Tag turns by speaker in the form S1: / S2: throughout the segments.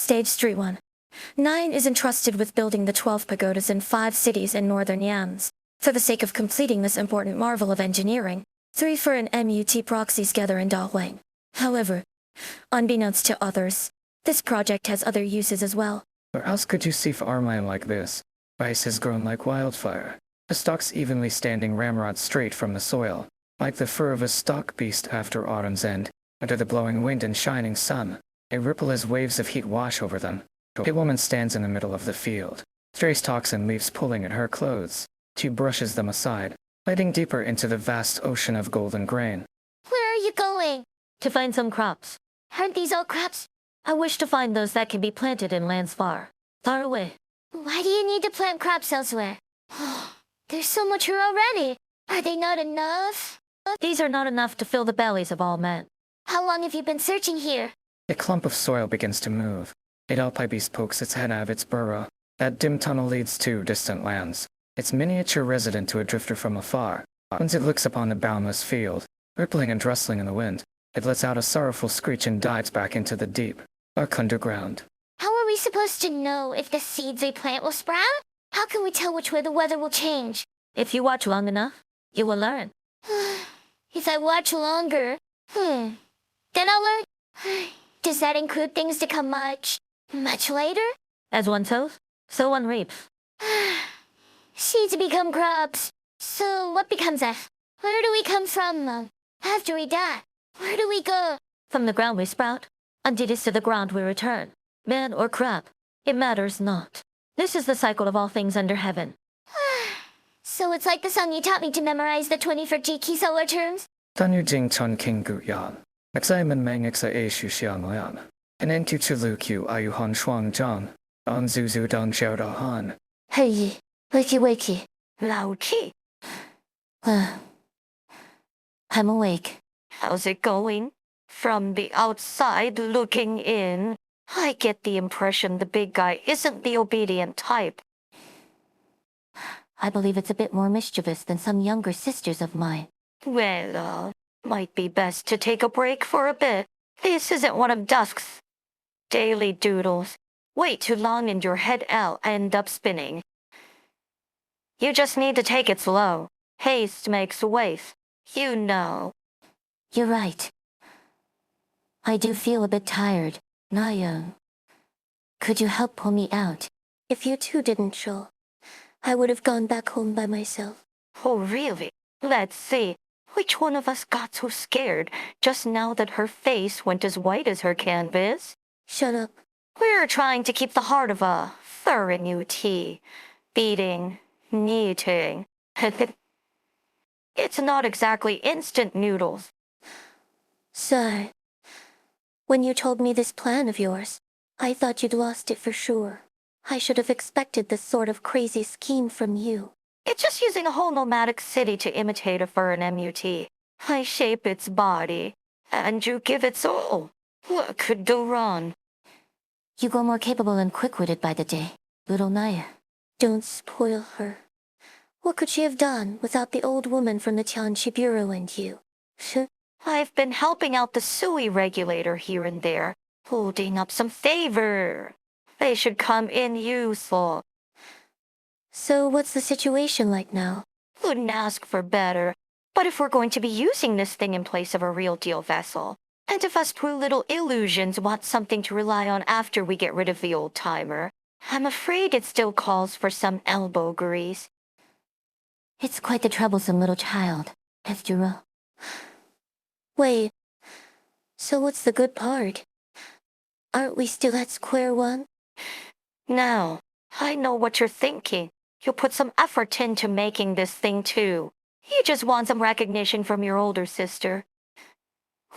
S1: Stage 3-1. 9 is entrusted with building the 12 pagodas in 5 cities in northern Yams. For the sake of completing this important marvel of engineering, 3 foreign MUT proxies gather in Dawang. However, unbeknownst to others, this project has other uses as well.
S2: Where else could you see farmland like this? Rice has grown like wildfire. The stalks evenly standing ramrod straight from the soil, like the fur of a stock beast after autumn's end, under the blowing wind and shining sun. They ripple as waves of heat wash over them. A woman stands in the middle of the field, stray stalks and leaves pulling at her clothes. She brushes them aside, gliding deeper into the vast ocean of golden grain.
S3: Where are you going?
S1: To find some crops.
S3: Aren't these all crops?
S1: I wish to find those that can be planted in lands far away.
S3: Why do you need to plant crops elsewhere? There's so much here already. Are they not enough?
S1: These are not enough to fill the bellies of all men.
S3: How long have you been searching here?
S2: A clump of soil begins to move. A alpibeast pokes its head out of its burrow. That dim tunnel leads to distant lands. Its miniature resident to a drifter from afar. Once it looks upon the boundless field, rippling and rustling in the wind, it lets out a sorrowful screech and dives back into the deep, dark underground.
S3: How are we supposed to know if the seeds we plant will sprout? How can we tell which way the weather will change?
S1: If you watch long enough, you will learn.
S3: If I watch longer, then I'll learn. Does that include things to come much later?
S1: As one sows, so one reaps.
S3: Seeds become crops. So what becomes us? Where do we come from? After we die, where do we go?
S1: From the ground we sprout, and it is to the ground we return. Man or crab, it matters not. This is the cycle of all things under heaven.
S3: So it's like the song you taught me to memorize the 24 GK solar terms?
S2: Tanyu Jing Chun King Gu Yan. Exaiman Mang Exa A Shu Xiang Lian. And Entu Chulu Q Ayu Han Shuang Zhang. On Zuzu Dong Xiao Da Han.
S1: Hey, wakey.
S3: Lao Qi.
S1: I'm awake.
S4: How's it going? From the outside looking in, I get the impression the big guy isn't the obedient type.
S1: I believe it's a bit more mischievous than some younger sisters of mine.
S4: Well, might be best to take a break for a bit. This isn't one of Dusk's daily doodles. Wait too long and your head'll end up spinning. You just need to take it slow. Haste makes waste. You know.
S1: You're right. I do feel a bit tired. Nayang, could you help pull me out? If you two didn't show, I would have gone back home by myself.
S4: Oh, really? Let's see. Which one of us got so scared just now that her face went as white as her canvas?
S1: Shut up.
S4: We're trying to keep the heart of a thorough UT beating, kneading. It's not exactly instant noodles.
S1: Sigh. When you told me this plan of yours, I thought you'd lost it for sure. I should have expected this sort of crazy scheme from you.
S4: It's just using a whole nomadic city to imitate a fur and MUT. I shape its body, and you give it soul. What could go wrong?
S1: You grow more capable and quick-witted by the day, little Naya. Don't spoil her. What could she have done without the old woman from the Tianqi Bureau and you?
S4: I've been helping out the Sui regulator here and there, holding up some favor. They should come in useful.
S1: So what's the situation like now?
S4: Couldn't ask for better. But if we're going to be using this thing in place of a real deal vessel, and if us poor little illusions want something to rely on after we get rid of the old timer, I'm afraid it still calls for some elbow grease.
S1: It's quite the troublesome little child, after all. Wait, so what's the good part? Aren't we still at square one?
S4: No, I know what you're thinking. You'll put some effort into making this thing too. You just want some recognition from your older sister.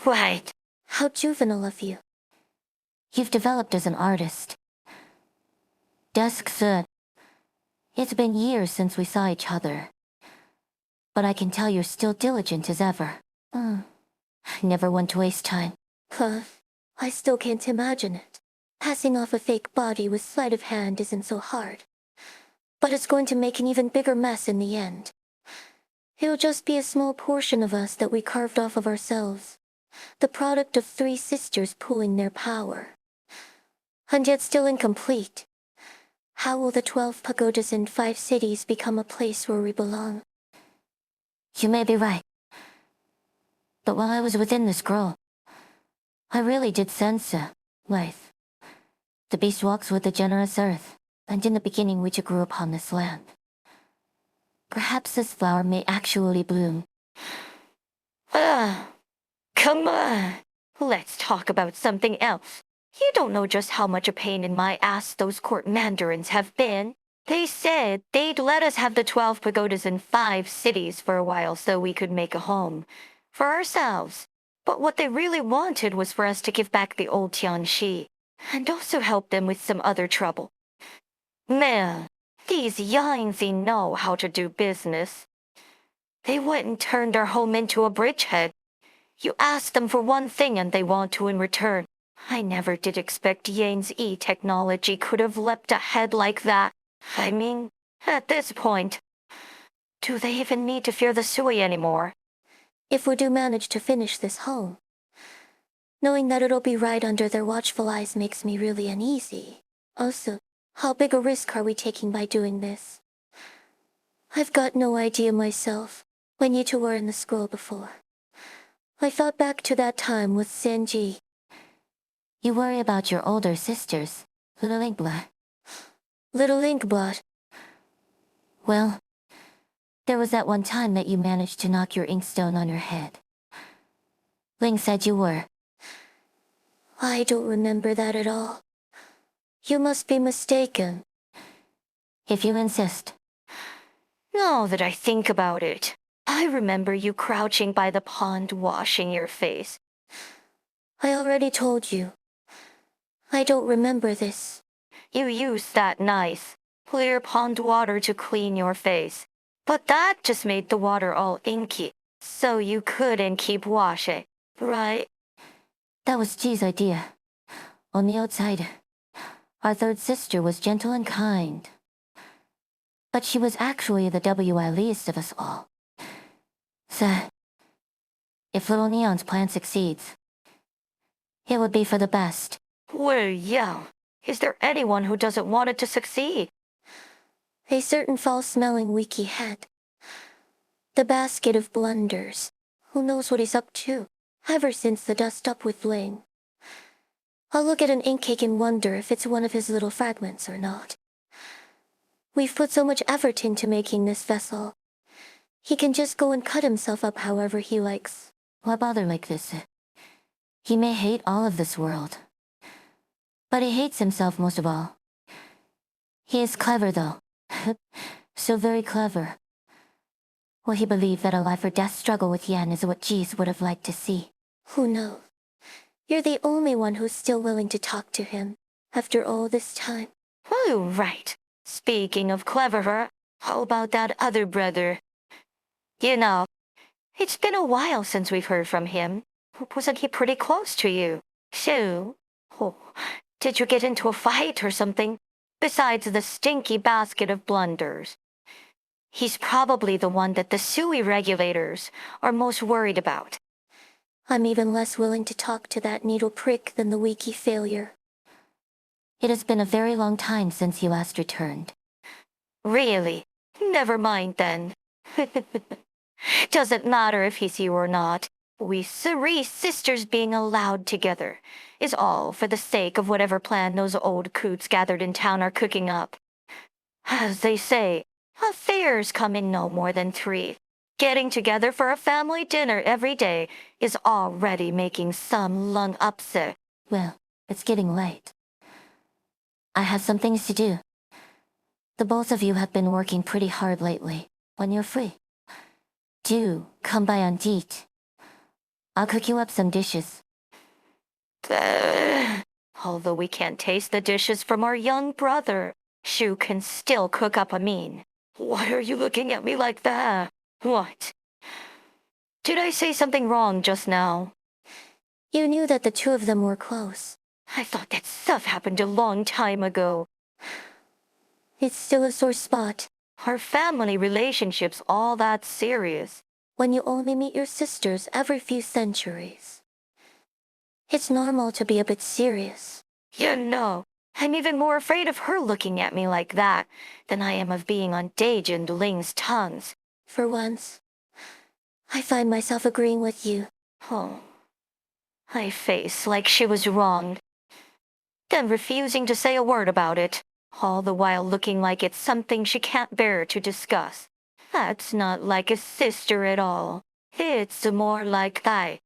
S4: Right.
S1: How juvenile of you. You've developed as an artist. Dusk said, it's been years since we saw each other. But I can tell you're still diligent as ever. Never one to waste time. I still can't imagine it. Passing off a fake body with sleight of hand isn't so hard. But it's going to make an even bigger mess in the end. It'll just be a small portion of us that we carved off of ourselves. The product of 3 sisters pooling their power. and yet still incomplete. How will the 12 pagodas in 5 cities become a place where we belong? You may be right. But while I was within this scroll, I really did sense life. The beast walks with the generous earth, and in the beginning we two grew upon this land. Perhaps this flower may actually bloom.
S4: Come on. Let's talk about something else. You don't know just how much a pain in my ass those court mandarins have been. They said they'd let us have the 12 pagodas in 5 cities for a while so we could make a home for ourselves. But what they really wanted was for us to give back the old Tianxi and also help them with some other trouble. Man, these Yangtze know how to do business. They went and turned our home into a bridgehead. You ask them for one thing and they want to in return. I never did expect Yang's technology could have leapt ahead like that. I mean, at this point, do they even need to fear the Sui anymore?
S1: If we do manage to finish this home, knowing that it'll be right under their watchful eyes makes me really uneasy. Also, how big a risk are we taking by doing this? I've got no idea myself. When you two were in the scroll before, I thought back to that time with Senji. You worry about your older sisters, Little Inkblot. Little Inkblot. Well, there was that one time that you managed to knock your inkstone on your head. Ling said you were. I don't remember that at all. You must be mistaken. If you insist.
S4: Now that I think about it, I remember you crouching by the pond washing your face.
S1: I already told you. I don't remember this.
S4: You used that nice, clear pond water to clean your face. But that just made the water all inky, so you couldn't keep washing, right?
S1: That was Ji's idea. On the outside, our third sister was gentle and kind. But she was actually the wiliest of us all. So, if Little Neon's plan succeeds, it would be for the best.
S4: Well, yeah. Is there anyone who doesn't want it to succeed?
S1: A certain foul-smelling wiki head. The basket of blunders. Who knows what he's up to, ever since the dust-up with Ling. I'll look at an ink cake and wonder if it's one of his little fragments or not. We've put so much effort into making this vessel. He can just go and cut himself up however he likes. Why bother like this? He may hate all of this world, but he hates himself most of all. He is clever, though. So very clever. Will he believe that a life-or-death struggle with Yan is what Jeez would have liked to see? Who knows? You're the only one who's still willing to talk to him, after all this time.
S4: Oh, right. Speaking of cleverer, how about that other brother? You know, it's been a while since we've heard from him. Wasn't he pretty close to you? So, did you get into a fight or something? Besides the stinky basket of blunders. He's probably the one that the Sui regulators are most worried about.
S1: I'm even less willing to talk to that needle prick than the wiki failure. It has been a very long time since he last returned.
S4: Really? Never mind then. Doesn't matter if he's here or not. We Cerise sisters being allowed together is all for the sake of whatever plan those old coots gathered in town are cooking up. As they say, affairs come in no more than 3. Getting together for a family dinner every day is already making some lung upset.
S1: Well, it's getting late. I have some things to do. The both of you have been working pretty hard lately. When you're free, do come by and eat. I'll cook you up some dishes.
S4: Although we can't taste the dishes from our young brother, Shu can still cook up a mean. Why are you looking at me like that? What? Did I say something wrong just now?
S1: You knew that the two of them were close.
S4: I thought that stuff happened a long time ago.
S1: It's still a sore spot.
S4: Our family relationship's all that serious.
S1: When you only meet your sisters every few centuries, it's normal to be a bit serious.
S4: You know, I'm even more afraid of her looking at me like that than I am of being on Dage and Ling's tongues.
S3: For once, I find myself agreeing with you.
S4: Oh. I face like she was wrong, then refusing to say a word about it, all the while looking like it's something she can't bear to discuss. That's not like a sister at all. It's more like that.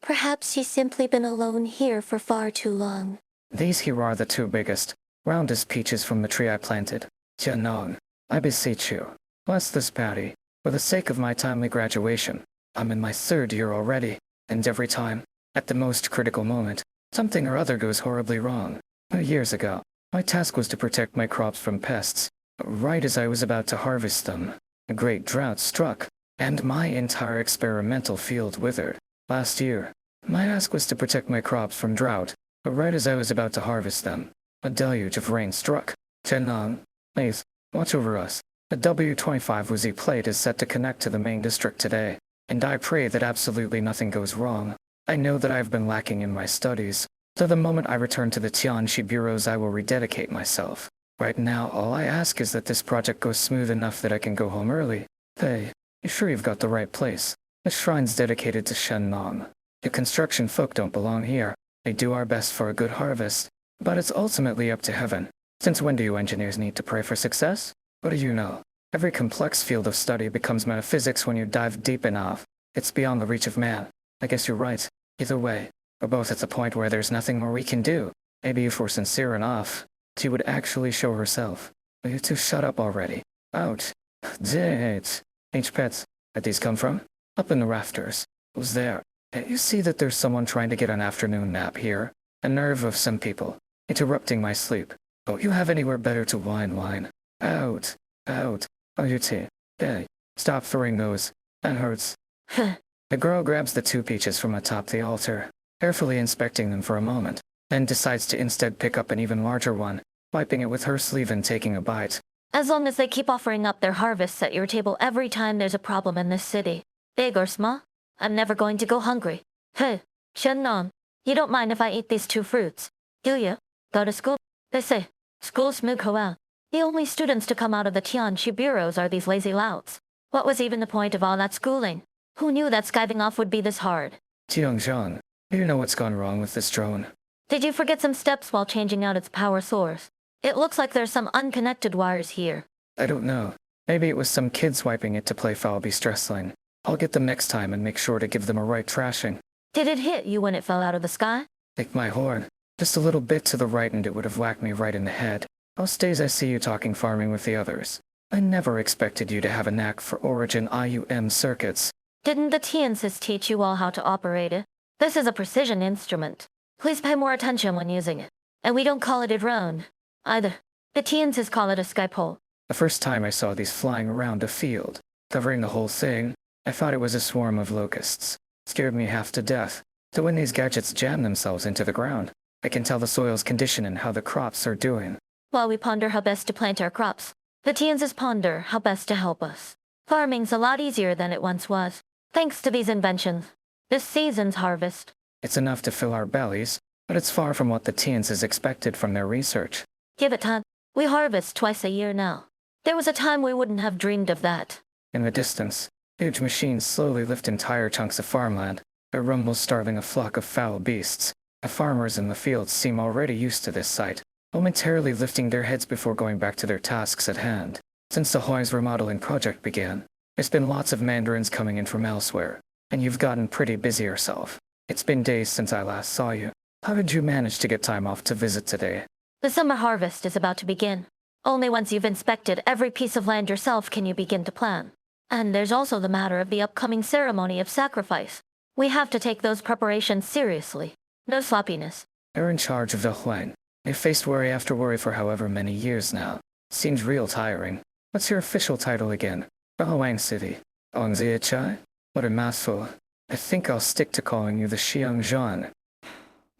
S3: Perhaps she's simply been alone here for far too long.
S2: These here are the two biggest, roundest peaches from the tree I planted. Jianong, I beseech you, bless this patty, for the sake of my timely graduation. I'm in my 3rd year already, and every time, at the most critical moment, something or other goes horribly wrong. Years ago, my task was to protect my crops from pests. Right as I was about to harvest them, a great drought struck, and my entire experimental field withered. Last year, my task was to protect my crops from drought, but right as I was about to harvest them, a deluge of rain struck. Chenang, please, watch over us. The W25 Wuzi plate is set to connect to the main district today, and I pray that absolutely nothing goes wrong. I know that I've been lacking in my studies, so the moment I return to the Tianxi bureaus I will rededicate myself. Right now, all I ask is that this project goes smooth enough that I can go home early. Hey, you sure you've got the right place? The shrine's dedicated to Shen Nong. The construction folk don't belong here. They do our best for a good harvest, but it's ultimately up to heaven. Since when do you engineers need to pray for success? What do you know? Every complex field of study becomes metaphysics when you dive deep enough. It's beyond the reach of man. I guess you're right. Either way, we're both at the point where there's nothing more we can do. Maybe if we're sincere enough, she would actually show herself. Will you two shut up already? Ouch. Date. Pets, where'd these come from? Up in the rafters. Who's there? Can't you see that there's someone trying to get an afternoon nap here? A nerve of some people. Interrupting my sleep. Don't you have anywhere better to whine? Out. Out. Oh, you tea. Hey, stop throwing those. That hurts. The girl grabs the 2 peaches from atop the altar, carefully inspecting them for a moment, then decides to instead pick up an even larger one, wiping it with her sleeve and taking a bite.
S1: As long as they keep offering up their harvests at your table every time there's a problem in this city, big or small, I'm never going to go hungry. Hey, Shennon, you don't mind if I eat these 2 fruits, do you? Go to school? They say, schools move well. The only students to come out of the Tianxi bureaus are these lazy louts. What was even the point of all that schooling? Who knew that skiving off would be this hard?
S2: Jiangzhang, do you know what's gone wrong with this drone?
S1: Did you forget some steps while changing out its power source? It looks like there's some unconnected wires here.
S2: I don't know. Maybe it was some kids wiping it to play foul beast wrestling. I'll get them next time and make sure to give them a right trashing.
S1: Did it hit you when it fell out of the sky?
S2: Take my horn. Just a little bit to the right and it would have whacked me right in the head. Most days I see you talking farming with the others. I never expected you to have a knack for origin IUM circuits.
S1: Didn't the Tiansis teach you all how to operate it? This is a precision instrument. Please pay more attention when using it. And we don't call it a drone, either. The Tiansis call it a skypole.
S2: The first time I saw these flying around a field, covering the whole thing, I thought it was a swarm of locusts. Scared me half to death. So when these gadgets jam themselves into the ground, I can tell the soil's condition and how the crops are doing.
S1: While we ponder how best to plant our crops, the Tiansis ponder how best to help us. Farming's a lot easier than it once was, thanks to these inventions. This season's harvest.
S2: It's enough to fill our bellies, but it's far from what the teens has expected from their research.
S1: Give it time. We harvest twice a year now. There was a time we wouldn't have dreamed of that.
S2: In the distance, huge machines slowly lift entire chunks of farmland, their rumbles startling a flock of foul beasts. The farmers in the fields seem already used to this sight, momentarily lifting their heads before going back to their tasks at hand. Since the Huai's remodeling project began, there's been lots of mandarins coming in from elsewhere, and you've gotten pretty busy yourself. It's been days since I last saw you. How did you manage to get time off to visit today?
S1: The summer harvest is about to begin. Only once you've inspected every piece of land yourself can you begin to plan. And there's also the matter of the upcoming ceremony of sacrifice. We have to take those preparations seriously. No sloppiness.
S2: You're in charge of the Huan. You've faced worry after worry for however many years now. Seems real tiring. What's your official title again? The Huang City. Ongzia Chai? What a mouthful. I think I'll stick to calling you the Xiang Zhan.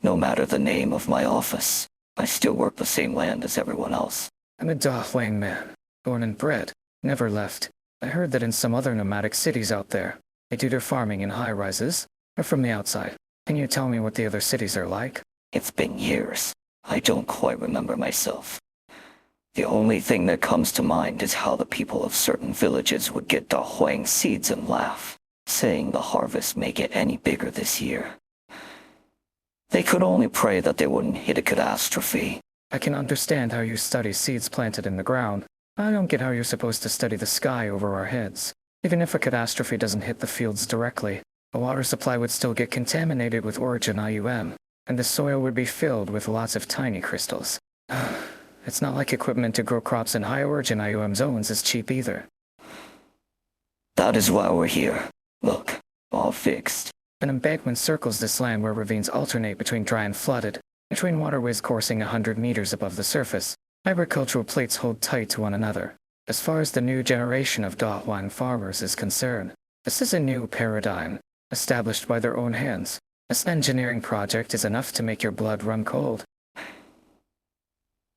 S5: No matter the name of my office, I still work the same land as everyone else.
S2: I'm a Da Huang man, born and bred, never left. I heard that in some other nomadic cities out there, they do their farming in high-rises, or from the outside. Can you tell me what the other cities are like?
S5: It's been years. I don't quite remember myself. The only thing that comes to mind is how the people of certain villages would get Da Huang seeds and laugh, saying the harvest may get any bigger this year. They could only pray that they wouldn't hit a catastrophe.
S2: I can understand how you study seeds planted in the ground. I don't get how you're supposed to study the sky over our heads. Even if a catastrophe doesn't hit the fields directly, the water supply would still get contaminated with origin IUM, and the soil would be filled with lots of tiny crystals. It's not like equipment to grow crops in high origin IUM zones is cheap either.
S5: That is why we're here. Look, all fixed.
S2: An embankment circles this land where ravines alternate between dry and flooded, between waterways coursing 100 meters above the surface. Agricultural plates hold tight to one another. As far as the new generation of Da Huang farmers is concerned, this is a new paradigm, established by their own hands. This engineering project is enough to make your blood run cold.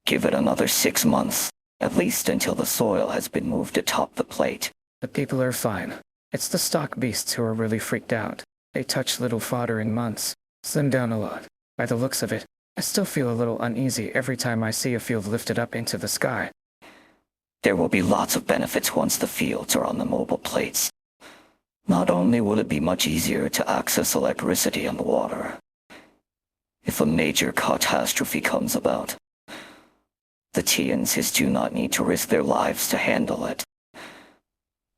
S5: Give it another 6 months, at least until the soil has been moved atop the plate.
S2: The people are fine. It's the stock beasts who are really freaked out. They touch little fodder in months, slim down a lot. By the looks of it, I still feel a little uneasy every time I see a field lifted up into the sky.
S5: There will be lots of benefits once the fields are on the mobile plates. Not only will it be much easier to access electricity and water, if a major catastrophe comes about, the Tianzis do not need to risk their lives to handle it.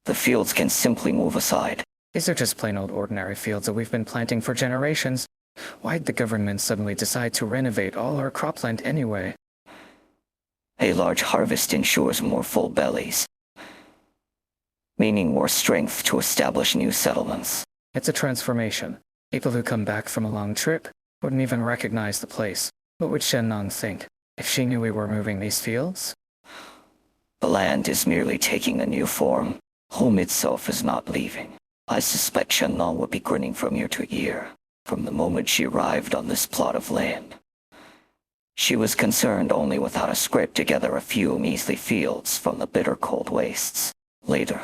S5: The fields can simply move aside.
S2: These are just plain old ordinary fields that we've been planting for generations. Why'd the government suddenly decide to renovate all our cropland anyway?
S5: A large harvest ensures more full bellies, meaning more strength to establish new settlements.
S2: It's a transformation. People who come back from a long trip wouldn't even recognize the place. What would Shennan think if she knew we were moving these fields?
S5: The land is merely taking a new form. Home itself is not leaving. I suspect Shennan would be grinning from ear to ear from the moment she arrived on this plot of land. She was concerned only with how to scrape together a few measly fields from the bitter cold wastes. Later,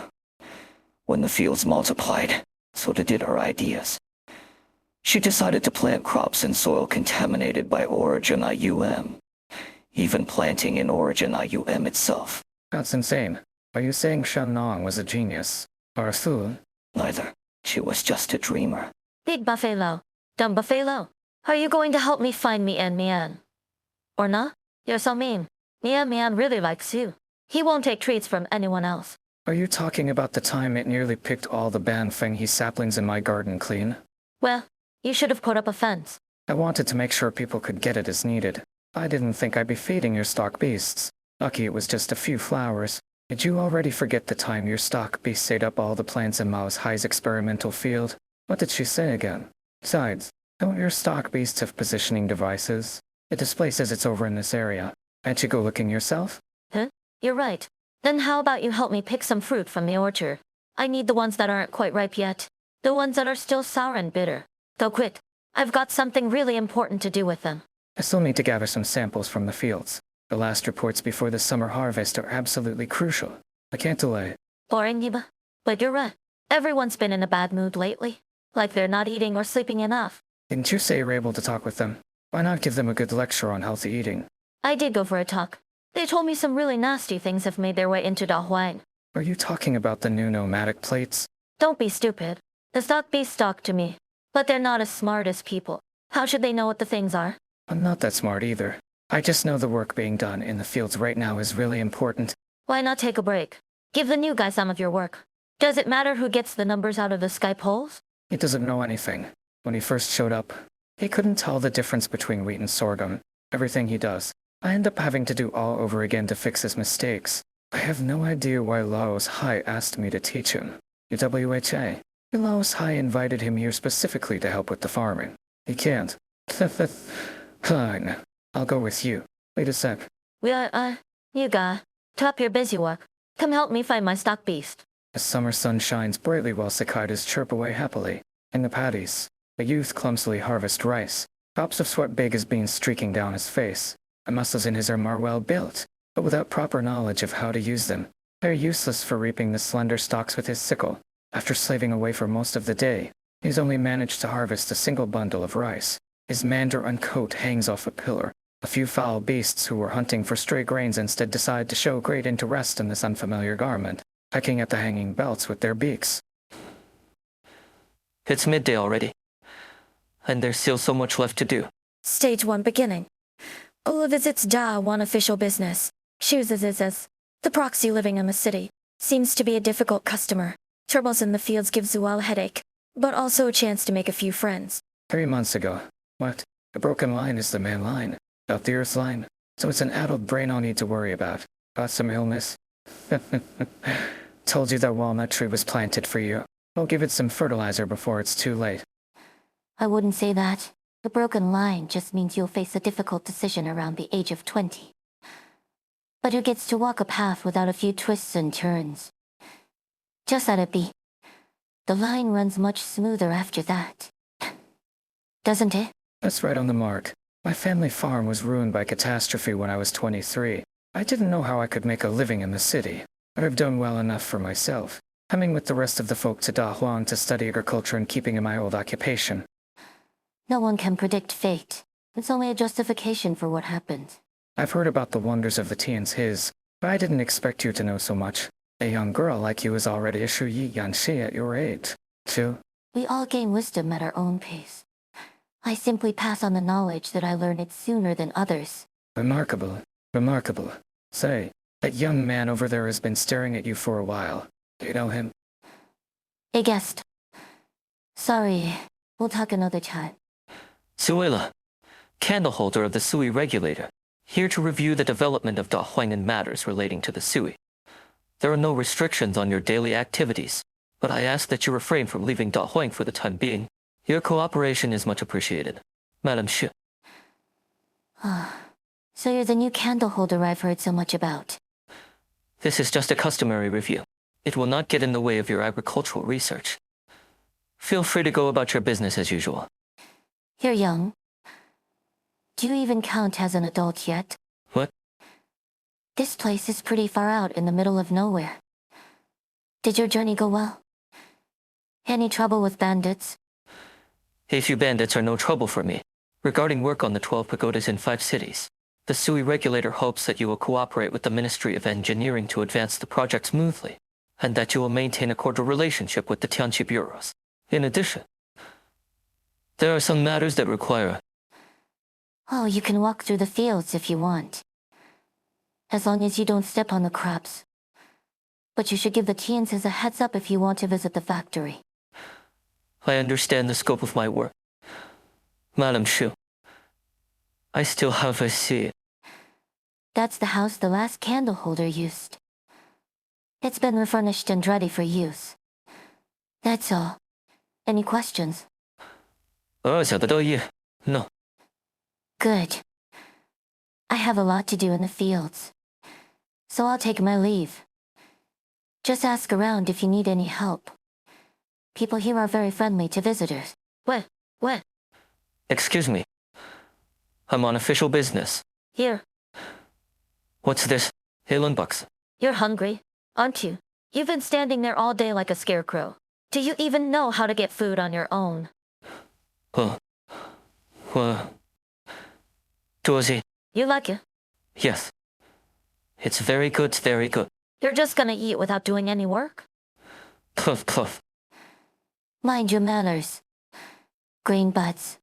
S5: when the fields multiplied, so did her ideas. She decided to plant crops in soil contaminated by origin IUM, even planting in origin IUM itself.
S2: That's insane. Are you saying Shennan was a genius? Or a fool?
S5: Neither. She was just a dreamer.
S4: Big buffalo, dumb buffalo, are you going to help me find Mian? Or not? You're so mean. Mian really likes you. He won't take treats from anyone else.
S2: Are you talking about the time it nearly picked all the Banfenghe saplings in my garden clean?
S4: Well, you should have put up a fence.
S2: I wanted to make sure people could get it as needed. I didn't think I'd be feeding your stock beasts. Lucky it was just a few flowers. Did you already forget the time your stock beasts ate up all the plants in Mao's Hai's experimental field? What did she say again? Besides, don't your stock beasts have positioning devices? It displays says it's over in this area. Can't you go looking yourself?
S4: Huh? You're right. Then how about you help me pick some fruit from the orchard? I need the ones that aren't quite ripe yet. The ones that are still sour and bitter. Go quick. I've got something really important to do with them.
S2: I still need to gather some samples from the fields. The last reports before the summer harvest are absolutely crucial. I can't delay.
S4: Boring, Yiba. But you're right. Everyone's been in a bad mood lately. Like they're not eating or sleeping enough.
S2: Didn't you say you were able to talk with them? Why not give them a good lecture on healthy eating?
S4: I did go for a talk. They told me some really nasty things have made their way into Da Huang.
S2: Are you talking about the new nomadic plates?
S4: Don't be stupid. The stock beasts talk to me. But they're not as smart as people. How should they know what the things are?
S2: I'm not that smart either. I just know the work being done in the fields right now is really important.
S4: Why not take a break? Give the new guy some of your work. Does it matter who gets the numbers out of the Skype holes?
S2: He doesn't know anything. When he first showed up, he couldn't tell the difference between wheat and sorghum. Everything he does, I end up having to do all over again to fix his mistakes. I have no idea why Laos Hai asked me to teach him. UWHA. Laos Hai invited him here specifically to help with the farming. He can't. Fine. I'll go with you. Wait a sec.
S4: You guy. Top your busy work. Come help me find my stock beast.
S2: The summer sun shines brightly while cicadas chirp away happily. In the paddies, the youth clumsily harvest rice. Drops of sweat big as beans streaking down his face. The muscles in his arm are well built, but without proper knowledge of how to use them. They're useless for reaping the slender stalks with his sickle. After slaving away for most of the day, he's only managed to harvest a single bundle of rice. His mandarin coat hangs off a pillar. A few foul beasts who were hunting for stray grains instead decide to show great interest in this unfamiliar garment, pecking at the hanging belts with their beaks.
S6: It's midday already, and there's still so much left to do.
S7: Stage 1 beginning. Ula visits Da, one official business. Chooses as the proxy living in the city. Seems to be a difficult customer. Troubles in the fields give Zual a headache, but also a chance to make a few friends.
S2: 3 months ago. What? The broken line is the main line. Not the Earth's line. So it's an adult brain I'll need to worry about. Got some illness? Told you that walnut tree was planted for you. I'll give it some fertilizer before it's too late.
S1: I wouldn't say that. The broken line just means you'll face a difficult decision around the age of 20. But who gets to walk a path without a few twists and turns? Just let it be. The line runs much smoother after that. Doesn't it?
S2: That's right on the mark. My family farm was ruined by catastrophe when I was 23. I didn't know how I could make a living in the city, but I've done well enough for myself, coming with the rest of the folk to Da Huang to study agriculture and keeping in my old occupation.
S1: No one can predict fate. It's only a justification for what happened.
S2: I've heard about the wonders of the Tian's His, but I didn't expect you to know so much. A young girl like you is already a Shu Yi Yanxi at your age. Too.
S1: We all gain wisdom at our own pace. I simply pass on the knowledge that I learn it sooner than others.
S2: Remarkable. Remarkable. Say, that young man over there has been staring at you for a while. Do you know him?
S1: A guest. Sorry, we'll talk another time.
S6: Suela, candle holder of the Sui regulator, here to review the development of Da Huangnan matters relating to the Sui. There are no restrictions on your daily activities, but I ask that you refrain from leaving Da Huang for the time being. Your cooperation is much appreciated, Madam Shi.
S1: So you're the new candle holder I've heard so much about.
S6: This is just a customary review. It will not get in the way of your agricultural research. Feel free to go about your business as usual.
S1: You're young. Do you even count as an adult yet?
S6: What?
S1: This place is pretty far out in the middle of nowhere. Did your journey go well? Any trouble with bandits?
S6: A few bandits are no trouble for me. Regarding work on the 12 pagodas in 5 cities, the Sui regulator hopes that you will cooperate with the Ministry of Engineering to advance the project smoothly, and that you will maintain a cordial relationship with the Tianqi bureaus. In addition, there are some matters that require...
S1: Oh, you can walk through the fields if you want. As long as you don't step on the crops. But you should give the Tiances a heads up if you want to visit the factory.
S6: I understand the scope of my work. Madam Shu, I still have a seat.
S1: That's the house the last candle holder used. It's been refurnished and ready for use. That's all. Any questions?
S6: 小的得意. No.
S1: Good. I have a lot to do in the fields. So I'll take my leave. Just ask around if you need any help. People here are very friendly to visitors.
S7: What?
S6: Excuse me. I'm on official business.
S7: Here.
S6: What's this? Helen box.
S7: You're hungry, aren't you? You've been standing there all day like a scarecrow. Do you even know how to get food on your own?
S6: Dorsey.
S7: You like it?
S6: Yes. It's very good, very good.
S7: You're just gonna eat without doing any work?
S6: Puff, puff.
S1: Mind your manners. Green buds.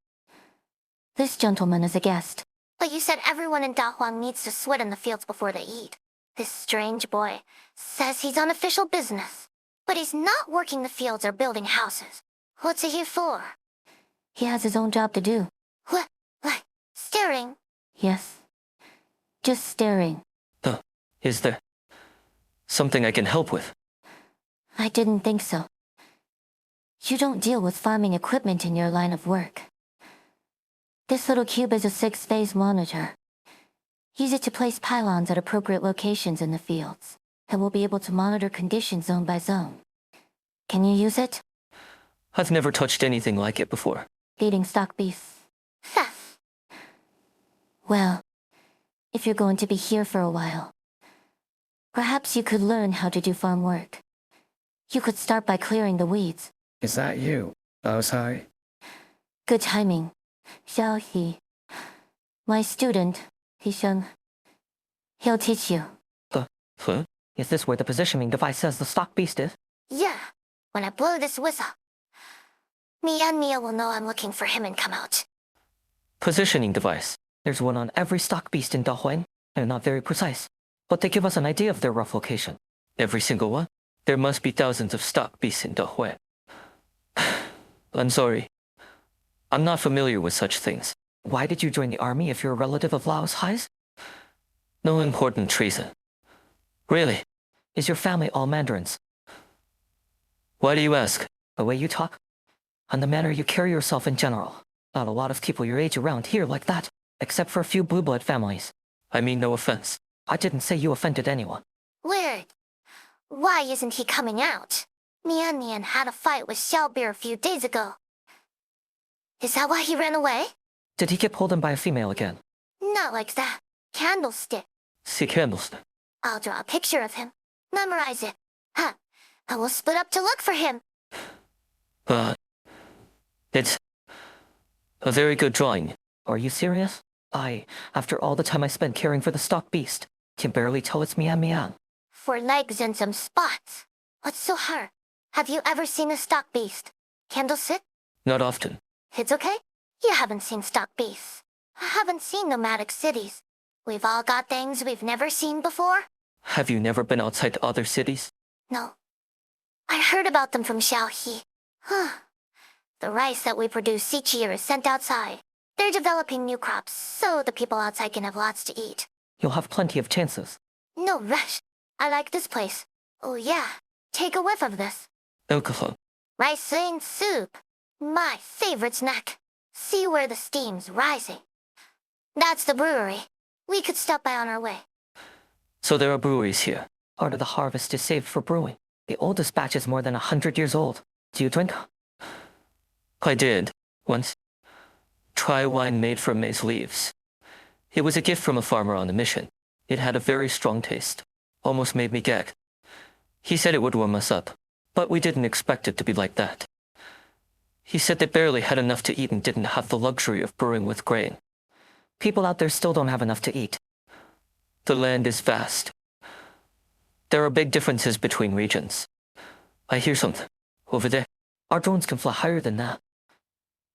S1: This gentleman is a guest.
S3: But you said everyone in Da Huang needs to sweat in the fields before they eat. This strange boy says he's on official business. But he's not working the fields or building houses. What's he here for?
S1: He has his own job to do.
S3: What? Like, staring?
S1: Yes. Just staring.
S6: Is there something I can help with?
S1: I didn't think so. You don't deal with farming equipment in your line of work. This little cube is a 6-phase monitor. Use it to place pylons at appropriate locations in the fields, and we'll be able to monitor conditions zone by zone. Can you use it?
S6: I've never touched anything like it before.
S1: Feeding stock beasts.
S3: Theft.
S1: Well, if you're going to be here for a while, perhaps you could learn how to do farm work. You could start by clearing the weeds.
S2: Is that you? Osai?
S1: Good timing. Xiao He. My student, Hisheng. He'll teach you.
S6: Huh?
S4: Is this where the positioning device says the stock beast is?
S3: Yeah, when I blow this whistle, Mia and Mia will know I'm looking for him and come out.
S6: Positioning device.
S4: There's one on every stock beast in Dahuan. They're not very precise, but they give us an idea of their rough location.
S6: Every single one? There must be thousands of stock beasts in Dahui. I'm sorry. I'm not familiar with such things.
S4: Why did you join the army if you're a relative of Lao's Hai's?
S6: No important reason. Really?
S4: Is your family all mandarins?
S6: Why do you ask?
S4: The way you talk? And the manner you carry yourself in general. Not a lot of people your age around here like that, except for a few blue blood families.
S6: I mean no offense.
S4: I didn't say you offended anyone.
S3: Weird. Why isn't he coming out? Mian Mian had a fight with Xiaobeer a few days ago. Is that why he ran away?
S4: Did he get pulled in by a female again?
S3: Not like that. Candlestick.
S6: See candlestick.
S3: I'll draw a picture of him. Memorize it. Huh. And we'll split up to look for him.
S6: It's a very good drawing.
S4: Are you serious? After all the time I spent caring for the stock beast, can barely tell it's Mian Mian.
S3: 4 legs and some spots. What's so hard? Have you ever seen a stock beast? Candlestick?
S6: Not often.
S3: It's okay. You haven't seen stock beasts. I haven't seen nomadic cities. We've all got things we've never seen before.
S6: Have you never been outside to other cities?
S3: No. I heard about them from Xiaohe. The rice that we produce each year is sent outside. They're developing new crops, so the people outside can have lots to eat.
S4: You'll have plenty of chances.
S3: No rush. I like this place. Oh yeah, take a whiff of this.
S6: Alcohol.
S3: Rice and soup. My favorite snack. See where the steam's rising. That's the brewery. We could stop by on our way.
S6: So there are breweries here.
S4: Part of the harvest is saved for brewing. The oldest batch is more than 100 years old. Do you drink?
S6: I did, once. Try wine made from maize leaves. It was a gift from a farmer on a mission. It had a very strong taste. Almost made me gag. He said it would warm us up, but we didn't expect it to be like that. He said they barely had enough to eat and didn't have the luxury of brewing with grain.
S4: People out there still don't have enough to eat.
S6: The land is vast. There are big differences between regions. I hear something. Over there.
S4: Our drones can fly higher than that.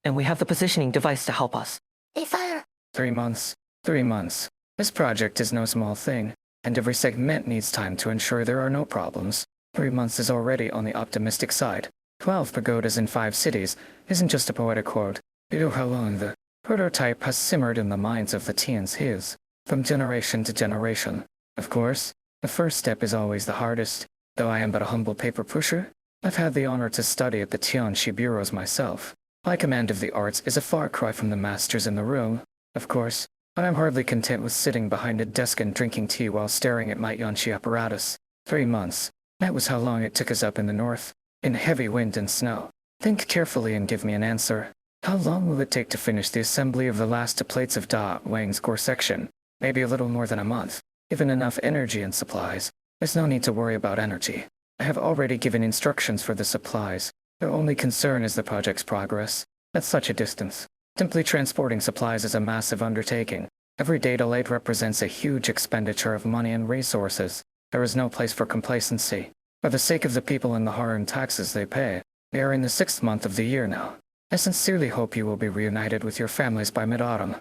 S4: And we have the positioning device to help us.
S3: If I...
S2: 3 months. 3 months. This project is no small thing, and every segment needs time to ensure there are no problems. 3 months is already on the optimistic side. 12 pagodas in 5 cities isn't just a poetic quote. You know how long the prototype has simmered in the minds of the Tians his, from generation to generation. Of course, the first step is always the hardest. Though I am but a humble paper pusher, I've had the honor to study at the Tianxi bureaus myself. My command of the arts is a far cry from the masters in the room, of course, but I'm hardly content with sitting behind a desk and drinking tea while staring at my Yanxi apparatus. 3 months. That was how long it took us up in the north, in heavy wind and snow. Think carefully and give me an answer. How long will it take to finish the assembly of the last plates of Da Wang's core section? Maybe a little more than a month. Given enough energy and supplies, there's no need to worry about energy. I have already given instructions for the supplies. Their only concern is the project's progress. That's such a distance. Simply transporting supplies is a massive undertaking. Every day delayed represents a huge expenditure of money and resources. There is no place for complacency. For the sake of the people and the hard taxes they pay, they are in the 6th month of the year now. I sincerely hope you will be reunited with your families by mid-autumn.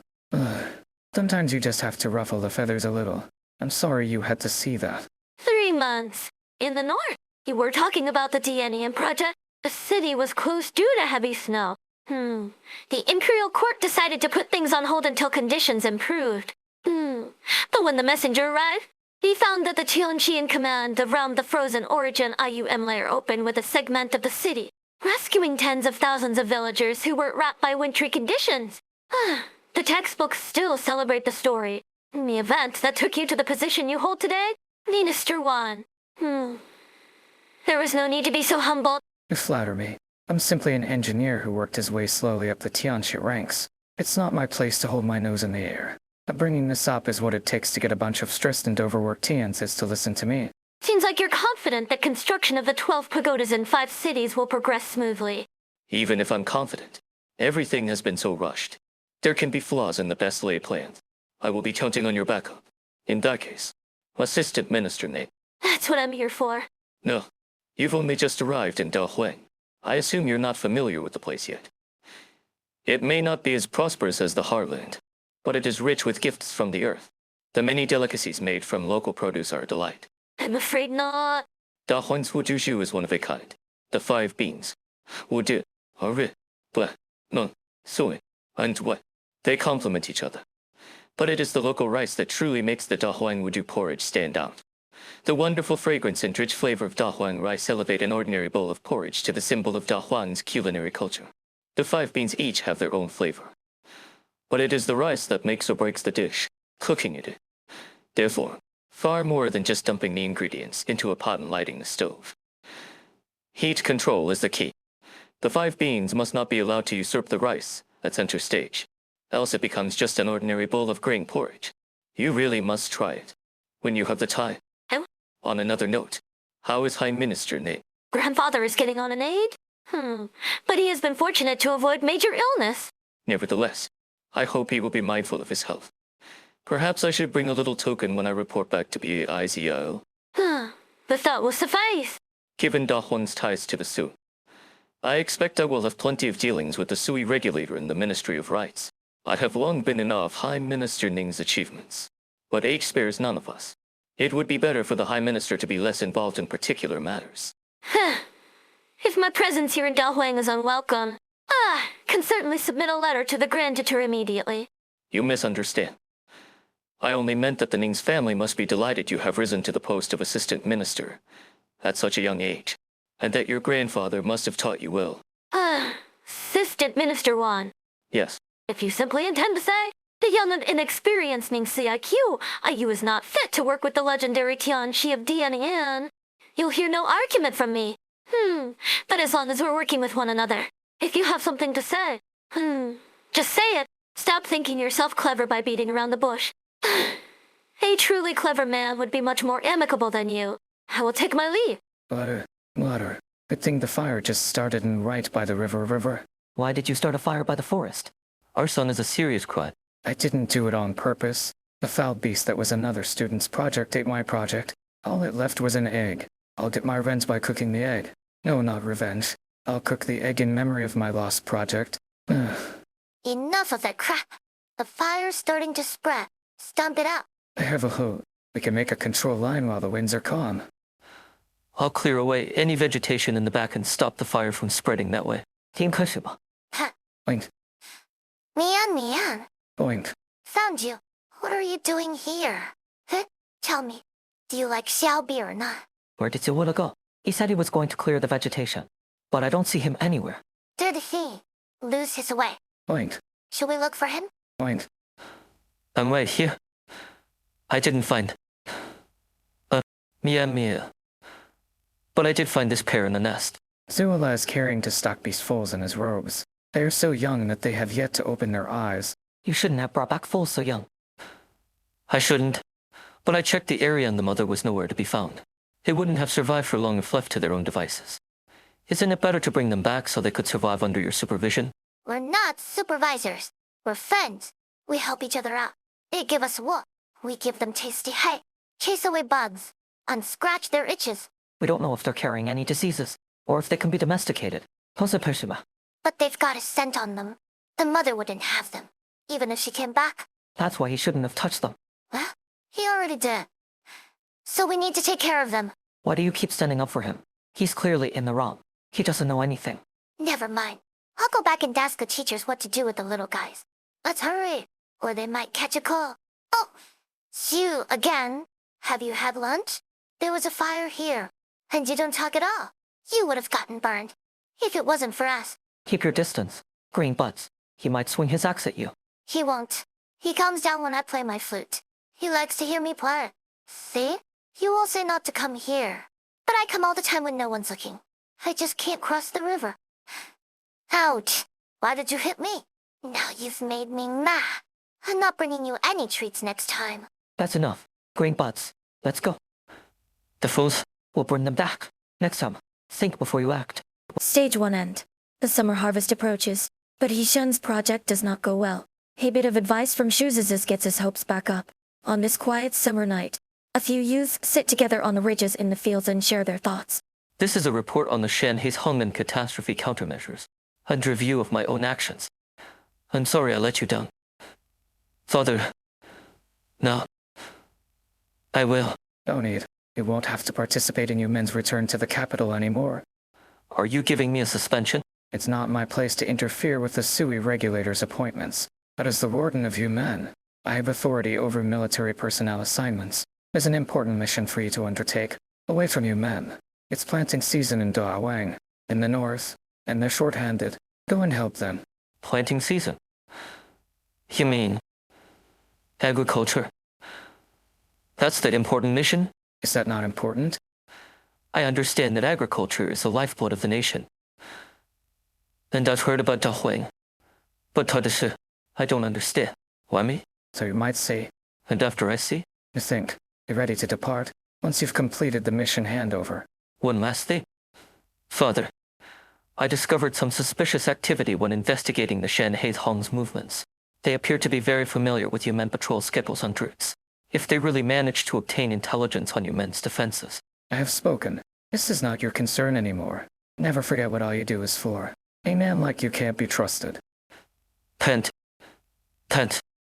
S2: Sometimes you just have to ruffle the feathers a little. I'm sorry you had to see that.
S7: 3 months. In the north. You were talking about the DNEM project. The city was closed due to heavy snow. The Imperial Court decided to put things on hold until conditions improved. But when the messenger arrived, he found that the Tianqi in command around the frozen origin IUM layer opened with a segment of the city, rescuing tens of thousands of villagers who were wrapped by wintry conditions. The textbooks still celebrate the story. The event that took you to the position you hold today, Minister Wan. There was no need to be so humble.
S2: You flatter me. I'm simply an engineer who worked his way slowly up the Tianxi ranks. It's not my place to hold my nose in the air. But bringing this up is what it takes to get a bunch of stressed and overworked Tians to listen to me.
S7: Seems like you're confident that construction of the 12 pagodas in 5 cities will progress smoothly.
S6: Even if I'm confident, everything has been so rushed. There can be flaws in the best laid plans. I will be counting on your backup. In that case, Assistant Minister Nate.
S4: That's what I'm here for.
S6: No, you've only just arrived in Dahuang. I assume you're not familiar with the place yet. It may not be as prosperous as the Heartland, but it is rich with gifts from the earth. The many delicacies made from local produce are a delight.
S4: I'm afraid not.
S6: Dahuang's wujushu is one of a kind. The 5 beans. Wudu, Ri, Ble, Meng, Sui, and Wei. They complement each other. But it is the local rice that truly makes the Dahuang Wudu porridge stand out. The wonderful fragrance and rich flavor of Dahuang rice elevate an ordinary bowl of porridge to the symbol of Dahuang's culinary culture. The 5 beans each have their own flavor. But it is the rice that makes or breaks the dish, cooking it. Therefore, far more than just dumping the ingredients into a pot and lighting the stove. Heat control is the key. The 5 beans must not be allowed to usurp the rice at center stage, else it becomes just an ordinary bowl of grain porridge. You really must try it, when you have the time.
S4: Oh.
S6: On another note, how is High Minister Nate?
S4: Grandfather is getting on an aid? But he has been fortunate to avoid major illness.
S6: Nevertheless, I hope he will be mindful of his health. Perhaps I should bring a little token when I report back to BIZL.
S4: The thought will suffice.
S6: Given Dahuang's ties to the Sioux, I expect I will have plenty of dealings with the Sui regulator in the Ministry of Rights. I have long been in awe of High Minister Ning's achievements, but age spares none of us. It would be better for the High Minister to be less involved in particular matters.
S4: If my presence here in Dahuang is unwelcome, can certainly submit a letter to the Grand Tutor immediately.
S6: You misunderstand. I only meant that the Ning's family must be delighted you have risen to the post of Assistant Minister at such a young age, and that your grandfather must have taught you well.
S4: Assistant Minister Wan.
S6: Yes.
S4: If you simply intend to say, the young and inexperienced Ning CIQ, IU is not fit to work with the legendary Tianchi of Dianian, you'll hear no argument from me. But as long as we're working with one another, if you have something to say, just say it. Stop thinking yourself clever by beating around the bush. A truly clever man would be much more amicable than you. I will take my leave.
S2: Water. Good thing the fire just started and right by the river.
S6: Why did you start a fire by the forest? Our son is a serious crime.
S2: I didn't do it on purpose. The foul beast that was another student's project ate my project. All it left was an egg. I'll get my revenge by cooking the egg. No, not revenge. I'll cook the egg in memory of my lost project.
S3: Enough of that crap. The fire's starting to spread. Stomp it out.
S2: I have a hoe. We can make a control line while the winds are calm.
S6: I'll clear away any vegetation in the back and stop the fire from spreading that way. Team Kashiba.
S2: Oink,
S3: Mian.
S2: oink.
S3: Found you. What are you doing here? Tell me, do you like Xiaobi or not?
S6: Where did Ziwula go? He said he was going to clear the vegetation, but I don't see him anywhere.
S3: Did he lose his way?
S2: Oink,
S3: Should we look for him?
S2: oink.
S6: I'm right here. I didn't find Mia. But I did find this pair in the nest.
S2: Zuala is carrying to stockbeast foals in his robes. They are so young that they have yet to open their eyes.
S6: You shouldn't have brought back foals so young. I shouldn't, but I checked the area and the mother was nowhere to be found. They wouldn't have survived for long if left to their own devices. Isn't it better to bring them back so they could survive under your supervision?
S3: We're not supervisors. We're friends. We help each other out. They give us wool. We give them tasty hay. Chase away bugs. Unscratch their itches.
S6: We don't know if they're carrying any diseases, or if they can be domesticated.
S3: But they've got a scent on them. The mother wouldn't have them, even if she came back.
S6: That's why he shouldn't have touched them.
S3: Huh? He already did. So we need to take care of them.
S6: Why do you keep standing up for him? He's clearly in the wrong. He doesn't know anything.
S3: Never mind. I'll go back and ask the teachers what to do with the little guys. Let's hurry, or they might catch a cold. Oh, it's you again. Have you had lunch? There was a fire here, and you don't talk at all. You would have gotten burned, if it wasn't for us.
S6: Keep your distance. Green butts. He might swing his axe at you.
S3: He won't. He calms down when I play my flute. He likes to hear me play. See? You all say not to come here. But I come all the time when no one's looking. I just can't cross the river. Ouch! Why did you hit me? Now you've made me mad. I'm not bringing you any treats next time.
S6: That's enough. Green butts. Let's go. The fools will bring them back. Next time, think before you act.
S7: Stage 1 end. The summer harvest approaches, but Hishun's project does not go well. A bit of advice from Shoes gets his hopes back up. On this quiet summer night, a few youths sit together on the ridges in the fields and share their thoughts.
S6: This is a report on the Shanhai's Hongmen catastrophe countermeasures, and review of my own actions. I'm sorry I let you down. Father, now, I will.
S2: No need. You won't have to participate in Yumen's return to the capital anymore.
S6: Are you giving me a suspension?
S2: It's not my place to interfere with the Sui regulator's appointments. But as the warden of Yumen, I have authority over military personnel assignments. There's an important mission for you to undertake, away from Yumen. It's planting season in Dawang, in the north, and they're short-handed. Go and help them.
S6: Planting season? You mean agriculture? That's the important mission?
S2: Is that not important?
S6: I understand that agriculture is the lifeblood of the nation. And I've heard about Dahuang. But I don't understand. Why me?
S2: So you might say,
S6: And after I see?
S2: you think, you're ready to depart, once you've completed the mission handover.
S6: One last thing. Father, I discovered some suspicious activity when investigating the Shanhai Hong's movements. They appear to be very familiar with Yumen patrol schedules on routes. If they really managed to obtain intelligence on Yumen's defenses.
S2: I have spoken. This is not your concern anymore. Never forget what all you do is for. A man like you can't be trusted.
S6: Pent.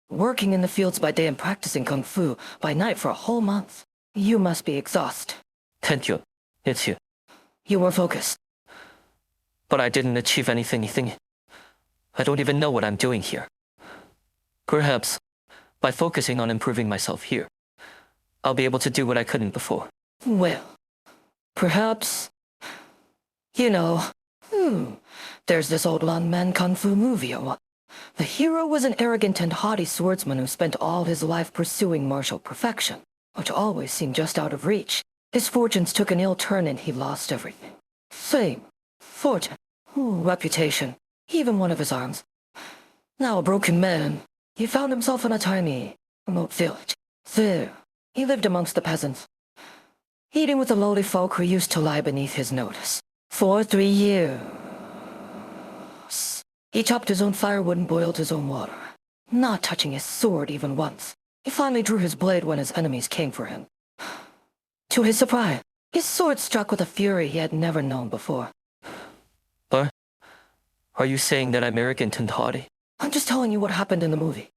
S8: Working in the fields by day and practicing kung fu by night for a whole month. You must be exhausted.
S6: Tentyun. It's you.
S8: You were focused.
S6: But I didn't achieve anything. I don't even know what I'm doing here. Perhaps, by focusing on improving myself here, I'll be able to do what I couldn't before.
S8: Well, perhaps... You know, there's this old Lan Man kung fu movie or what? The hero was an arrogant and haughty swordsman who spent all his life pursuing martial perfection, which always seemed just out of reach. His fortunes took an ill turn and he lost everything. Fame, fortune, reputation, even one of his arms. Now a broken man, he found himself in a tiny, remote village. There, he lived amongst the peasants, eating with the lowly folk who used to lie beneath his notice. For 3 years. He chopped his own firewood and boiled his own water, not touching his sword even once. He finally drew his blade when his enemies came for him. To his surprise, his sword struck with a fury he had never known before.
S6: Are you saying that I'm arrogant and haughty?
S8: I'm just telling you what happened in the movie.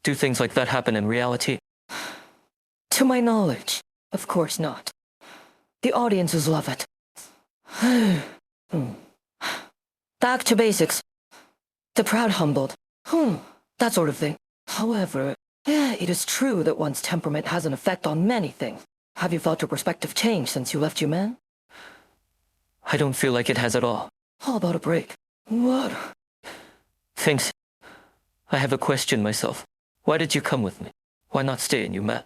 S6: Do things like that happen in reality?
S8: To my knowledge, of course not. The audiences love it. Back to basics. The proud humbled. That sort of thing. However, it is true that one's temperament has an effect on many things. Have you felt your perspective change since you left Yumen?
S6: I don't feel like it has at all.
S8: How about a break? What?
S6: Thanks. I have a question myself. Why did you come with me? Why not stay in Yumen?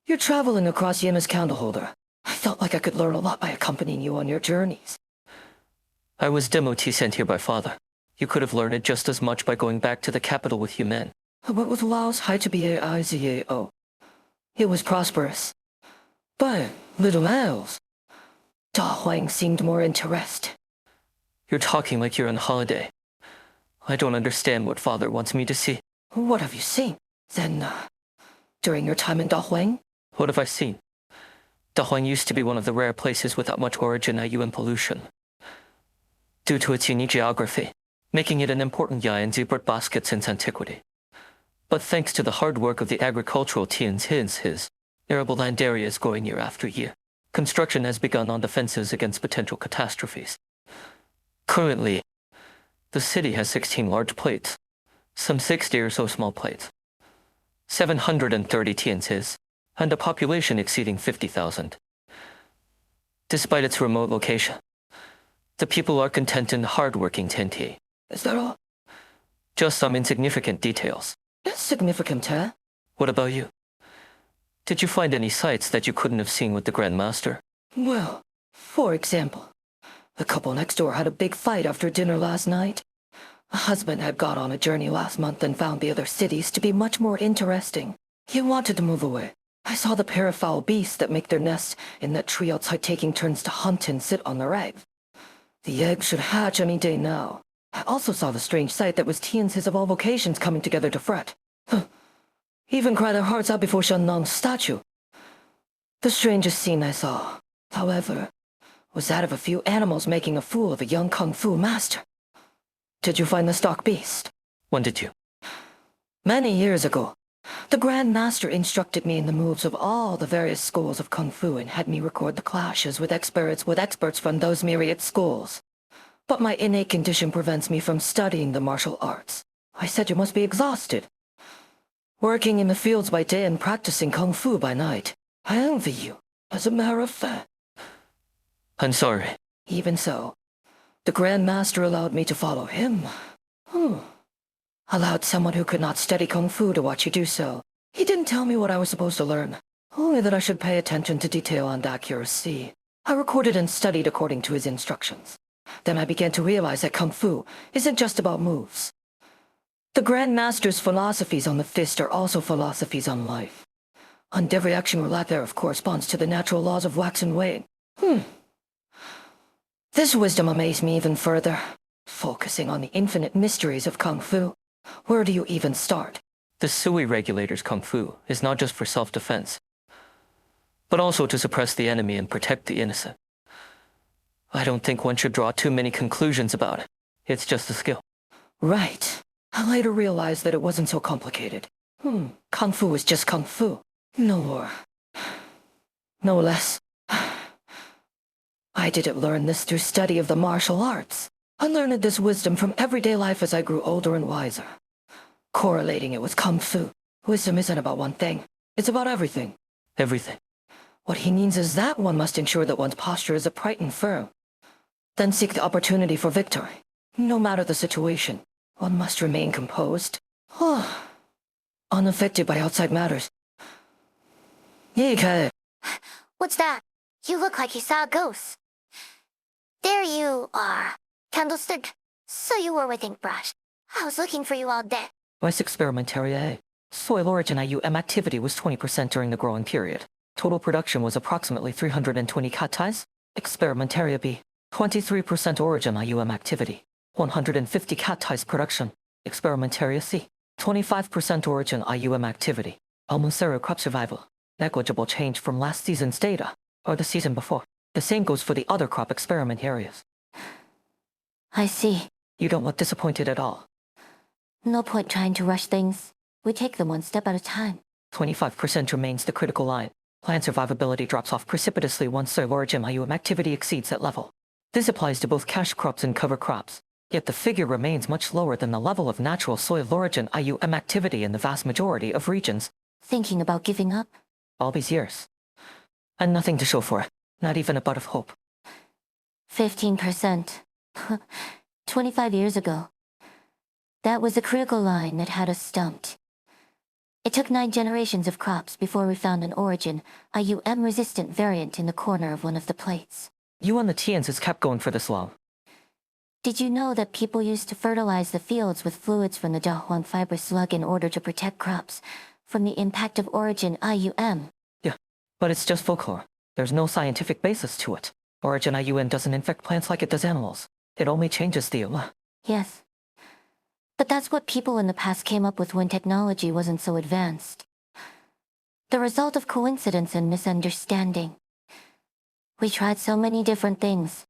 S8: You're traveling across Yema's candleholder. I felt like I could learn a lot by accompanying you on your journeys.
S6: I was devotee sent here by father. You could have learned it just as much by going back to the capital with Yumen.
S8: But with Lao's Hai-to-be-a-I-Z-A-O. It was prosperous. But little else. Da Huang seemed more interested.
S6: You're talking like you're on holiday. I don't understand what father wants me to see.
S8: What have you seen? Then, during your time in Da Huang?
S6: What have I seen? Dahuang used to be one of the rare places without much origin and pollution. Due to its unique geography, making it an important yai in zebra basket since antiquity. But thanks to the hard work of the agricultural teams, his arable land area is growing year after year. Construction has begun on defenses against potential catastrophes. Currently, the city has 16 large plates, some 60 or so small plates, 730 TNCs, and a population exceeding 50,000. Despite its remote location, the people are content and hardworking TNT.
S8: Is that all?
S6: Just some insignificant details.
S8: That's significant, huh?
S6: What about you? Did you find any sights that you couldn't have seen with the Grandmaster?
S8: Well, for example, the couple next door had a big fight after dinner last night. A husband had got on a journey last month and found the other cities to be much more interesting. He wanted to move away. I saw the pair of foul beasts that make their nest in that tree outside taking turns to hunt and sit on their eggs. The eggs should hatch any day now. I also saw the strange sight that was Tian's his of all vocations coming together to fret. Even cry their hearts out before Shenlong's statue. The strangest scene I saw, however, was that of a few animals making a fool of a young kung fu master. Did you find the stock beast?
S6: When did you?
S8: Many years ago. The Grand Master instructed me in the moves of all the various schools of kung fu and had me record the clashes with experts from those myriad schools. But my innate condition prevents me from studying the martial arts. I said you must be exhausted. Working in the fields by day and practicing kung fu by night. I envy you, as a matter of fact.
S6: I'm sorry.
S8: Even so, the Grand Master allowed me to follow him. Allowed someone who could not study kung fu to watch you do so. He didn't tell me what I was supposed to learn, only that I should pay attention to detail and accuracy. I recorded and studied according to his instructions. Then I began to realize that kung fu isn't just about moves. The Grand Master's philosophies on the fist are also philosophies on life. And every action or lack thereof corresponds to the natural laws of wax and wane. This wisdom amazed me even further. Focusing on the infinite mysteries of kung fu. Where do you even start?
S6: The Sui regulator's kung fu is not just for self-defense, but also to suppress the enemy and protect the innocent. I don't think one should draw too many conclusions about it. It's just a skill.
S8: Right. I later realized that it wasn't so complicated. Kung fu is just kung fu. No more. No less. I didn't learn this through study of the martial arts. I learned this wisdom from everyday life as I grew older and wiser. Correlating it with kung fu. Wisdom isn't about one thing. It's about everything.
S6: Everything.
S8: What he means is that one must ensure that one's posture is upright and firm. Then seek the opportunity for victory. No matter the situation, one must remain composed. Unaffected by outside matters. Ye Kai.
S3: What's that? You look like you saw a ghost. There you are. Candlestick. So you were with Inkbrush. I was looking for you all day.
S8: Vice Experimentaria A. Soil origin IUM activity was 20% during the growing period. Total production was approximately 320 cattais. Experimentaria B. 23% origin IUM activity. 150 cattais production. Experimentaria C. 25% origin IUM activity. Almost zero crop survival. Negligible change from last season's data, or the season before. The same goes for the other crop experiment areas.
S1: I see.
S8: You don't look disappointed at all.
S1: No point trying to rush things. We take them one step at a time.
S8: 25% remains the critical line. Plant survivability drops off precipitously once soil origin IUM activity exceeds that level. This applies to both cash crops and cover crops. Yet the figure remains much lower than the level of natural soil origin IUM activity in the vast majority of regions.
S1: Thinking about giving up?
S8: All these years. And nothing to show for it. Not even a bud of hope.
S1: 15%. 25 years ago. That was a critical line that had us stumped. It took 9 generations of crops before we found an origin, IUM-resistant variant in the corner of one of the plates.
S8: You and the Tians has kept going for this long.
S1: Did you know that people used to fertilize the fields with fluids from the Dahuang fiber slug in order to protect crops from the impact of origin IUM?
S8: Yeah, but it's just folklore. There's no scientific basis to it. Origin IUM doesn't infect plants like it does animals. It only changes the
S1: Yes. But that's what people in the past came up with when technology wasn't so advanced. The result of coincidence and misunderstanding. We tried so many different things.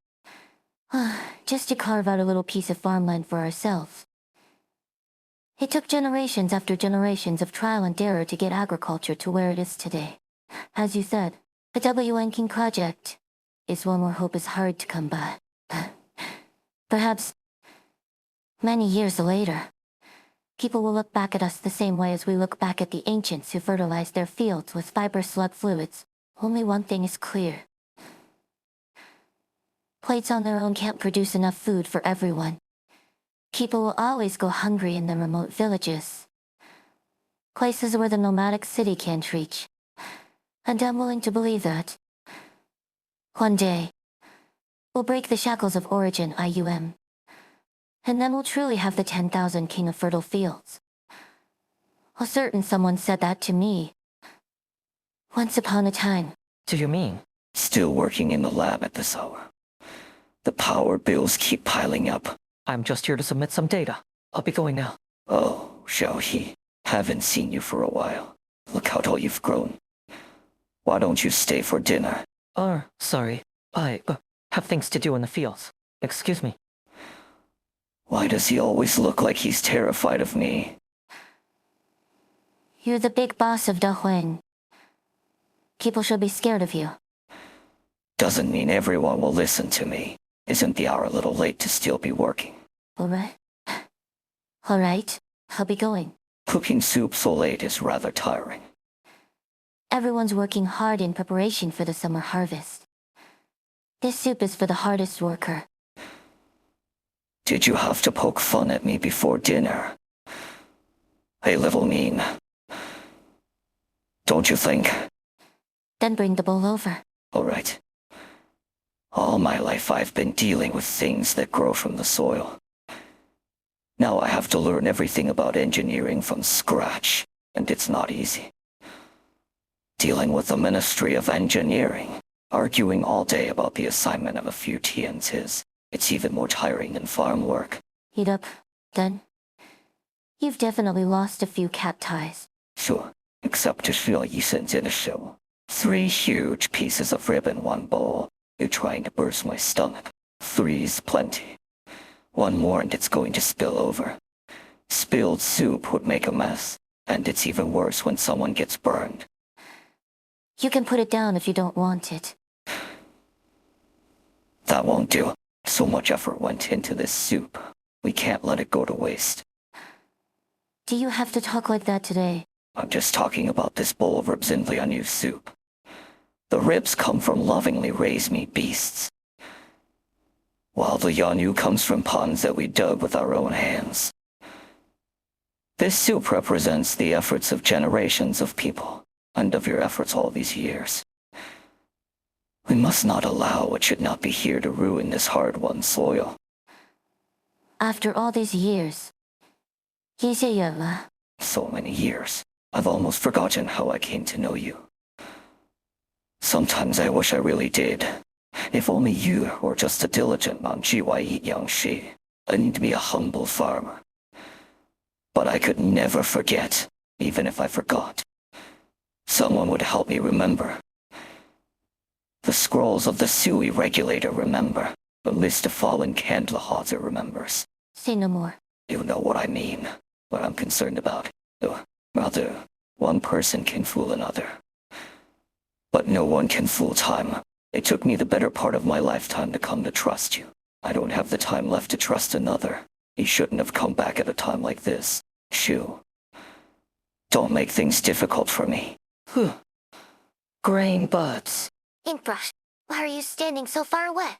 S1: Just to carve out a little piece of farmland for ourselves. It took generations after generations of trial and error to get agriculture to where it is today. As you said, the WN King project is one where hope is hard to come by. Perhaps many years later, people will look back at us the same way as we look back at the ancients who fertilized their fields with fiber slug fluids. Only one thing is clear. Plates on their own can't produce enough food for everyone. People will always go hungry in the remote villages. Places where the nomadic city can't reach. And I'm willing to believe that. One day, we'll break the shackles of origin IUM. And then we'll truly have the 10,000 king of fertile fields. A certain someone said that to me. Once upon a time.
S8: Do you mean?
S5: Still working in the lab at this hour. The power bills keep piling up.
S6: I'm just here to submit some data. I'll be going now.
S5: Oh, Xiaohe, haven't seen you for a while. Look how tall you've grown. Why don't you stay for dinner?
S6: Sorry. I have things to do in the fields. Excuse me.
S5: Why does he always look like he's terrified of me?
S1: You're the big boss of Dahuang. People should be scared of you.
S5: Doesn't mean everyone will listen to me. Isn't the hour a little late to still be working?
S1: Alright. Alright, I'll be going.
S5: Cooking soup so late is rather tiring.
S1: Everyone's working hard in preparation for the summer harvest. This soup is for the hardest worker.
S5: Did you have to poke fun at me before dinner? A little mean. Don't you think?
S1: Then bring the bowl over.
S5: All right. All my life I've been dealing with things that grow from the soil. Now I have to learn everything about engineering from scratch, and it's not easy. Dealing with the Ministry of Engineering, arguing all day about the assignment of a few TNTs. It's even more tiring than farm work.
S1: Heat up, then. You've definitely lost a few cat ties.
S5: Sure, except to feel you sent in a show. 3 huge pieces of rib in one bowl. You're trying to burst my stomach. 3's plenty. 1 more and it's going to spill over. Spilled soup would make a mess, and it's even worse when someone gets burned.
S1: You can put it down if you don't want it.
S5: That won't do. So much effort went into this soup. We can't let it go to waste.
S1: Do you have to talk like that today?
S5: I'm just talking about this bowl of ribs in Lianyu soup. The ribs come from lovingly raised meat beasts, while the Yanyu comes from ponds that we dug with our own hands. This soup represents the efforts of generations of people, and of your efforts all these years. We must not allow what should not be here to ruin this hard-won soil.
S1: After all these years. 一些远了.
S5: So many years. I've almost forgotten how I came to know you. Sometimes I wish I really did. If only you were just a diligent non-GYE Yangshi. I need to be a humble farmer. But I could never forget, even if I forgot. Someone would help me remember. The scrolls of the Sui regulator remember. The list of fallen Candlehotter remembers.
S1: Say no more.
S5: You know what I mean, what I'm concerned about. Rather, one person can fool another. But no one can fool time. It took me the better part of my lifetime to come to trust you. I don't have the time left to trust another. You shouldn't have come back at a time like this. Shu. Don't make things difficult for me.
S8: Grain buds.
S3: Inkbrush, why are you standing so far away?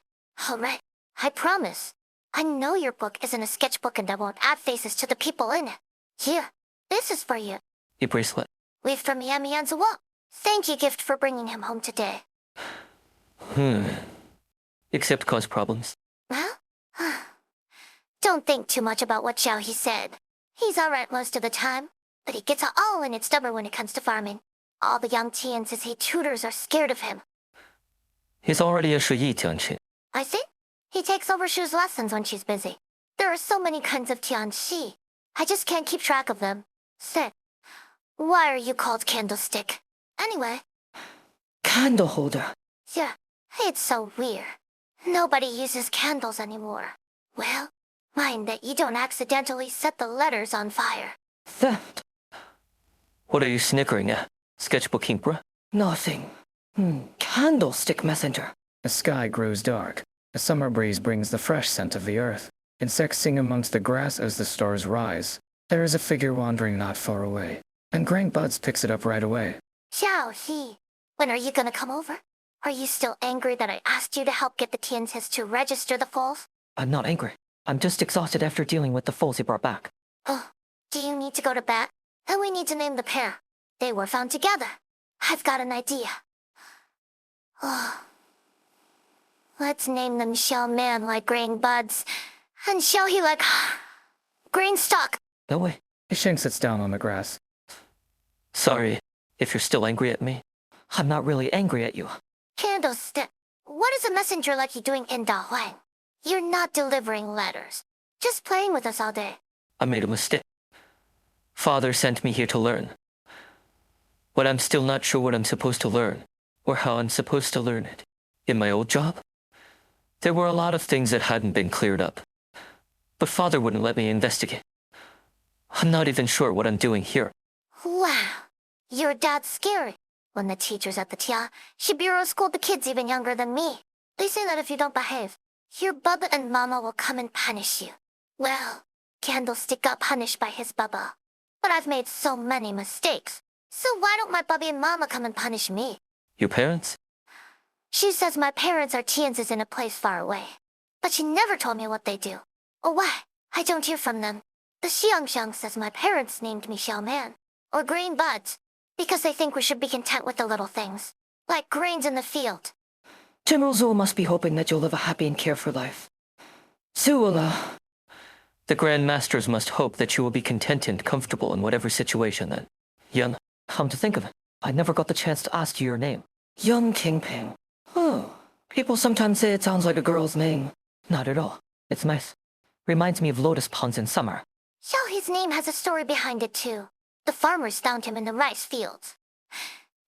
S3: Alright, I promise. I know your book isn't a sketchbook and I won't add faces to the people in it. Here, this is for you.
S6: A bracelet.
S3: Leave from Miami Anzawa. Thank you, gift, for bringing him home today.
S6: Except cause problems.
S3: Huh? Don't think too much about what Xiao he said. He's alright most of the time, but he gets all in it stubborn when it comes to farming. All the young Tians he tutors are scared of him.
S6: He's already a Shuyi Tianqi.
S3: I see. He takes over Shu's lessons when she's busy. There are so many kinds of Tianxi. I just can't keep track of them. Say, why are you called Candlestick? Anyway.
S8: Candle holder.
S3: Yeah, it's so weird. Nobody uses candles anymore. Well, mind that you don't accidentally set the letters on fire.
S8: Theft.
S6: What are you snickering at? Sketchbook Inkbra?
S8: Nothing. Candlestick messenger.
S2: The sky grows dark. A summer breeze brings the fresh scent of the earth. Insects sing amongst the grass as the stars rise. There is a figure wandering not far away, and Grang Buds picks it up right away.
S3: Xiao He, when are you gonna come over? Are you still angry that I asked you to help get the Tiantis to register the foals?
S6: I'm not angry. I'm just exhausted after dealing with the foals he brought back.
S3: Oh, do you need to go to bed? And we need to name the pair. They were found together. I've got an idea. Oh. Let's name them Shell Man like Grain Buds, and Shell He like Grain Stalk.
S6: No way.
S2: Sheng sits down on the grass.
S6: Sorry, if you're still angry at me. I'm not really angry at you.
S3: Candlestick, what is a messenger like you doing in Da Huang? You're not delivering letters. Just playing with us all day.
S6: I made a mistake. Father sent me here to learn. But I'm still not sure what I'm supposed to learn, or how I'm supposed to learn it. In my old job, there were a lot of things that hadn't been cleared up. But Father wouldn't let me investigate. I'm not even sure what I'm doing here.
S3: Wow. Your dad's scary. When the teachers at the Tia, Shibiro scold the kids even younger than me. They say that if you don't behave, your Bubba and Mama will come and punish you. Well, Candlestick got punished by his Bubba. But I've made so many mistakes. So why don't my Bubby and Mama come and punish me?
S6: Your parents?
S3: She says my parents are Tian's in a place far away. But she never told me what they do. Or why. I don't hear from them. The Xiangxiang says my parents named me Xiaoman. Or Green Buds. Because they think we should be content with the little things. Like grains in the field.
S8: General Zhou must be hoping that you'll live a happy and carefree life. Suola.
S6: The Grand Masters must hope that you will be content and comfortable in whatever situation then. Yun,
S8: Come to think of it, I never got the chance to ask you your name. Young Kingpin. Oh, people sometimes say it sounds like a girl's name. Not at all. It's nice. Reminds me of lotus ponds in summer.
S3: Xiaohe's name has a story behind it too. The farmers found him in the rice fields.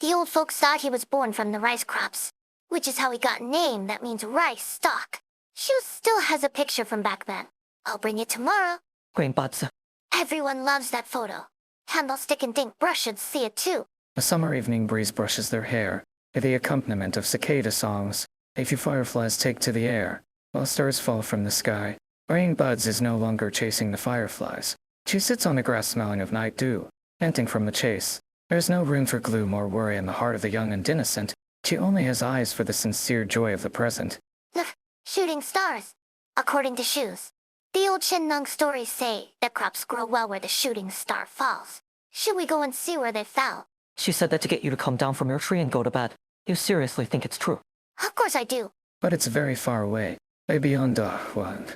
S3: The old folks thought he was born from the rice crops, which is how he got a name that means rice stalk. Shu still has a picture from back then. I'll bring it tomorrow.
S8: Green Buds.
S3: Everyone loves that photo. Candlestick and Dink Brush should see it too.
S2: A summer evening breeze brushes their hair, to the accompaniment of cicada songs. A few fireflies take to the air, while stars fall from the sky. Green Buds is no longer chasing the fireflies. She sits on the grass smelling of night dew, panting from the chase. There is no room for gloom or worry in the heart of the young and innocent. She only has eyes for the sincere joy of the present.
S3: Look, shooting stars. According to Shu's. The old Shenlong stories say that crops grow well where the shooting star falls. Should we go and see where they fell?
S8: She said that to get you to come down from your tree and go to bed. You seriously think it's true?
S3: Of course I do.
S2: But it's very far away, way beyond Dahuan.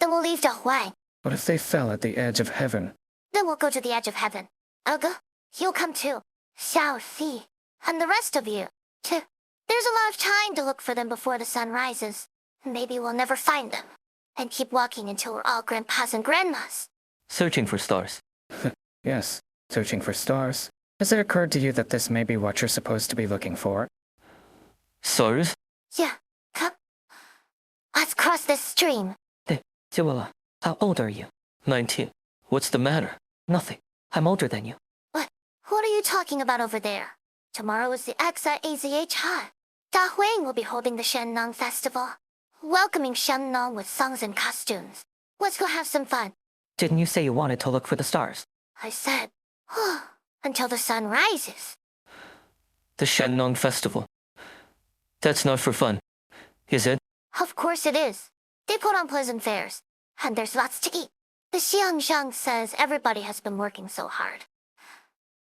S3: Then we'll leave Dahuang.
S2: What if they fell at the edge of heaven?
S3: Then we'll go to the edge of heaven. I'll go. You'll come too. Xiao Fi. And the rest of you, too. There's a lot of time to look for them before the sun rises. Maybe we'll never find them. And keep walking until we're all grandpas and grandmas.
S6: searching for stars.
S2: Yes, searching for stars. Has it occurred to you that this may be what you're supposed to be looking for?
S6: Stars?
S3: Yeah, come. Let's cross this stream.
S8: Suola, how old are you?
S6: 19. What's the matter?
S8: Nothing. I'm older than you.
S3: What are you talking about over there? Tomorrow is the X at AZH Hut. Da Huang will be holding the Shenlong Festival, welcoming Shenlong with songs and costumes. Let's go have some fun.
S8: Didn't you say you wanted to look for the stars?
S3: I said, until the sun rises.
S6: The Shenlong Festival. That's not for fun, is it?
S3: Of course it is. They put on pleasant fairs, and there's lots to eat. The Xiangxiang says everybody has been working so hard.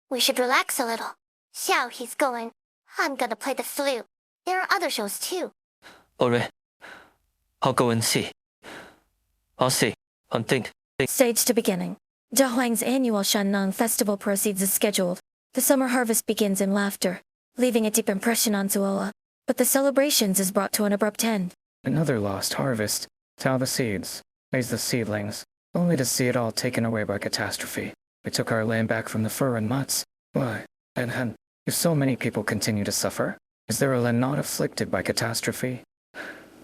S3: We should relax a little. Xiao, he's going. I'm gonna play the flute. There are other shows too.
S6: Alright. I'll go and see. I'll see. Think.
S7: Stage to beginning. Dahuang's annual Shannon Festival proceeds as scheduled. The summer harvest begins in laughter, leaving a deep impression on Zuola. But the celebrations is brought to an abrupt end.
S2: Another lost harvest. Sow the seeds, raise the seedlings, only to see it all taken away by catastrophe. We took our land back from the fur and mutts. Why? And if so many people continue to suffer, is there a land not afflicted by catastrophe?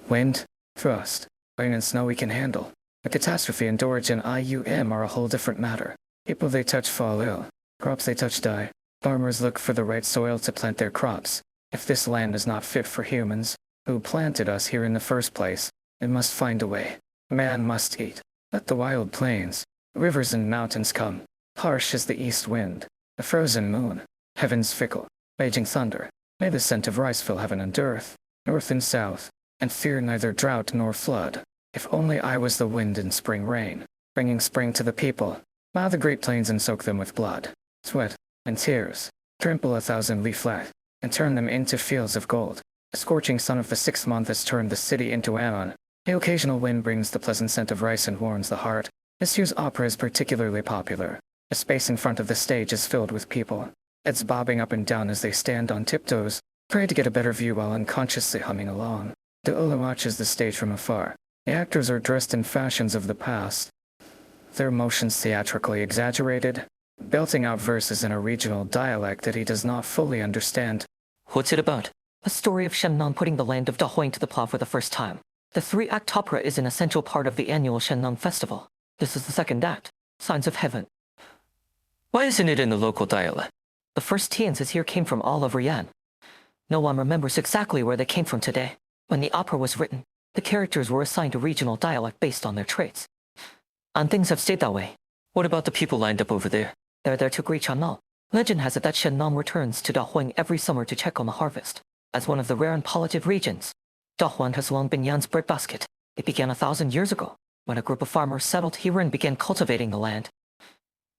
S2: Wind, frost, rain and snow we can handle. A catastrophe and origin IUM are a whole different matter. People they touch fall ill. Crops they touch die. Farmers look for the right soil to plant their crops. If this land is not fit for humans, who planted us here in the first place, it must find a way. Man must eat. Let the wild plains, rivers and mountains come. Harsh as the east wind, the frozen moon, heavens fickle, raging thunder. May the scent of rice fill heaven and earth, north and south, and fear neither drought nor flood. If only I was the wind in spring rain, bringing spring to the people. Plow the great plains and soak them with blood, sweat, and tears. Trample 1,000 leaflet, and turn them into fields of gold. The scorching sun of the 6th month has turned the city into Ammon. The occasional wind brings the pleasant scent of rice and warms the heart. This year's opera is particularly popular. The space in front of the stage is filled with people. Heads bobbing up and down as they stand on tiptoes, pray to get a better view while unconsciously humming along. Deola watches the stage from afar. The actors are dressed in fashions of the past, their motions theatrically exaggerated, belting out verses in a regional dialect that he does not fully understand.
S6: What's it about?
S8: A story of Shennan putting the land of Dahuang to the plow for the first time. The three-act opera is an essential part of the annual Shennan festival. This is the second act, Signs of Heaven.
S6: Why isn't it in the local dialect?
S8: The first tiances here came from all over Yan. No one remembers exactly where they came from today. When the opera was written, the characters were assigned a regional dialect based on their traits. And things have stayed that way.
S6: What about the people lined up over there?
S8: They're there to greet Chanal. Legend has it that Shennan returns to Dahuang every summer to check on the harvest. As one of the rare and polluted regions, Dahuang has long been Yan's breadbasket. It began 1,000 years ago, when a group of farmers settled here and began cultivating the land.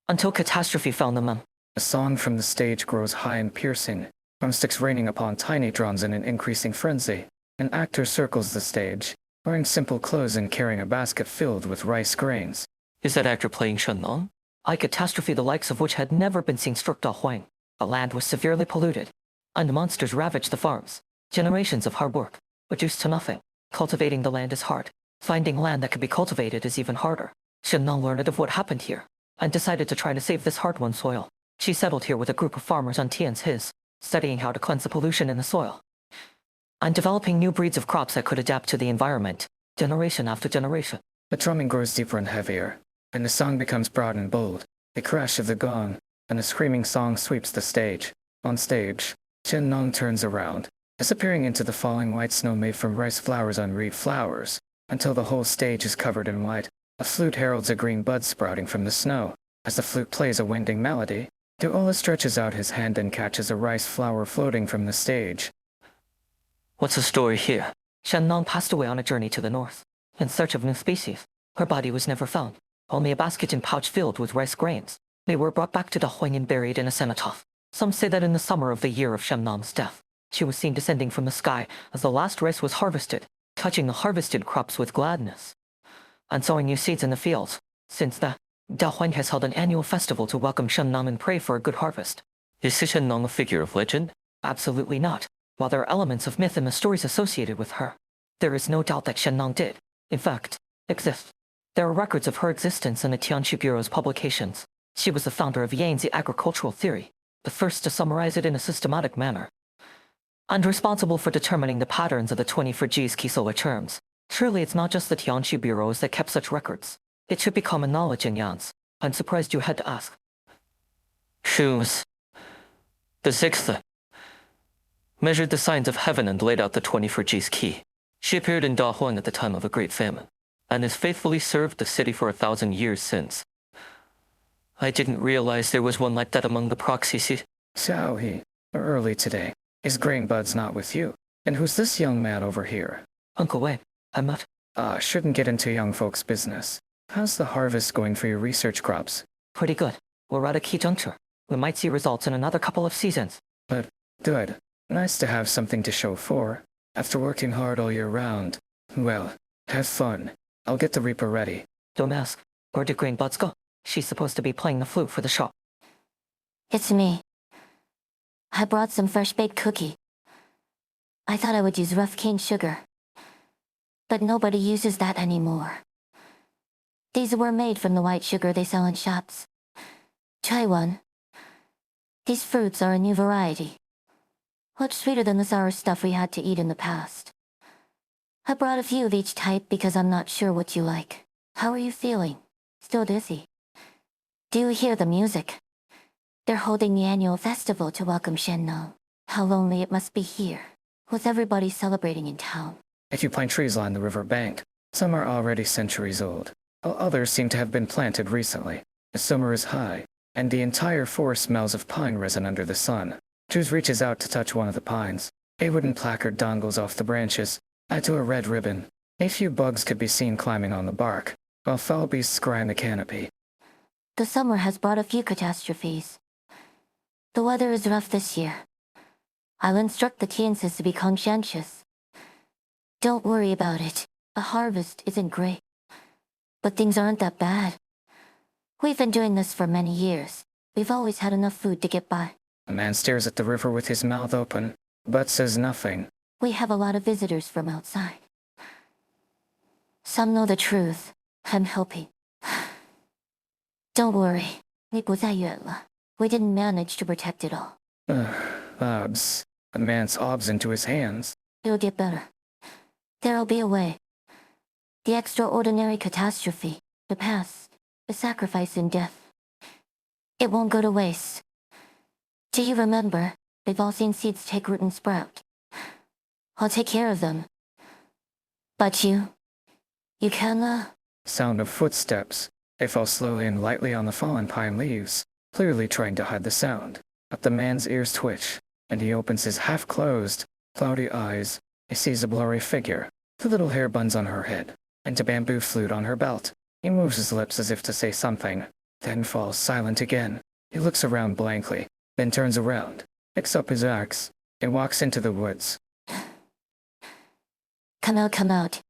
S8: Until catastrophe found them.
S2: A song from the stage grows high and piercing, drumsticks raining upon tiny drums in an increasing frenzy. An actor circles the stage, wearing simple clothes and carrying a basket filled with rice grains.
S6: Is that actor playing Shenlong?
S8: A catastrophe the likes of which had never been seen struck Dahuang. The land was severely polluted, and monsters ravaged the farms. Generations of hard work, reduced to nothing. Cultivating the land is hard. Finding land that can be cultivated is even harder. Shenlong learned of what happened here, and decided to try to save this hard-won soil. She settled here with a group of farmers on Tian's His, studying how to cleanse the pollution in the soil, and developing new breeds of crops that could adapt to the environment, generation after generation.
S2: The drumming grows deeper and heavier, and the song becomes broad and bold. The crash of the gong, and a screaming song sweeps the stage. On stage, Chen Nong turns around, disappearing into the falling white snow made from rice flowers on reed flowers, until the whole stage is covered in white. A flute heralds a green bud sprouting from the snow. As the flute plays a winding melody, Duola stretches out his hand and catches a rice flower floating from the stage.
S6: What's the story here?
S8: Shenlong passed away on a journey to the north, in search of new species. Her body was never found. Only a basket and pouch filled with rice grains. They were brought back to Dahuang and buried in a cenotaph. Some say that in the summer of the year of Shenlong's death, she was seen descending from the sky as the last rice was harvested, touching the harvested crops with gladness, and sowing new seeds in the fields. Since that, Dahuang has held an annual festival to welcome Shenlong and pray for a good harvest.
S6: Is Shenlong a figure of legend?
S8: Absolutely not. While there are elements of myth in the stories associated with her, there is no doubt that Shenlong did, in fact, exist. There are records of her existence in the Tianqi Bureau's publications. She was the founder of Yangtze agricultural theory, the first to summarize it in a systematic manner, and responsible for determining the patterns of the 24 G's Kisowa terms. Surely it's not just the Tianqi bureaus that kept such records. It should be common knowledge in Yans. I'm surprised you had to ask.
S6: Shoes. The sixth measured the signs of heaven and laid out the 24 G's key. She appeared in Dahuang at the time of a great famine, and has faithfully served the city for 1,000 years since. I didn't realize there was one like that among the proxies.
S2: Xiao He, early today. Is Grain Bud's not with you? And who's this young man over here?
S8: Uncle Wei, I'm not.
S2: Shouldn't get into young folks' business. How's the harvest going for your research crops?
S8: Pretty good. We're at a key juncture. We might see results in another couple of seasons.
S2: But, good. Nice to have something to show for. After working hard all year round. Well, have fun. I'll get the Reaper ready.
S8: Don't ask. Where did Green Buds go? She's supposed to be playing the flute for the shop.
S1: It's me. I brought some fresh-baked cookie. I thought I would use rough cane sugar, but nobody uses that anymore. These were made from the white sugar they sell in shops. Try one. These fruits are a new variety, much sweeter than the sour stuff we had to eat in the past. I brought a few of each type because I'm not sure what you like. How are you feeling? Still dizzy? Do you hear the music? They're holding the annual festival to welcome Shenlong. How lonely it must be here, with everybody celebrating in town.
S2: If you plant trees along the river bank, some are already centuries old, while others seem to have been planted recently. The summer is high, and the entire forest smells of pine resin under the sun. Jules reaches out to touch one of the pines. A wooden placard dangles off the branches, tied to a red ribbon. A few bugs could be seen climbing on the bark, while foul beasts grind the canopy.
S1: The summer has brought a few catastrophes. The weather is rough this year. I'll instruct the Tiances to be conscientious. Don't worry about it. The harvest isn't great. But things aren't that bad. We've been doing this for many years. We've always had enough food to get by.
S2: A man stares at the river with his mouth open, but says nothing.
S1: We have a lot of visitors from outside. Some know the truth. I'm helping. Don't worry. 你不再远了. We didn't manage to protect it all.
S2: Obs. A man's obs into his hands.
S1: It'll get better. There'll be a way. The extraordinary catastrophe, the past, the sacrifice in death. It won't go to waste. Do you remember? We've all seen seeds take root and sprout. I'll take care of them. But you can,
S2: Sound of footsteps. They fall slowly and lightly on the fallen pine leaves, clearly trying to hide the sound. But the man's ears twitch, and he opens his half-closed, cloudy eyes. He sees a blurry figure, the little hair buns on her head, and a bamboo flute on her belt. He moves his lips as if to say something, then falls silent again. He looks around blankly, then turns around, picks up his axe, and walks into the woods.
S1: Come out.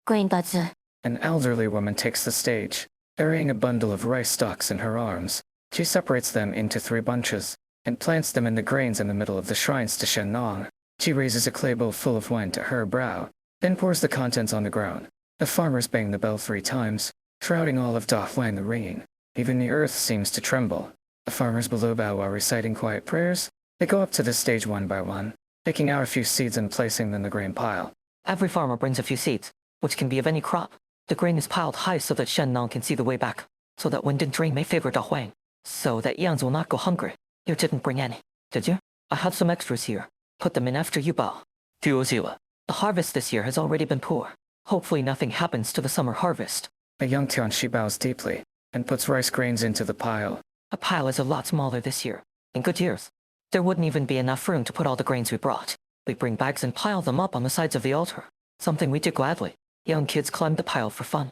S1: Green buds.
S2: An elderly woman takes the stage, carrying a bundle of rice stalks in her arms. She separates them into 3 bunches, and plants them in the grains in the middle of the shrines to Shen Nong. She raises a clay bowl full of wine to her brow, then pours the contents on the ground. The farmers bang the bell 3 times, shrouding all of Da Huang the ringing. Even the earth seems to tremble. The farmers below bow while reciting quiet prayers. They go up to the stage one by one, picking out a few seeds and placing them in the grain pile.
S6: Every farmer brings a few seeds, which can be of any crop. The grain is piled high so that Shen Nong can see the way back, so that wind and rain may favor Da Huang, so that Yangs will not go hungry. You didn't bring any, did you? I have some extras here. Put them in after you bow. The harvest this year has already been poor. Hopefully nothing happens to the summer harvest.
S2: A young Tianshi bows deeply, and puts rice grains into the pile.
S6: A pile is a lot smaller this year. In good years, there wouldn't even be enough room to put all the grains we brought. We bring bags and pile them up on the sides of the altar. Something we do gladly. Young kids climbed the pile for fun.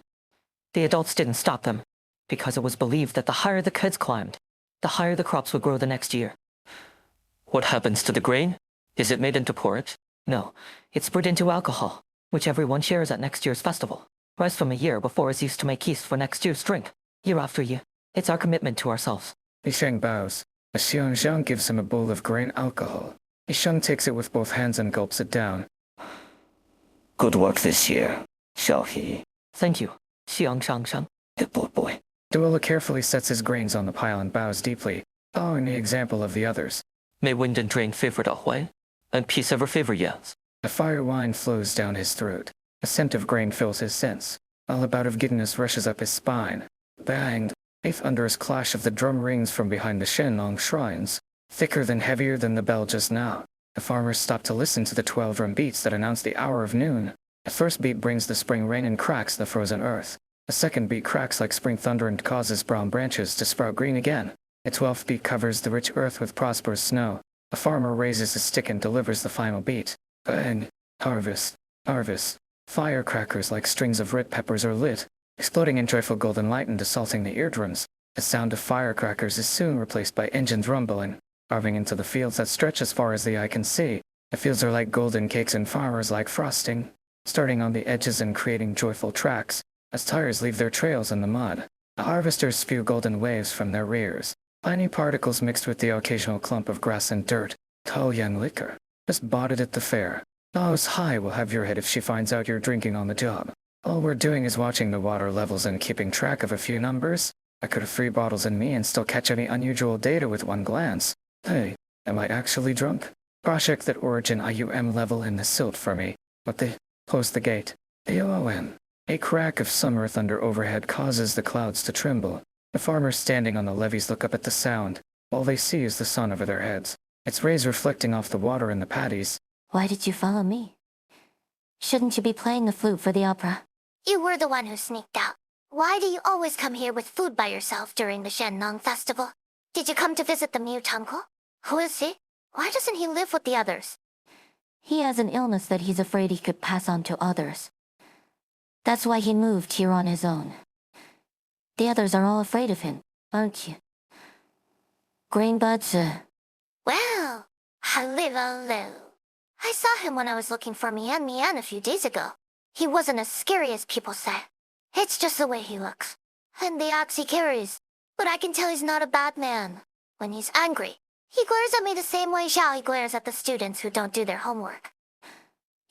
S6: The adults didn't stop them, because it was believed that the higher the kids climbed, the higher the crops would grow the next year. What happens to the grain? Is it made into porridge? No, it's brewed into alcohol, which everyone shares at next year's festival. Rice from a year before is used to make yeast for next year's drink, year after year. It's our commitment to ourselves.
S2: Li Sheng bows. A Xiangxiang gives him a bowl of grain alcohol. Li Sheng takes it with both hands and gulps it down.
S5: Good work this year, Xiaohe.
S6: Thank you, Xiang Shang Shang.
S5: Good boy.
S2: Duola carefully sets his grains on the pile and bows deeply, following the example of the others.
S6: May wind and rain favor Da Huang, and peace ever favor Yangs.
S2: A fire wine flows down his throat. A scent of grain fills his sense. All a bout of giddiness rushes up his spine. Banged. A thunderous clash of the drum rings from behind the Shenlong shrines, thicker than heavier than the bell just now. The farmers stop to listen to the 12 drum beats that announce the hour of noon. The first beat brings the spring rain and cracks the frozen earth. The second beat cracks like spring thunder and causes brown branches to sprout green again. The 12th beat covers the rich earth with prosperous snow. The farmer raises his stick and delivers the final beat. Bang! Harvest! Harvest! Firecrackers like strings of red peppers are lit, exploding in joyful golden light and assaulting the eardrums. The sound of firecrackers is soon replaced by engines rumbling, carving into the fields that stretch as far as the eye can see. The fields are like golden cakes and farmers like frosting, starting on the edges and creating joyful tracks, as tires leave their trails in the mud. The harvesters spew golden waves from their rears, tiny particles mixed with the occasional clump of grass and dirt. Taoyang liquor. Just bought it at the fair. Dao's High will have your head if she finds out you're drinking on the job. All we're doing is watching the water levels and keeping track of a few numbers. I could have 3 bottles in me and still catch any unusual data with one glance. Hey, am I actually drunk? Cross-check that origin IUM level in the silt for me. But close the gate. AON. A crack of summer thunder overhead causes the clouds to tremble. The farmers standing on the levees look up at the sound. All they see is the sun over their heads, its rays reflecting off the water in the paddies.
S1: Why did you follow me? Shouldn't you be playing the flute for the opera?
S3: You were the one who sneaked out. Why do you always come here with food by yourself during the Shennong festival? Did you come to visit the mute uncle? Who is he? Why doesn't he live with the others?
S1: He has an illness that he's afraid he could pass on to others. That's why he moved here on his own. The others are all afraid of him, aren't you? Grainbuds,
S3: Well, hello. I saw him when I was looking for Mian a few days ago. He wasn't as scary as people say. It's just the way he looks. And the axe he carries. But I can tell he's not a bad man. When he's angry, he glares at me the same way Xiao he glares at the students who don't do their homework.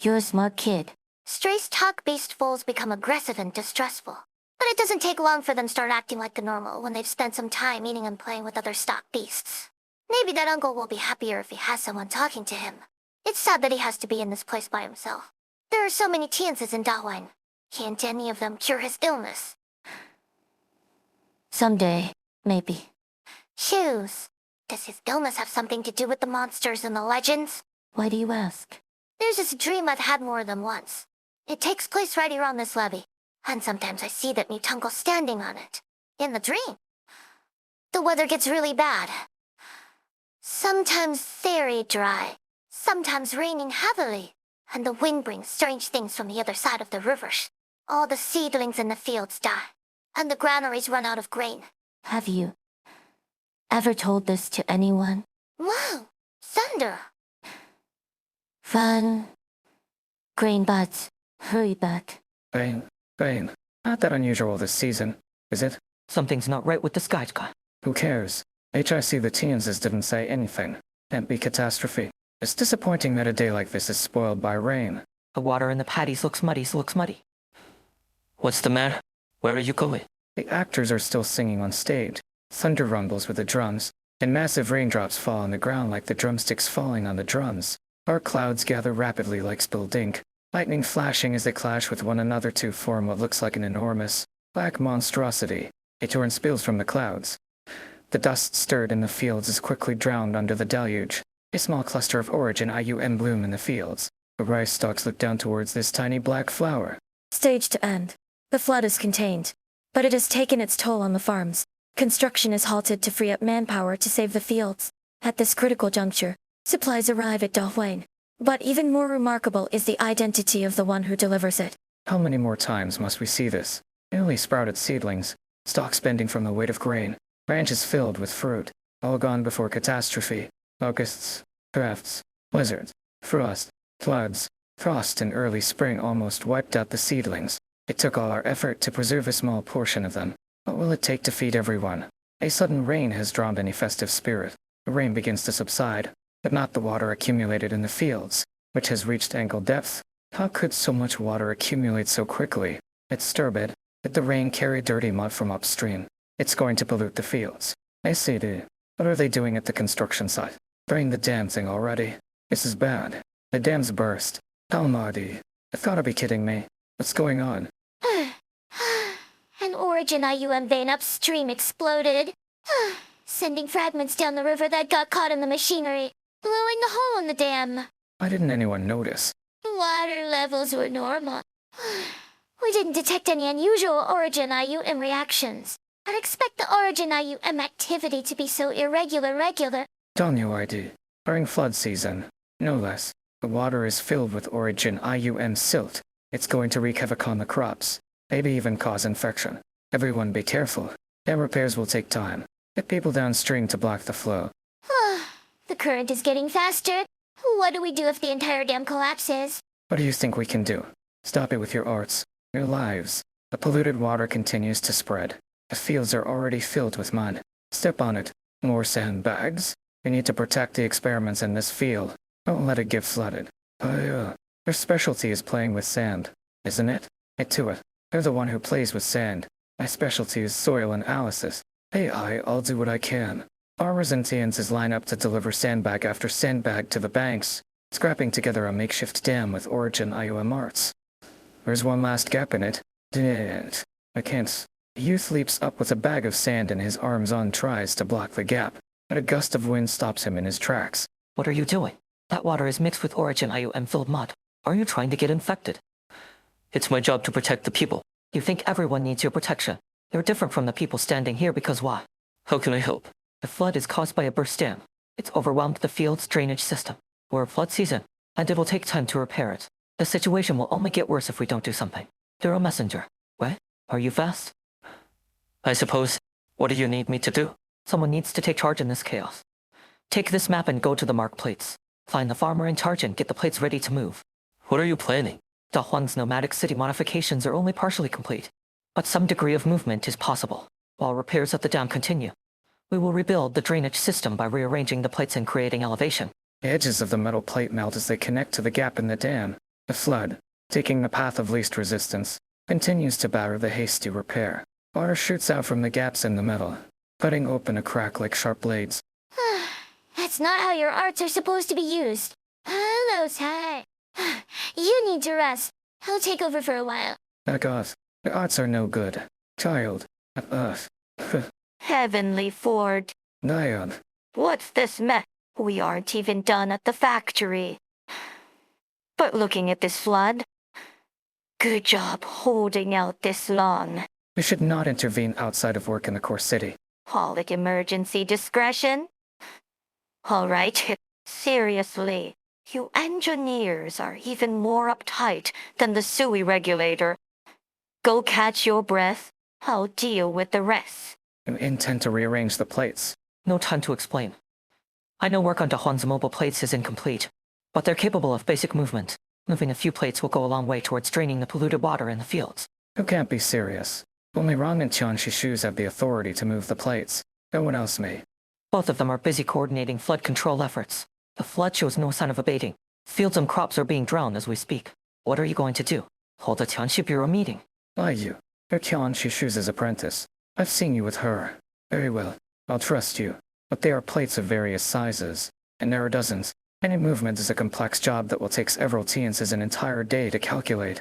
S1: you're a smart kid.
S3: Stray stock-based foals become aggressive and distressful. But it doesn't take long for them to start acting like the normal when they've spent some time eating and playing with other stock beasts. Maybe that uncle will be happier if he has someone talking to him. It's sad that he has to be in this place by himself. There are so many tiances in Dahuan. Can't any of them cure his illness?
S1: Someday, maybe.
S3: Shoes. Does his illness have something to do with the monsters and the legends?
S1: Why do you ask?
S3: There's this dream I've had more than once. It takes place right here on this levee, and sometimes I see that Mutungle standing on it. In the dream. The weather gets really bad. Sometimes very dry, sometimes raining heavily, and the wind brings strange things from the other side of the rivers. All the seedlings in the fields die, and the granaries run out of grain.
S1: Have you ever told this to anyone?
S3: Wow, thunder!
S1: Fun. Grain buds, hurry back.
S2: Bane. Not that unusual this season, is it?
S8: Something's not right with the sky.
S2: Who cares? HIC the Tianses didn't say anything. Can't be catastrophe. It's disappointing that a day like this is spoiled by rain.
S8: The water in the paddies looks muddy.
S6: What's the matter? Where are you going?
S2: The actors are still singing on stage. Thunder rumbles with the drums, and massive raindrops fall on the ground like the drumsticks falling on the drums. Dark clouds gather rapidly like spilled ink, lightning flashing as they clash with one another to form what looks like an enormous, black monstrosity. A torrent spills from the clouds. The dust stirred in the fields is quickly drowned under the deluge. A small cluster of origin IUM bloom in the fields. The rice stalks look down towards this tiny black flower.
S7: Stage to end. The flood is contained, but it has taken its toll on the farms. Construction is halted to free up manpower to save the fields. At this critical juncture, supplies arrive at Dahuang. But even more remarkable is the identity of the one who delivers it.
S2: How many more times must we see this? Newly sprouted seedlings, stalks bending from the weight of grain, branches filled with fruit, all gone before catastrophe. Locusts, drafts, blizzards, frost, floods, frost in early spring almost wiped out the seedlings. It took all our effort to preserve a small portion of them. What will it take to feed everyone? A sudden rain has drawn any festive spirit. The rain begins to subside, but not the water accumulated in the fields, which has reached ankle depth. How could so much water accumulate so quickly? It's turbid. Did the rain carry dirty mud from upstream? It's going to pollute the fields. I see it. What are they doing at the construction site? Drain the damn thing already. This is bad. The dam's burst. Talmadi. You've gotta be kidding me. What's going on?
S3: An origin IUM vein upstream exploded, sending fragments down the river that got caught in the machinery, blowing a hole in the dam.
S2: Why didn't anyone notice?
S3: Water levels were normal. We didn't detect any unusual origin IUM reactions. I'd expect the origin IUM activity to be so irregular.
S2: Don't you ID? During flood season, no less, the water is filled with origin IUM silt. It's going to wreak havoc on the crops, maybe even cause infection. Everyone be careful. Dam repairs will take time. Get people downstream to block the flow.
S3: The current is getting faster. What do we do if the entire dam collapses?
S2: What do you think we can do? Stop it with your arts, your lives. The polluted water continues to spread. The fields are already filled with mud. Step on it. More sandbags. We need to protect the experiments in this field. Don't let it get flooded. Their specialty is playing with sand, isn't it? Get to it. They're the one who plays with sand. My specialty is soil analysis. I'll do what I can. Farmers and Tianses line up to deliver sandbag after sandbag to the banks, scrapping together a makeshift dam with origin IOM arts. There's one last gap in it. I can't. The youth leaps up with a bag of sand in his arms on, tries to block the gap, but a gust of wind stops him in his tracks.
S8: What are you doing? That water is mixed with origin IUM-filled mud. Are you trying to get infected?
S6: It's my job to protect the people.
S8: You think everyone needs your protection. You're different from the people standing here because why?
S6: How can I help?
S8: The flood is caused by a burst dam. It's overwhelmed the field's drainage system. We're in flood season, and it will take time to repair it. The situation will only get worse if we don't do something. They're a messenger. What? Are you fast?
S6: I suppose. What do you need me to do?
S8: Someone needs to take charge in this chaos. Take this map and go to the marked plates. Find the farmer in charge and get the plates ready to move.
S6: What are you planning?
S8: Dahuang's nomadic city modifications are only partially complete, but some degree of movement is possible. While repairs at the dam continue, we will rebuild the drainage system by rearranging the plates and creating elevation.
S2: The edges of the metal plate melt as they connect to the gap in the dam. The flood, taking the path of least resistance, continues to batter the hasty repair. Water shoots out from the gaps in the metal, cutting open a crack like sharp blades.
S3: That's not how your arts are supposed to be used. Hello, Ty. You need to rest. I'll take over for a while.
S2: Back off. The arts are no good. Child. Earth.
S4: Heavenly Ford.
S2: Dion.
S4: What's this mess? We aren't even done at the factory. But looking at this flood, good job holding out this long.
S2: We should not intervene outside of work in the core city.
S4: Call it emergency discretion? All right, seriously, you engineers are even more uptight than the SUI regulator. Go catch your breath. I'll deal with the rest.
S2: You intend to rearrange the plates.
S6: No time to explain. I know work on Dahuan's mobile plates is incomplete, but they're capable of basic movement. Moving a few plates will go a long way towards draining the polluted water in the fields.
S2: You can't be serious. Only Rong and Tianshi Shoes have the authority to move the plates. No one else may.
S6: Both of them are busy coordinating flood control efforts. The flood shows no sign of abating. Fields and crops are being drowned as we speak. What are you going to do? Hold a Tianshi Bureau meeting?
S2: Lie you. You're Tianshi Shoes' apprentice. I've seen you with her. Very well. I'll trust you. But they are plates of various sizes, and there are dozens. Any movement is a complex job that will take several tiances an entire day to calculate.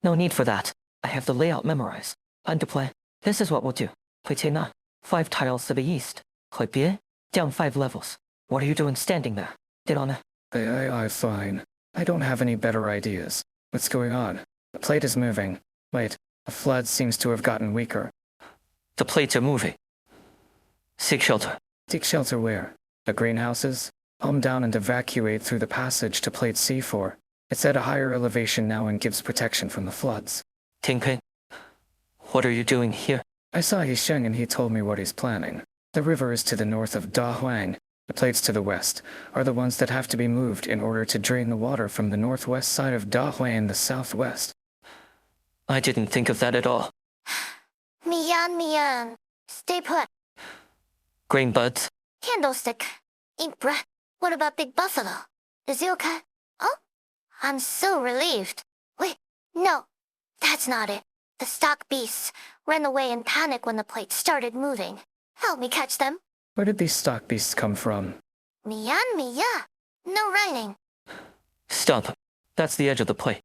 S6: No need for that. I have the layout memorized. On to play. This is what we'll do. 回切那 5 tiles to the east. 回别 down 5 levels. What are you doing standing there? Did on it.
S2: Fine. I don't have any better ideas. What's going on? The plate is moving. Wait, the flood seems to have gotten weaker.
S6: The plates are moving. Seek shelter.
S2: Seek shelter where? The greenhouses? Calm down and evacuate through the passage to plate C4. It's at a higher elevation now and gives protection from the floods.
S6: Ting Ping. What are you doing here?
S2: I saw Yisheng and he told me what he's planning. The river is to the north of Da Huang. The plates to the west are the ones that have to be moved in order to drain the water from the northwest side of Da Huang in the southwest.
S6: I didn't think of that at all.
S3: Mian. Stay put.
S6: Grain buds.
S3: Candlestick. Ink breath. What about Big Buffalo? Is he okay? Oh? I'm so relieved. Wait, no. That's not it. The stock beasts ran away in panic when the plate started moving. Help me catch them.
S2: Where did these stock beasts come from?
S3: Mian. No writing.
S6: Stop. That's the edge of the plate.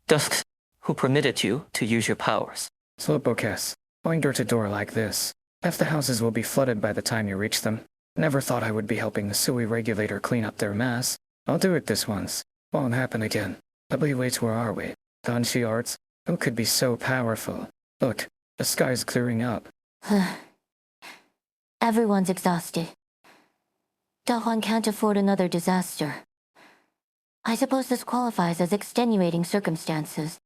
S6: Dusks, who permitted you to use your powers?
S2: Slowpokes. Going door to door like this. Half the houses will be flooded by the time you reach them. Never thought I would be helping the SUI regulator clean up their mess. I'll do it this once. Won't happen again. Wait, where are we? Danshi Arts? Who could be so powerful? Look, the sky's clearing up.
S1: Everyone's exhausted. Dahuan can't afford another disaster. I suppose this qualifies as extenuating circumstances.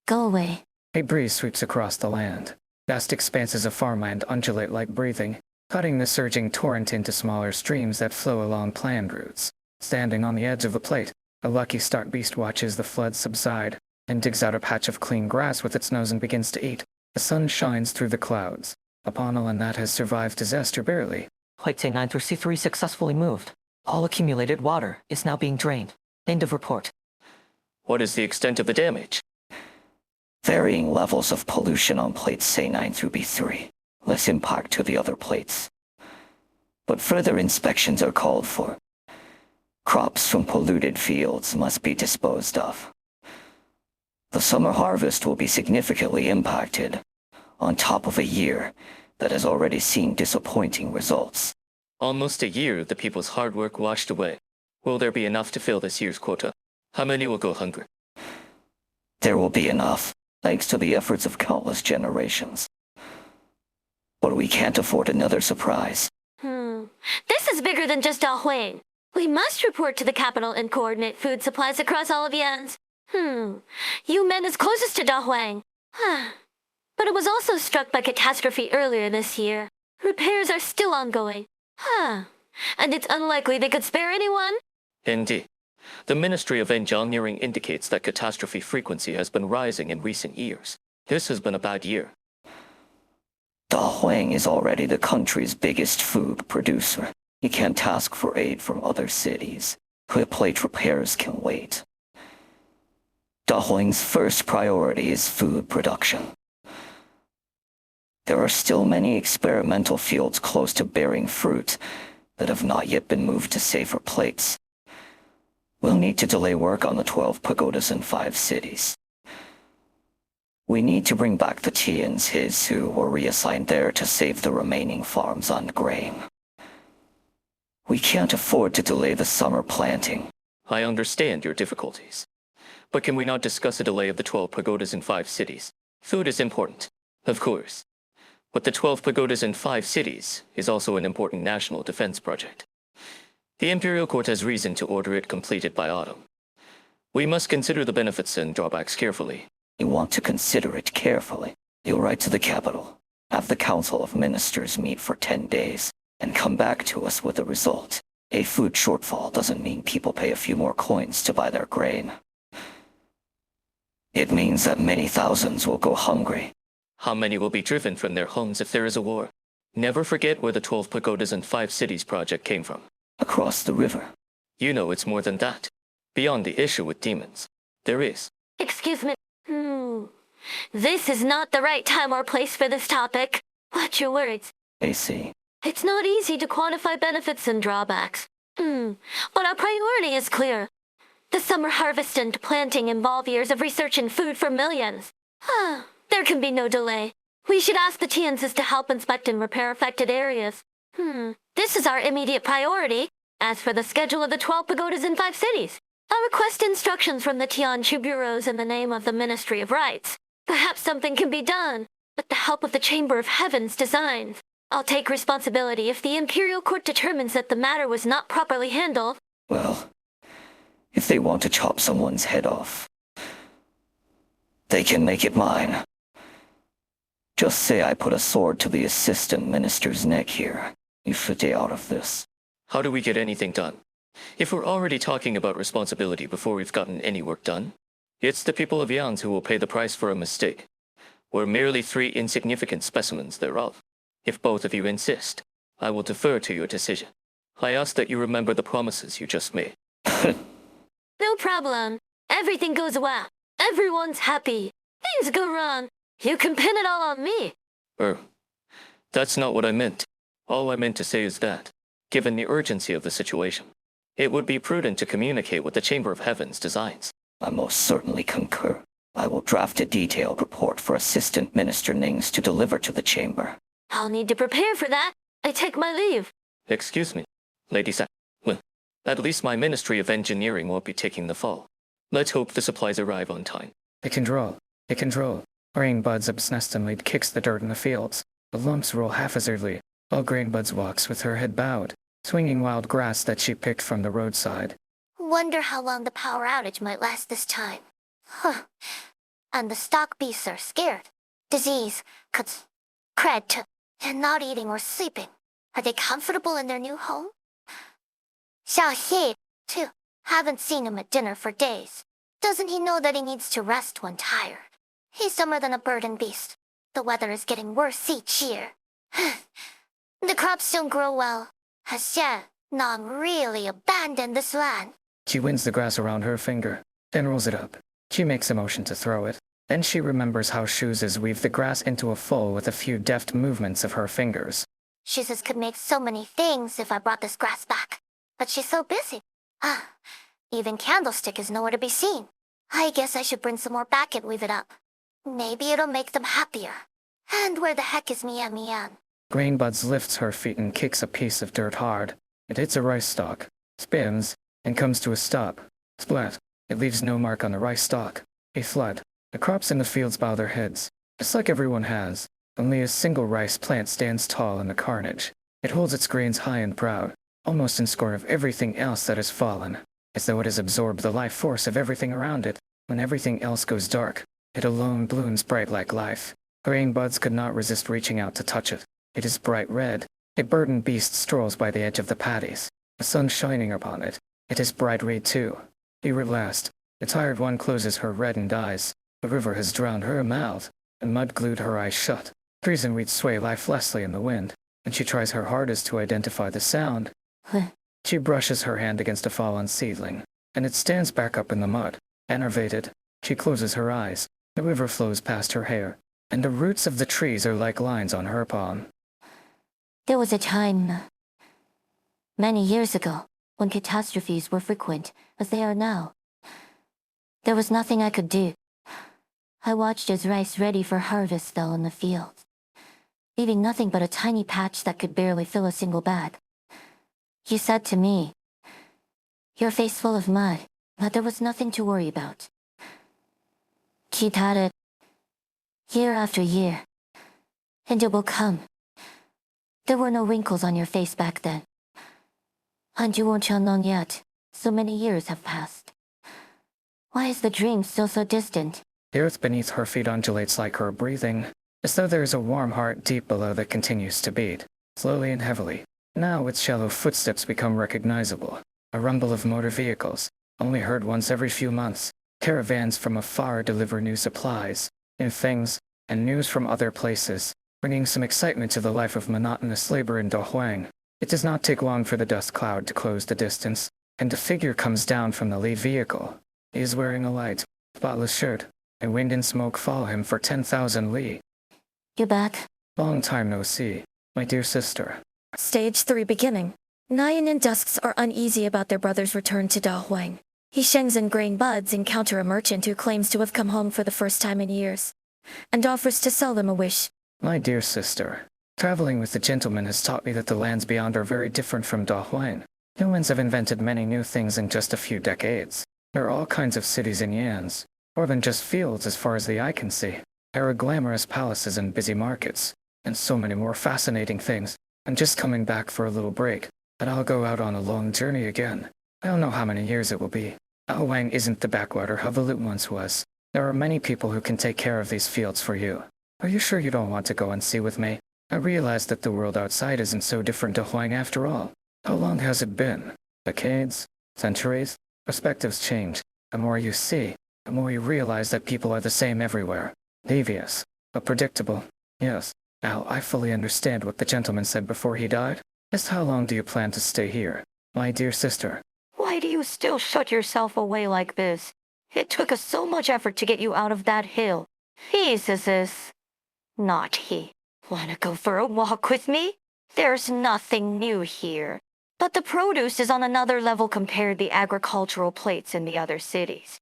S1: Go away.
S2: A breeze sweeps across the land. Vast expanses of farmland undulate like breathing, cutting the surging torrent into smaller streams that flow along planned routes. Standing on the edge of the plate, a lucky stock beast watches the flood subside, and digs out a patch of clean grass with its nose and begins to eat. The sun shines through the clouds. A Ponolan that has survived disaster barely.
S6: Huite 9 through C3 successfully moved. All accumulated water is now being drained. End of report. What is the extent of the damage?
S5: Varying levels of pollution on plates C9 through B3. Less impact to the other plates. But further inspections are called for. Crops from polluted fields must be disposed of. The summer harvest will be significantly impacted, on top of a year that has already seen disappointing results.
S6: Almost a year the people's hard work washed away. Will there be enough to fill this year's quota? How many will go hungry?
S5: There will be enough, thanks to the efforts of countless generations. But we can't afford another surprise.
S3: This is bigger than just Dahuang. We must report to the capital and coordinate food supplies across all of Yan's. You men is closest to Dahuang. But it was also struck by catastrophe earlier this year. Repairs are still ongoing. And it's unlikely they could spare anyone?
S6: Indeed. The Ministry of Engineering indicates that catastrophe frequency has been rising in recent years. This has been a bad year.
S5: Dahuang is already the country's biggest food producer. You can't ask for aid from other cities. Plate repairs can wait. Dahling's first priority is food production. There are still many experimental fields close to bearing fruit that have not yet been moved to safer plates. We'll need to delay work on the 12 pagodas in 5 cities. We need to bring back the Tians his who were reassigned there to save the remaining farms on grain. We can't afford to delay the summer planting.
S6: I understand your difficulties. But can we not discuss a delay of the 12 pagodas in 5 cities? Food is important, of course. But the 12 pagodas in 5 cities is also an important national defense project. The Imperial Court has reason to order it completed by autumn. We must consider the benefits and drawbacks carefully.
S5: You want to consider it carefully. You'll write to the capital, have the Council of Ministers meet for 10 days, and come back to us with a result. A food shortfall doesn't mean people pay a few more coins to buy their grain. It means that many thousands will go hungry.
S6: How many will be driven from their homes if there is a war? Never forget where the 12 pagodas and 5 cities project came from.
S5: Across the river.
S6: You know it's more than that. Beyond the issue with demons, there is.
S4: Excuse me. This is not the right time or place for this topic. Watch your words.
S5: AC.
S4: It's not easy to quantify benefits and drawbacks. But our priority is clear. The summer harvest and planting involve years of research and food for millions. There can be no delay. We should ask the Tianses to help inspect and repair affected areas. This is our immediate priority. As for the schedule of the 12 pagodas in 5 cities, I'll request instructions from the Tianchu bureaus in the name of the Ministry of Rights. Perhaps something can be done, with the help of the Chamber of Heaven's designs. I'll take responsibility if the Imperial Court determines that the matter was not properly handled.
S5: Well, if they want to chop someone's head off, they can make it mine. Just say I put a sword to the assistant minister's neck here. You should stay out of this.
S6: How do we get anything done? If we're already talking about responsibility before we've gotten any work done, it's the people of Yans who will pay the price for a mistake. We're merely 3 insignificant specimens thereof. If both of you insist, I will defer to your decision. I ask that you remember the promises you just made.
S4: No problem. Everything goes well. Everyone's happy. Things go wrong. You can pin it all on me.
S6: That's not what I meant. All I meant to say is that, given the urgency of the situation, it would be prudent to communicate with the Chamber of Heaven's designs.
S5: I most certainly concur. I will draft a detailed report for Assistant Minister Nings to deliver to the Chamber.
S4: I'll need to prepare for that. I take my leave.
S6: Excuse me, Lady Sa. Well, at least my Ministry of Engineering won't be taking the fall. Let's hope the supplies arrive on time.
S2: It can droll. It can droll. Grainbuds obstinately kicks the dirt in the fields. The lumps roll haphazardly, while Grainbuds walks with her head bowed, swinging wild grass that she picked from the roadside.
S3: Wonder how long the power outage might last this time. And the stock beasts are scared. Disease, cred, and not eating or sleeping. Are they comfortable in their new home? Xiaohe, too. Haven't seen him at dinner for days. Doesn't he know that he needs to rest when tired? He's dumber than a bird and beast. The weather is getting worse each year. The crops don't grow well. Has Xie Nong really abandoned this land?
S2: She winds the grass around her finger, then rolls it up. She makes a motion to throw it. Then she remembers how Shoes weave the grass into a foal with a few deft movements of her fingers.
S3: Shizus could make so many things if I brought this grass back. But she's so busy. Even Candlestick is nowhere to be seen. I guess I should bring some more back and weave it up. Maybe it'll make them happier. And where the heck is Mian Mian?
S2: Grainbuds lifts her feet and kicks a piece of dirt hard. It hits a rice stalk, spins, and comes to a stop. Splat. It leaves no mark on the rice stalk. A flood. The crops in the fields bow their heads, just like everyone has. Only a single rice plant stands tall in the carnage. It holds its grains high and proud, almost in scorn of everything else that has fallen, as though it has absorbed the life force of everything around it. When everything else goes dark, it alone blooms bright like life. Grainbuds could not resist reaching out to touch it. It is bright red. A burdened beast strolls by the edge of the paddies, the sun shining upon it. It is bright red too. Here at last, the tired one closes her reddened eyes. The river has drowned her mouth, and mud glued her eyes shut. Trees and weeds sway lifelessly in the wind, and she tries her hardest to identify the sound. She brushes her hand against a fallen seedling, and it stands back up in the mud, enervated. She closes her eyes. The river flows past her hair, and the roots of the trees are like lines on her palm.
S1: There was a time, many years ago, when catastrophes were frequent, as they are now. There was nothing I could do. I watched as rice ready for harvest fell in the fields, leaving nothing but a tiny patch that could barely fill a single bag. You said to me, your face full of mud, but there was nothing to worry about. Keep at it, year after year, and it will come. There were no wrinkles on your face back then. And you won't long yet, so many years have passed. Why is the dream still so distant?
S2: The earth beneath her feet undulates like her breathing, as though there is a warm heart deep below that continues to beat, slowly and heavily. Now its shallow footsteps become recognizable, a rumble of motor vehicles, only heard once every few months. Caravans from afar deliver new supplies, new things, and news from other places, bringing some excitement to the life of monotonous labor in Dahuang. It does not take long for the dust cloud to close the distance, and a figure comes down from the lead vehicle. He is wearing a light, spotless shirt, and wind and smoke follow him for 10,000 li.
S1: You're back.
S2: Long time no see, my dear sister.
S7: Stage 3 beginning. Nyan and Dusks are uneasy about their brother's return to Dahuang. Yisheng's and Grain Buds encounter a merchant who claims to have come home for the first time in years, and offers to sell them a wish.
S2: My dear sister, traveling with the gentleman has taught me that the lands beyond are very different from Dahuang. Humans have invented many new things in just a few decades. There are all kinds of cities in Yans, more than just fields as far as the eye can see. There are glamorous palaces and busy markets, and so many more fascinating things. I'm just coming back for a little break, but I'll go out on a long journey again. I don't know how many years it will be. Dahuang isn't the backwater hovel it once was. There are many people who can take care of these fields for you. Are you sure you don't want to go and see with me? I realize that the world outside isn't so different to Huang after all. How long has it been? Decades? Centuries? Perspectives change. The more you see, the more you realize that people are the same everywhere. Devious, but predictable. Yes, now I fully understand what the gentleman said before he died. Just how long do you plan to stay here, my dear sister?
S4: Why do you still shut yourself away like this? It took us so much effort to get you out of that hill. He says this. Not he. Wanna go for a walk with me? There's nothing new here. But the produce is on another level compared to the agricultural plates in the other cities.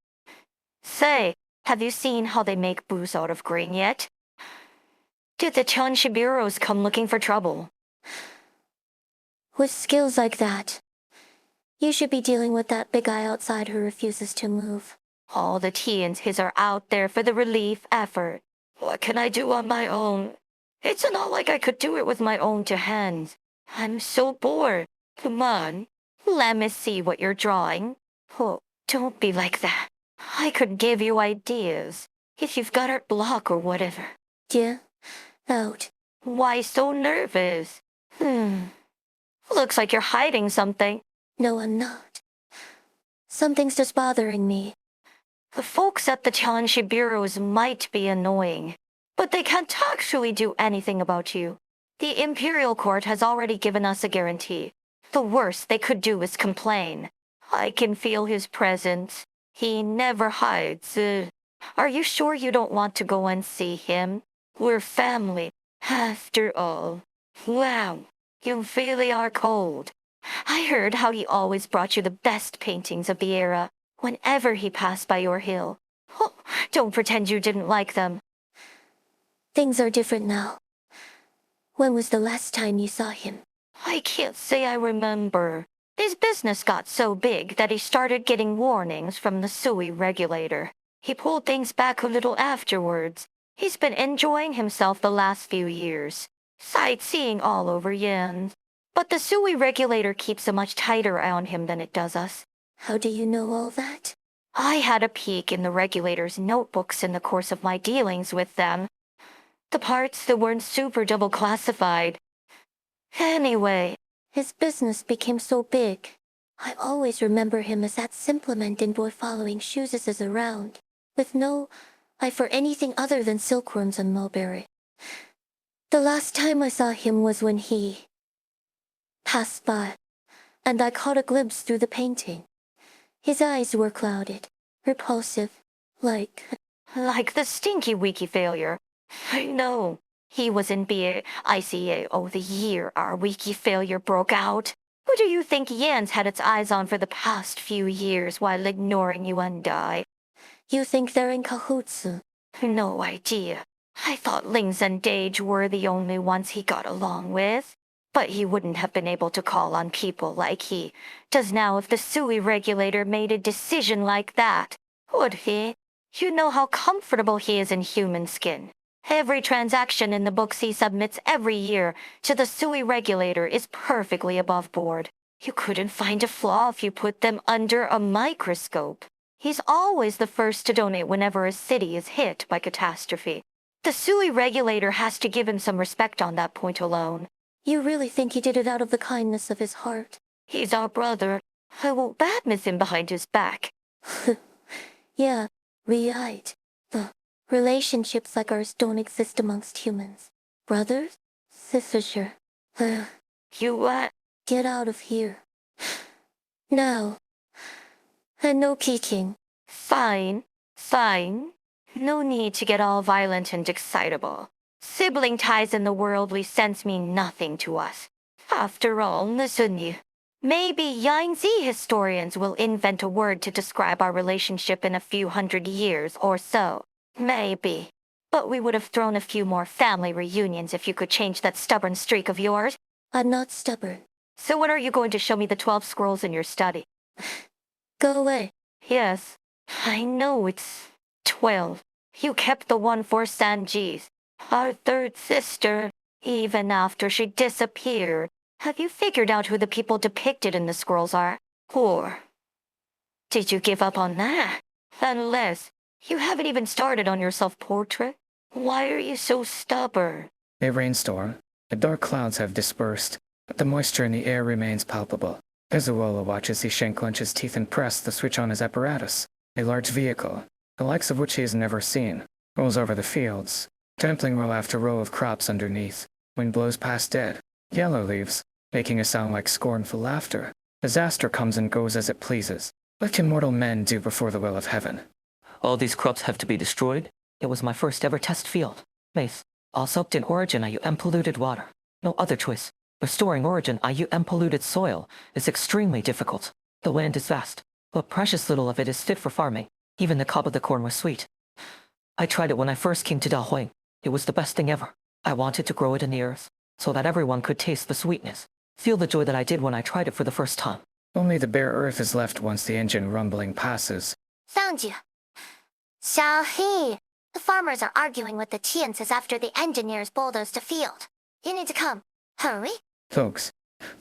S4: Say, have you seen how they make booze out of grain yet? Did the Chanshibiros come looking for trouble?
S1: With skills like that, you should be dealing with that big guy outside who refuses to move.
S4: All the Tians his are out there for the relief effort. What can I do on my own? It's not like I could do it with my own two hands. I'm so bored. Come on, let me see what you're drawing. Oh, don't be like that. I could give you ideas, if you've got art block or whatever.
S1: Yeah, out.
S4: Why so nervous? Looks like you're hiding something.
S1: No, I'm not. Something's just bothering me.
S4: The folks at the Chansha bureaus might be annoying, but they can't actually do anything about you. The Imperial Court has already given us a guarantee. The worst they could do is complain. I can feel his presence. He never hides. Are you sure you don't want to go and see him? We're family, after all. Wow, you really are cold. I heard how he always brought you the best paintings of the era, whenever he passed by your hill. Oh, don't pretend you didn't like them.
S1: Things are different now. When was the last time you saw him?
S4: I can't say I remember. His business got so big that he started getting warnings from the Sui regulator. He pulled things back a little afterwards. He's been enjoying himself the last few years, sightseeing all over Yan. But the Sui regulator keeps a much tighter eye on him than it does us.
S1: How do you know all that?
S4: I had a peek in the regulator's notebooks in the course of my dealings with them. The parts that weren't super double classified. Anyway,
S1: His business became so big. I always remember him as that simplementing boy following shoes around, with no eye for anything other than silkworms and mulberry. The last time I saw him was when he passed by, and I caught a glimpse through the painting. His eyes were clouded, repulsive,
S4: Like the stinky wiki failure. I know. He was in ICAO the year our wiki failure broke out. Who do you think Yan's had its eyes on for the past few years while ignoring you and I?
S1: You think they're in cahoots?
S4: No idea. I thought Lings and Dage were the only ones he got along with. But he wouldn't have been able to call on people like he does now if the SUI regulator made a decision like that, would he? You know how comfortable he is in human skin. Every transaction in the books he submits every year to the SUI regulator is perfectly above board. You couldn't find a flaw if you put them under a microscope. He's always the first to donate whenever a city is hit by catastrophe. The SUI regulator has to give him some respect on that point alone.
S1: You really think he did it out of the kindness of his heart?
S4: He's our brother. I won't badmiss him behind his back.
S1: Yeah, right. Relationships like ours don't exist amongst humans. Brothers? Sisters?
S4: You,
S1: Get out of here. Now. And no peeking.
S4: Fine. No need to get all violent and excitable. Sibling ties in the worldly sense mean nothing to us. After all, listen you. Maybe Yangtze historians will invent a word to describe our relationship in a few hundred years or so. Maybe. But we would have thrown a few more family reunions if you could change that stubborn streak of yours.
S1: I'm not stubborn.
S4: So when are you going to show me the 12 scrolls in your study?
S1: Go away.
S4: Yes, I know it's 12. You kept the one for Sanji's, our third sister, even after she disappeared. Have you figured out who the people depicted in the scrolls are? Or did you give up on that? Unless you haven't even started on your self-portrait? Why are you so stubborn?
S2: A rainstorm. The dark clouds have dispersed, but the moisture in the air remains palpable. Kazuola watches Ishen clench his teeth and press the switch on his apparatus. A large vehicle, the likes of which he has never seen, rolls over the fields, trampling row after row of crops underneath. Wind blows past dead, yellow leaves, making a sound like scornful laughter. Disaster comes and goes as it pleases. What can mortal men do before the will of heaven?
S6: All these crops have to be destroyed? It was my first ever test field. Mace, all soaked in origin IUM polluted water. No other choice. Restoring origin IUM polluted soil is extremely difficult. The land is vast, but precious little of it is fit for farming. Even the cob of the corn was sweet. I tried it when I first came to Dahuang. It was the best thing ever. I wanted to grow it in the earth, so that everyone could taste the sweetness. Feel the joy that I did when I tried it for the first time.
S2: Only the bare earth is left once the engine rumbling passes.
S3: Found you. Xiaohe, the farmers are arguing with the Tiances after the engineers bulldozed the field. You need to come. Hurry.
S2: Folks,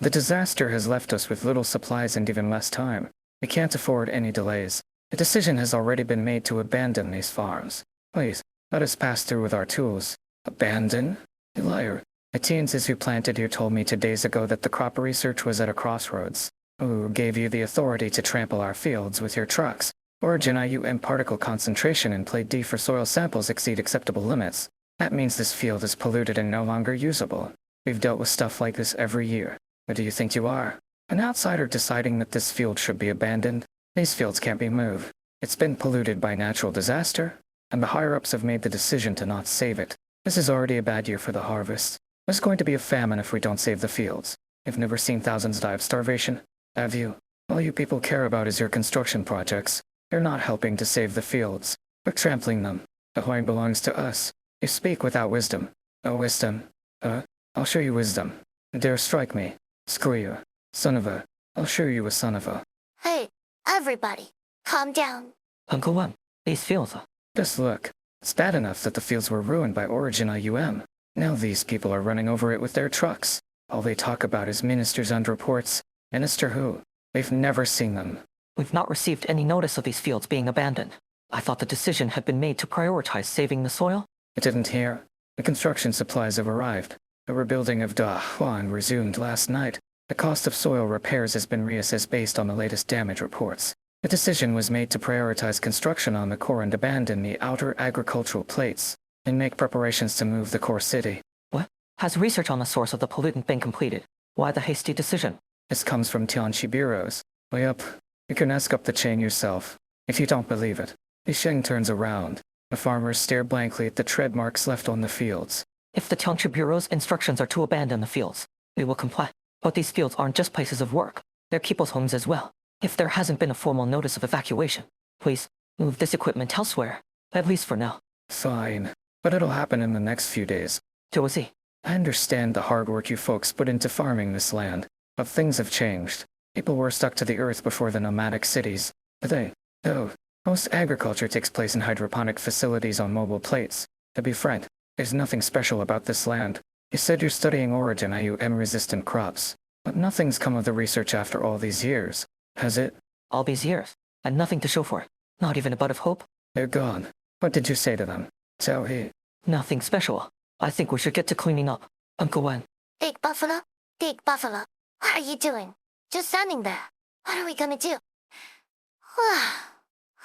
S2: the disaster has left us with little supplies and even less time. We can't afford any delays. A decision has already been made to abandon these farms. Please, let us pass through with our tools. Abandon? You liar. The Tiances who planted here told me 2 days ago that the crop research was at a crossroads. Who gave you the authority to trample our fields with your trucks? Origin IUM particle concentration in plate D for soil samples exceed acceptable limits. That means this field is polluted and no longer usable. We've dealt with stuff like this every year. What do you think you are? An outsider deciding that this field should be abandoned? These fields can't be moved. It's been polluted by natural disaster, and the higher-ups have made the decision to not save it. This is already a bad year for the harvest. There's going to be a famine if we don't save the fields. You've never seen thousands die of starvation, have you? All you people care about is your construction projects. You're not helping to save the fields. We're trampling them. The land belongs to us. You speak without wisdom. No wisdom. I'll show you wisdom. Dare strike me. Screw you. Son of a. I'll show you a son of a.
S3: Hey, everybody, calm down.
S6: Uncle Wen, these fields.
S2: Just look. It's bad enough that the fields were ruined by Origin IUM. Now these people are running over it with their trucks. All they talk about is ministers and reports. Minister who? We've never seen them.
S6: We've not received any notice of these fields being abandoned. I thought the decision had been made to prioritize saving the soil.
S2: I didn't hear. The construction supplies have arrived. The rebuilding of Da Huan resumed last night. The cost of soil repairs has been reassessed based on the latest damage reports. The decision was made to prioritize construction on the core and abandon the outer agricultural plates, and make preparations to move the core city.
S6: What? Has research on the source of the pollutant been completed? Why the hasty decision?
S2: This comes from Tianqi bureaus. Way up. You can ask up the chain yourself. If you don't believe it, Li Sheng turns around. The farmers stare blankly at the tread marks left on the fields.
S6: If the township bureau's instructions are to abandon the fields, we will comply. But these fields aren't just places of work. They're people's homes as well. If there hasn't been a formal notice of evacuation, please move this equipment elsewhere. At least for now.
S2: Fine. But it'll happen in the next few days.
S6: Josie,
S2: I understand the hard work you folks put into farming this land. But things have changed. People were stuck to the earth before the nomadic cities. Though, most agriculture takes place in hydroponic facilities on mobile plates. To be frank, there's nothing special about this land. You said you're studying origin IUM-resistant crops. But nothing's come of the research after all these years, has it?
S6: all these years, and nothing to show for it. Not even a bud of hope.
S2: They're gone. What did you say to them? Tell he.
S6: Nothing special. I think we should get to cleaning up. Uncle Wen.
S3: Big Buffalo? Big Buffalo, what are you doing? Just standing there. What are we gonna do?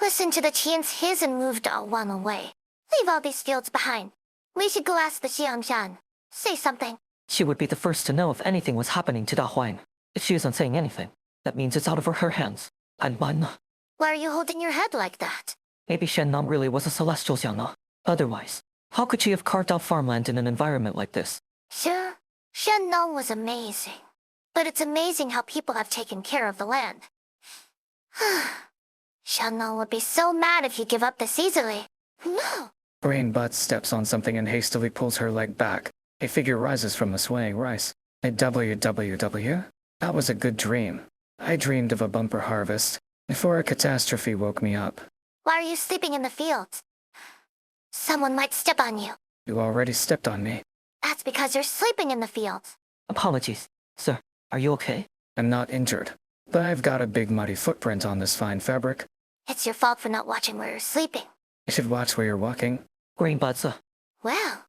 S3: Listen to the chants hiss and move one away. Leave all these fields behind. We should go ask the Xiangshan. Say something.
S6: She would be the first to know if anything was happening to Da Huan. If she isn't saying anything, that means it's out of her hands. And mine.
S3: Why are you holding your head like that?
S6: Maybe Shen Nam really was a celestial Xiangna. Otherwise, how could she have carved out farmland in an environment like this?
S3: Sure, Shen Nong was amazing. But it's amazing how people have taken care of the land. Shen Nong would be so mad if you give up this easily. No!
S2: Brain Butt steps on something and hastily pulls her leg back. A figure rises from the swaying rice. WWW? That was a good dream. I dreamed of a bumper harvest before a catastrophe woke me up.
S3: Why are you sleeping in the fields? Someone might step on you.
S2: You already stepped on me.
S3: That's because you're sleeping in the fields.
S6: Apologies. Sir, are you okay?
S2: I'm not injured, but I've got a big muddy footprint on this fine fabric.
S3: It's your fault for not watching where you're sleeping.
S2: You should watch where you're walking.
S6: Green Bud, sir.
S3: Well,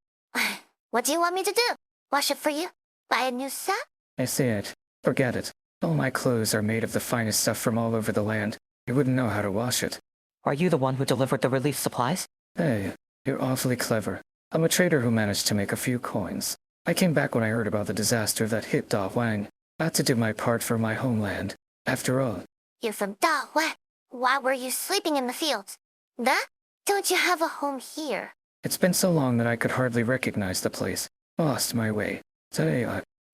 S3: what do you want me to do? Wash it for you? Buy a new set?
S2: I see it. Forget it. All my clothes are made of the finest stuff from all over the land. You wouldn't know how to wash it.
S6: Are you the one who delivered the relief supplies?
S2: Hey, you're awfully clever. I'm a trader who managed to make a few coins. I came back when I heard about the disaster that hit Da Huang. Had to do my part for my homeland. After all,
S3: You're from Da Huan. Why were you sleeping in the fields? That? Don't you have a home here?
S2: it's been so long that I could hardly recognize the place. Lost my way. Today,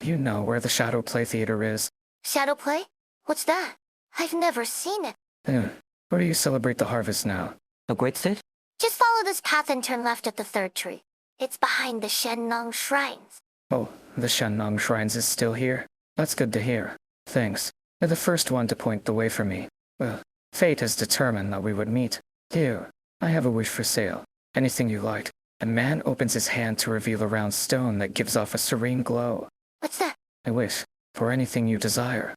S2: you know where the Shadow Play Theater is?
S3: Shadow play? What's that? I've never seen it.
S2: Where do you celebrate the harvest now?
S6: The Great State?
S3: Just follow this path and turn left at the third tree. It's behind the Shennong shrines.
S2: Oh, the Shannong Shrines is still here? That's good to hear. Thanks. You're the first one to point the way for me. Well, fate has determined that we would meet. Here, I have a wish for sale. Anything you like. A man opens his hand to reveal a round stone that gives off a serene glow.
S3: What's that?
S2: I wish for anything you desire.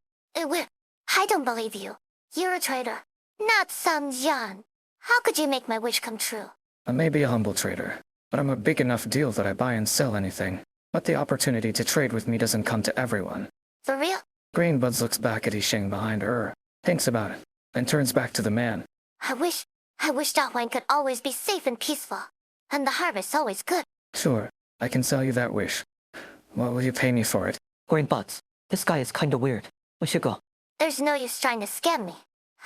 S3: I don't believe you. You're a traitor. Not some Yan. How could you make my wish come true?
S2: I may be a humble trader, but I'm a big enough deal that I buy and sell anything. But the opportunity to trade with me doesn't come to everyone.
S3: For real?
S2: Greenbuds looks back at Yisheng behind her, thinks about it, then turns back to the man.
S3: I wish Dahuan could always be safe and peaceful. And the harvest always good.
S2: Sure, I can sell you that wish. What will you pay me for it?
S6: Green Buds. This guy is kinda weird. We should go.
S3: There's no use trying to scam me.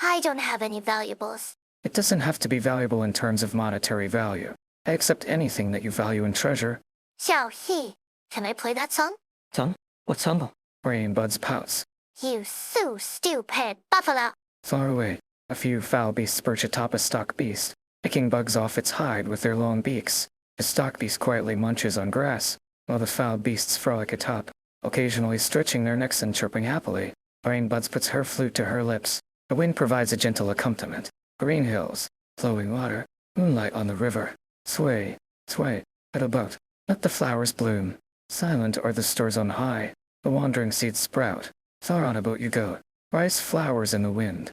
S3: I don't have any valuables.
S2: It doesn't have to be valuable in terms of monetary value. I accept anything that you value and treasure.
S3: Xiao He, can I play that song?
S6: Son? What song?
S2: Greenbuds pouts.
S3: You so stupid buffalo.
S2: Far away, a few foul beasts perch atop a stock beast, picking bugs off its hide with their long beaks. The stock beast quietly munches on grass, while the foul beasts frolic atop, occasionally stretching their necks and chirping happily. Greenbuds puts her flute to her lips. The wind provides a gentle accompaniment. Green hills, flowing water, moonlight on the river. Sway, sway, little boat, let the flowers bloom. Silent are the stores on high, the wandering seeds sprout. Far on a boat you go, rice flowers in the wind.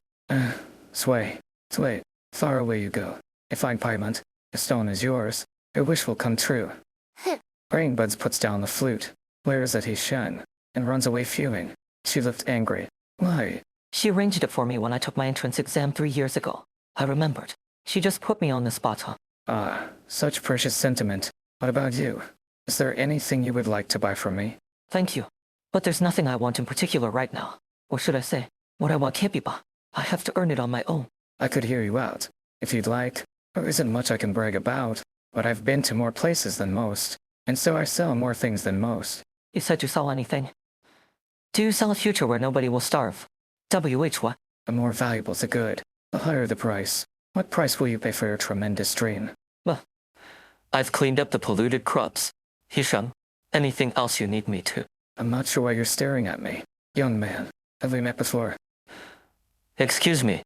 S2: Sway, sway, far away you go. A fine payment, the stone is yours, your wish will come true. Greenbuds puts down the flute, glares at his shen, and runs away fuming. She looked angry. Why?
S6: She arranged it for me when I took my entrance exam 3 years ago. I remembered. She just put me on the spot, huh?
S2: Ah, such precious sentiment. What about you? Is there anything you would like to buy from me?
S6: Thank you. But there's nothing I want in particular right now. Or should I say, what I want can't be bought. I have to earn it on my own.
S2: I could hear you out. If you'd like, There isn't much I can brag about, but I've been to more places than most, and so I sell more things than most.
S6: You said you sell anything. Do you sell a future where nobody will starve? What?
S2: The more valuable the good, the higher the price. What price will you pay for your tremendous drain?
S6: Well, I've cleaned up the polluted crops. Hisham, anything else you need me to?
S2: I'm not sure why you're staring at me. Young man, have we met before?
S6: Excuse me.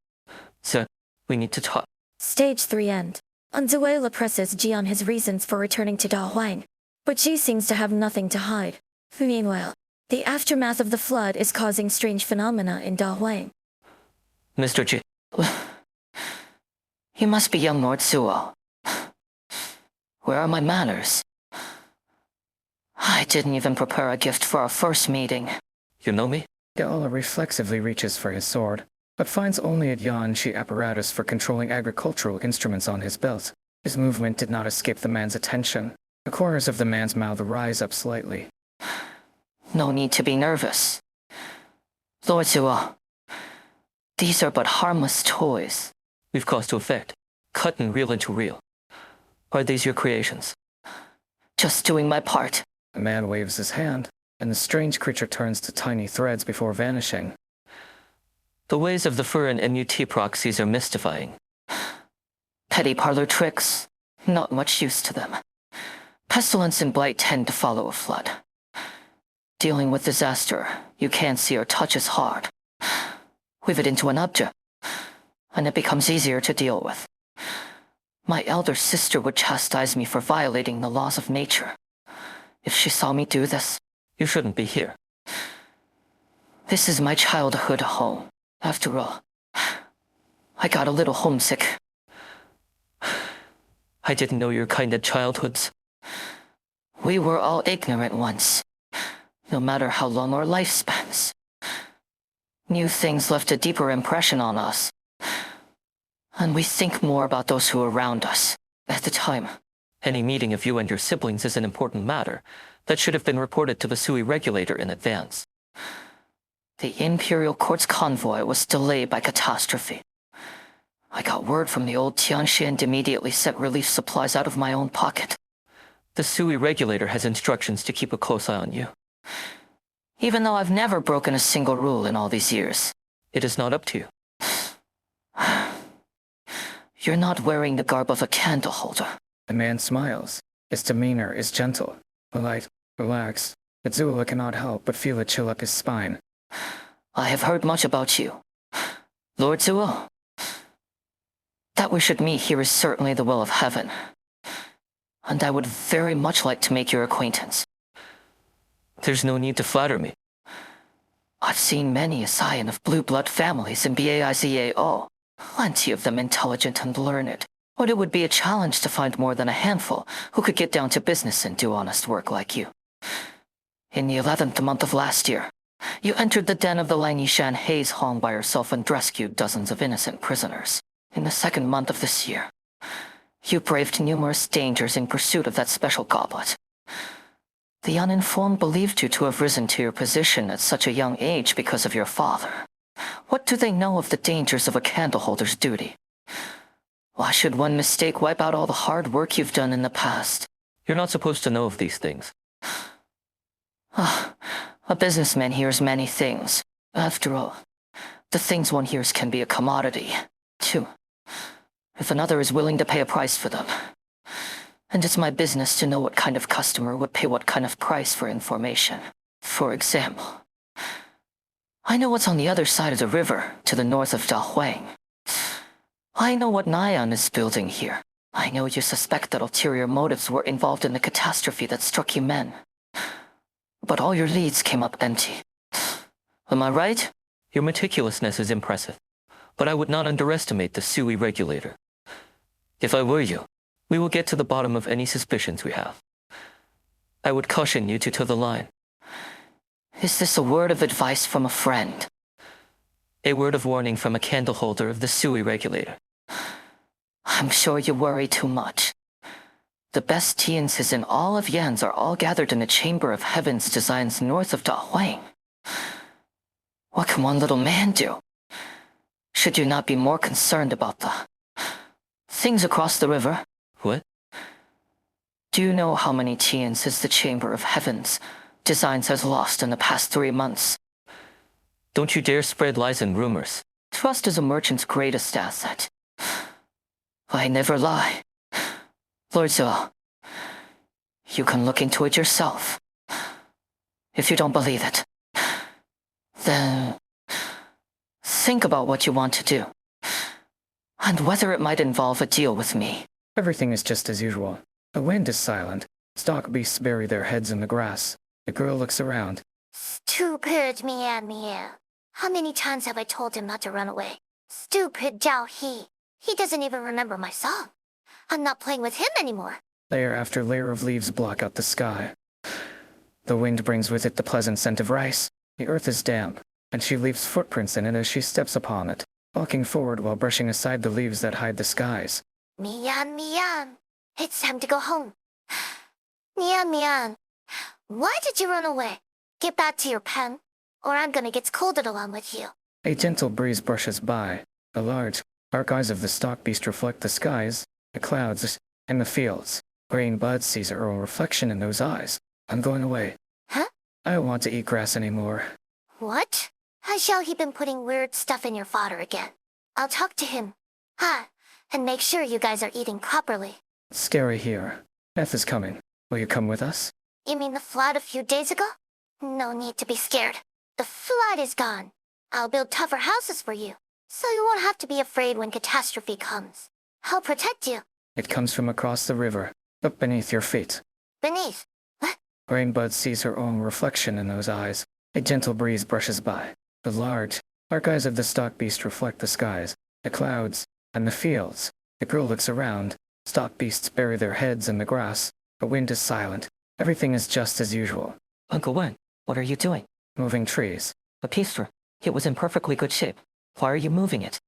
S6: Sir, we need to talk.
S7: Stage 3 end. Unzuela presses Ji on his reasons for returning to Da Huang, but Ji seems to have nothing to hide. Meanwhile, the aftermath of the flood is causing strange phenomena in Da Huang.
S6: Mr. Ji,
S8: You must be young Lord Zuo. Where are my manners? I didn't even prepare a gift for our first meeting.
S6: you know me?
S2: Yaola reflexively reaches for his sword, but finds only a Yanshi apparatus for controlling agricultural instruments on his belt. His movement did not escape the man's attention. The corners of the man's mouth rise up slightly.
S8: No need to be nervous. Lord Zuo, these are but harmless toys.
S6: We've cause to effect. Cut and reel into reel. Are these your creations?
S8: Just doing my part.
S2: The man waves his hand, and the strange creature turns to tiny threads before vanishing.
S6: The ways of the Fur and MUT proxies are mystifying.
S8: Petty parlor tricks. Not much use to them. Pestilence and blight tend to follow a flood. Dealing with disaster you can't see or touch is hard. Weave it into an object, and it becomes easier to deal with. My elder sister would chastise me for violating the laws of nature. If she saw me do this,
S6: You shouldn't be here.
S8: this is my childhood home. After all, I got a little homesick.
S6: I didn't know your kind of childhoods.
S8: We were all ignorant once, no matter how long our lifespans. New things left a deeper impression on us, and we think more about those who are around us at the time.
S6: Any meeting of you and your siblings is an important matter that should have been reported to the Sui regulator in advance.
S8: The Imperial Court's convoy was delayed by catastrophe. I got word from the old Tianxi and immediately sent relief supplies out of my own pocket.
S6: The Sui regulator has instructions to keep a close eye on you.
S8: Even though I've never broken a single rule in all these years.
S6: It is not up to you.
S8: You're not wearing the garb of a candle holder.
S2: The man smiles. His demeanor is gentle, polite, relaxed. Azula cannot help but feel a chill up his spine.
S8: I have heard much about you, Lord Zuo. That we should meet here is certainly the will of heaven, and I would very much like to make your acquaintance.
S6: There's no need to flatter me.
S8: I've seen many a scion of blue blood families in Baizao, plenty of them intelligent and learned, but it would be a challenge to find more than a handful who could get down to business and do honest work like you. In the 11th month of last year, you entered the den of the Lang Yishan Haze Hong by yourself and rescued dozens of innocent prisoners. In the 2nd month of this year, you braved numerous dangers in pursuit of that special goblet. The uninformed believed you to have risen to your position at such a young age because of your father. What do they know of the dangers of a candleholder's duty? Why should one mistake wipe out all the hard work you've done in the past?
S6: You're not supposed to know of these things.
S8: A businessman hears many things. After all, the things one hears can be a commodity, too, if another is willing to pay a price for them. And it's my business to know what kind of customer would pay what kind of price for information. For example, I know what's on the other side of the river, to the north of Da Huang. I know what Nyan is building here. I know you suspect that ulterior motives were involved in the catastrophe that struck you men. But all your leads came up empty. Am I right?
S6: Your meticulousness is impressive, but I would not underestimate the Sui regulator. If I were you, we will get to the bottom of any suspicions we have. I would caution you to toe the line.
S8: Is this a word of advice from a friend?
S6: A word of warning from a candle holder of the Sui regulator.
S8: I'm sure you worry too much. The best Tiances in all of Yan's are all gathered in the Chamber of Heaven's designs north of Da Huang. What can one little man do? Should you not be more concerned about Things across the river.
S6: What?
S8: Do you know how many Tians is the Chamber of Heavens Designs has lost in the past 3 months?
S6: Don't you dare spread lies and rumors.
S8: Trust is a merchant's greatest asset. I never lie. Lord Zhou, you can look into it yourself. If you don't believe it, then think about what you want to do, and whether it might involve a deal with me.
S2: Everything is just as usual. The wind is silent. Stock beasts bury their heads in the grass. The girl looks around.
S3: Stupid Mian. How many times have I told him not to run away? Stupid Zhao He. He doesn't even remember my song. I'm not playing with him anymore.
S2: Layer after layer of leaves block out the sky. The wind brings with it the pleasant scent of rice. The earth is damp, and she leaves footprints in it as she steps upon it, walking forward while brushing aside the leaves that hide the skies.
S3: Mian. It's time to go home. Mian. Why did you run away? Get back to your pen, or I'm gonna get scolded along with you.
S2: A gentle breeze brushes by. The large, dark eyes of the stock beast reflect the skies, the clouds, and the fields. Green Bud sees her own reflection in those eyes. I'm going away.
S3: Huh?
S2: I don't want to eat grass anymore.
S3: What? Has Xiao He been putting weird stuff in your fodder again? I'll talk to him. And make sure you guys are eating properly.
S2: It's scary here. Death is coming. Will you come with us?
S3: You mean the flood a few days ago? No need to be scared. The flood is gone. I'll build tougher houses for you, so you won't have to be afraid when catastrophe comes. I'll protect you.
S2: It comes from across the river, up beneath your feet.
S3: Beneath.
S2: Rainbud sees her own reflection in those eyes. A gentle breeze brushes by. The large, dark eyes of the stock beast reflect the skies, the clouds, and the fields. The girl looks around. Stock beasts bury their heads in the grass. The wind is silent. Everything is just as usual.
S6: Uncle Wen, what are you doing?
S2: Moving trees.
S6: The piecer. It was in perfectly good shape. Why are you moving it?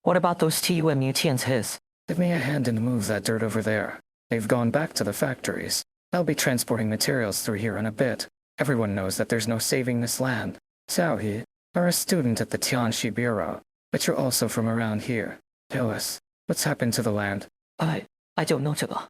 S6: What about those TUMU Tians his?
S2: Give me a hand and move that dirt over there. They've gone back to the factories. I'll be transporting materials through here in a bit. Everyone knows that there's no saving this land. Xiao He, you're a student at the Tianxi Bureau, but you're also from around here. Tell us, what's happened to the land?
S6: I don't know, 这个.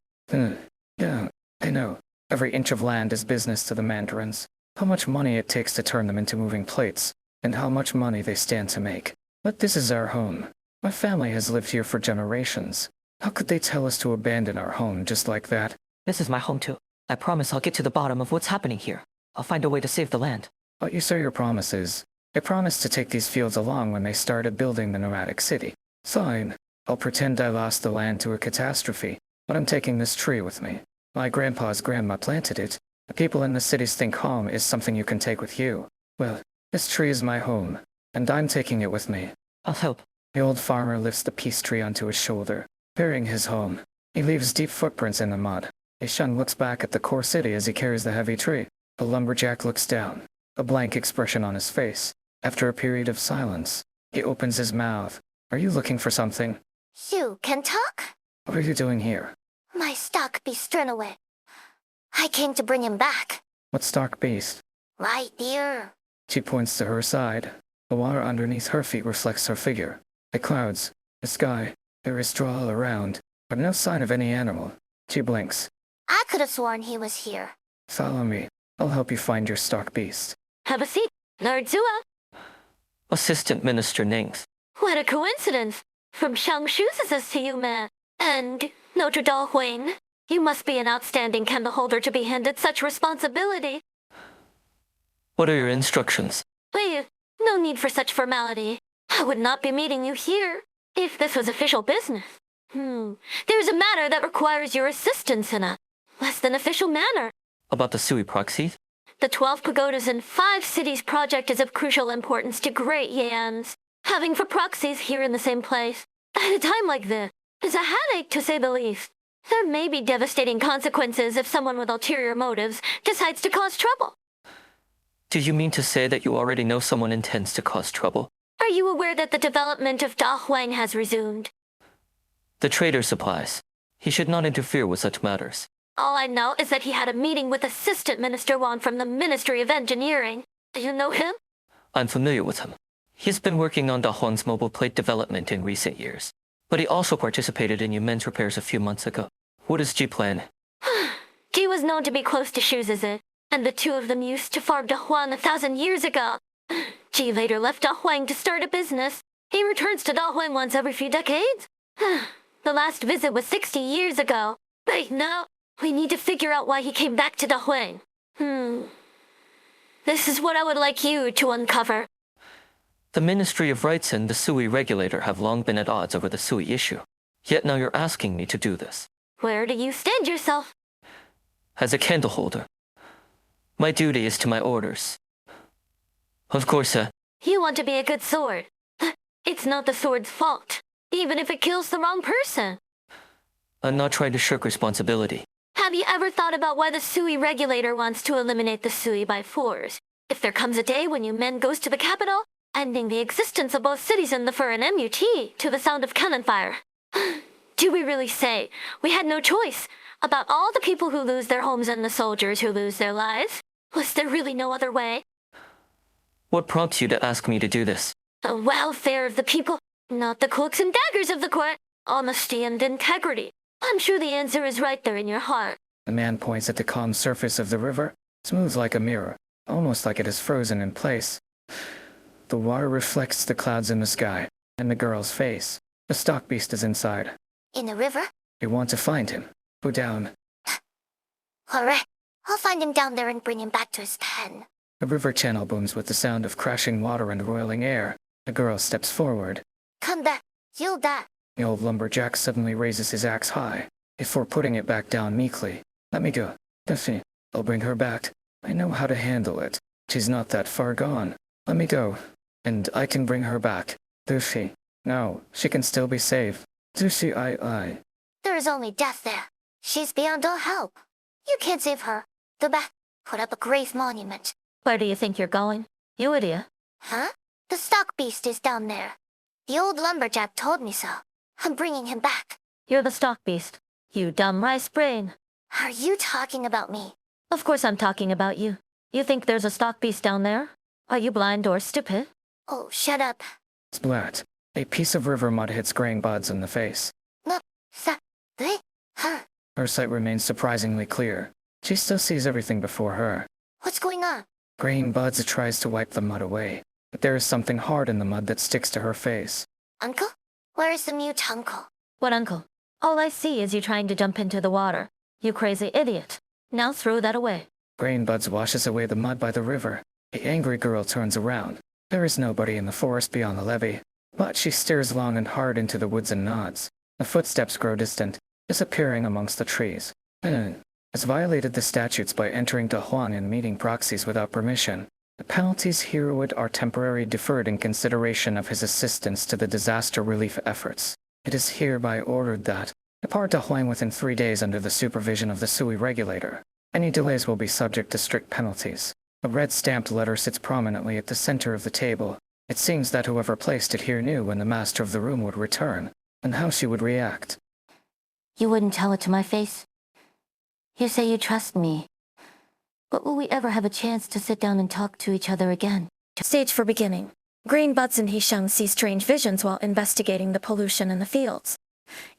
S2: Yeah, I know. Every inch of land is business to the mandarins. How much money it takes to turn them into moving plates, and how much money they stand to make. But this is our home. My family has lived here for generations. How could they tell us to abandon our home just like that?
S6: This is my home too. I promise I'll get to the bottom of what's happening here. I'll find a way to save the land.
S2: What you say your promise is. I promised to take these fields along when they started building the nomadic city. Fine. I'll pretend I lost the land to a catastrophe, but I'm taking this tree with me. My grandpa's grandma planted it. The people in the cities think home is something you can take with you. Well, this tree is my home, and I'm taking it with me.
S6: I'll help.
S2: The old farmer lifts the peace tree onto his shoulder, bearing his home. He leaves deep footprints in the mud. Ishun looks back at the core city as he carries the heavy tree. The lumberjack looks down, a blank expression on his face. After a period of silence, he opens his mouth. Are you looking for something?
S3: You can talk?
S2: What are you doing here?
S3: My stock beast ran away. I came to bring him back.
S2: What stock beast?
S3: Right here.
S2: She points to her side. The water underneath her feet reflects her figure. The clouds, the sky, there is straw all around, but no sign of any animal. She blinks.
S3: I could have sworn he was here.
S2: Follow me. I'll help you find your stock beast.
S4: Have a seat, Lord Zua.
S6: Assistant Minister Nings.
S4: What a coincidence. From Shangshu's says to you, man. And Notre Dame Huang. You must be an outstanding candle holder to be handed such responsibility.
S6: What are your instructions?
S4: Wait, no need for such formality. I would not be meeting you here if this was official business. There's a matter that requires your assistance in a less than official manner.
S6: About the Sui proxies?
S4: The 12 pagodas in 5 cities project is of crucial importance to Great Yans. Having for proxies here in the same place, at a time like this, is a headache to say the least. There may be devastating consequences if someone with ulterior motives decides to cause trouble.
S6: Do you mean to say that you already know someone intends to cause trouble?
S4: Are you aware that the development of Da Huang has resumed?
S6: The trader supplies. He should not interfere with such matters.
S4: All I know is that he had a meeting with Assistant Minister Wang from the Ministry of Engineering. Do you know him?
S6: I'm familiar with him. He's been working on Da Huang's mobile plate development in recent years. But he also participated in your men's repairs a few months ago. What is G plan?
S4: Ji was known to be close to Shuzizi, and the two of them used to farm Dahuang 1,000 years ago. Ji later left Dahuang to start a business. He returns to Dahuang once every few decades. The last visit was 60 years ago. Wait, no. We need to figure out why he came back to Dahuang. This is what I would like you to uncover.
S6: The Ministry of Rights and the Sui regulator have long been at odds over the Sui issue. Yet now you're asking me to do this.
S4: Where do you stand yourself?
S6: As a candle holder, my duty is to my orders. Of course,
S4: You want to be a good sword. It's not the sword's fault, even if it kills the wrong person.
S6: I'm not trying to shirk responsibility.
S4: Have you ever thought about why the Sui regulator wants to eliminate the Sui by force? If there comes a day when you men goes to the capital, ending the existence of both cities in the Fur and MUT to the sound of cannon fire. Do we really say we had no choice about all the people who lose their homes and the soldiers who lose their lives? Was there really no other way?
S6: What prompts you to ask me to do this?
S4: The welfare of the people, not the cloaks and daggers of the court. Honesty and integrity. I'm sure the answer is right there in your heart.
S2: The man points at the calm surface of the river, smooth like a mirror, almost like it is frozen in place. The water reflects the clouds in the sky, and the girl's face. The stock beast is inside.
S3: In the river?
S2: We want to find him. Go down.
S3: Alright. I'll find him down there and bring him back to his pen.
S2: The river channel booms with the sound of crashing water and roiling air. The girl steps forward.
S3: Come back. You'll die.
S2: The old lumberjack suddenly raises his axe high, before putting it back down meekly. Let me go. Duffy, I'll bring her back. I know how to handle it. She's not that far gone. Let me go. And I can bring her back. Duffy. No, she can still be saved. Duffy, I.
S3: There is only death there. She's beyond all help. You can't save her. Go back. Put up a grave monument.
S4: Where do you think you're going? You idiot.
S3: Huh? The stock beast is down there. The old lumberjack told me so. I'm bringing him back.
S4: You're the stock beast. You dumb rice brain.
S3: Are you talking about me?
S4: Of course I'm talking about you. You think there's a stock beast down there? Are you blind or stupid?
S3: Oh, shut up.
S2: Splat. A piece of river mud hits graying buds in the face.
S3: No, they? Huh?
S2: Her sight remains surprisingly clear. She still sees everything before her.
S3: What's going on?
S2: Graying buds tries to wipe the mud away, but there is something hard in the mud that sticks to her face.
S3: Uncle? Where is the mute uncle?
S4: What uncle? All I see is you trying to jump into the water. You crazy idiot. Now throw that away.
S2: Graying buds washes away the mud by the river. The angry girl turns around. There is nobody in the forest beyond the levee, but she stares long and hard into the woods and nods. The footsteps grow distant, disappearing amongst the trees. Has violated the statutes by entering Dahuang and meeting proxies without permission. The penalties herewith are temporarily deferred in consideration of his assistance to the disaster relief efforts. It is hereby ordered that depart Dahuang within 3 days under the supervision of the Sui regulator. Any delays will be subject to strict penalties. A red stamped letter sits prominently at the center of the table. It seems that whoever placed it here knew when the master of the room would return, and how she would react.
S1: You wouldn't tell it to my face? You say you trust me. But will we ever have a chance to sit down and talk to each other again?
S7: Stage for beginning. Green buds and Hisheng see strange visions while investigating the pollution in the fields.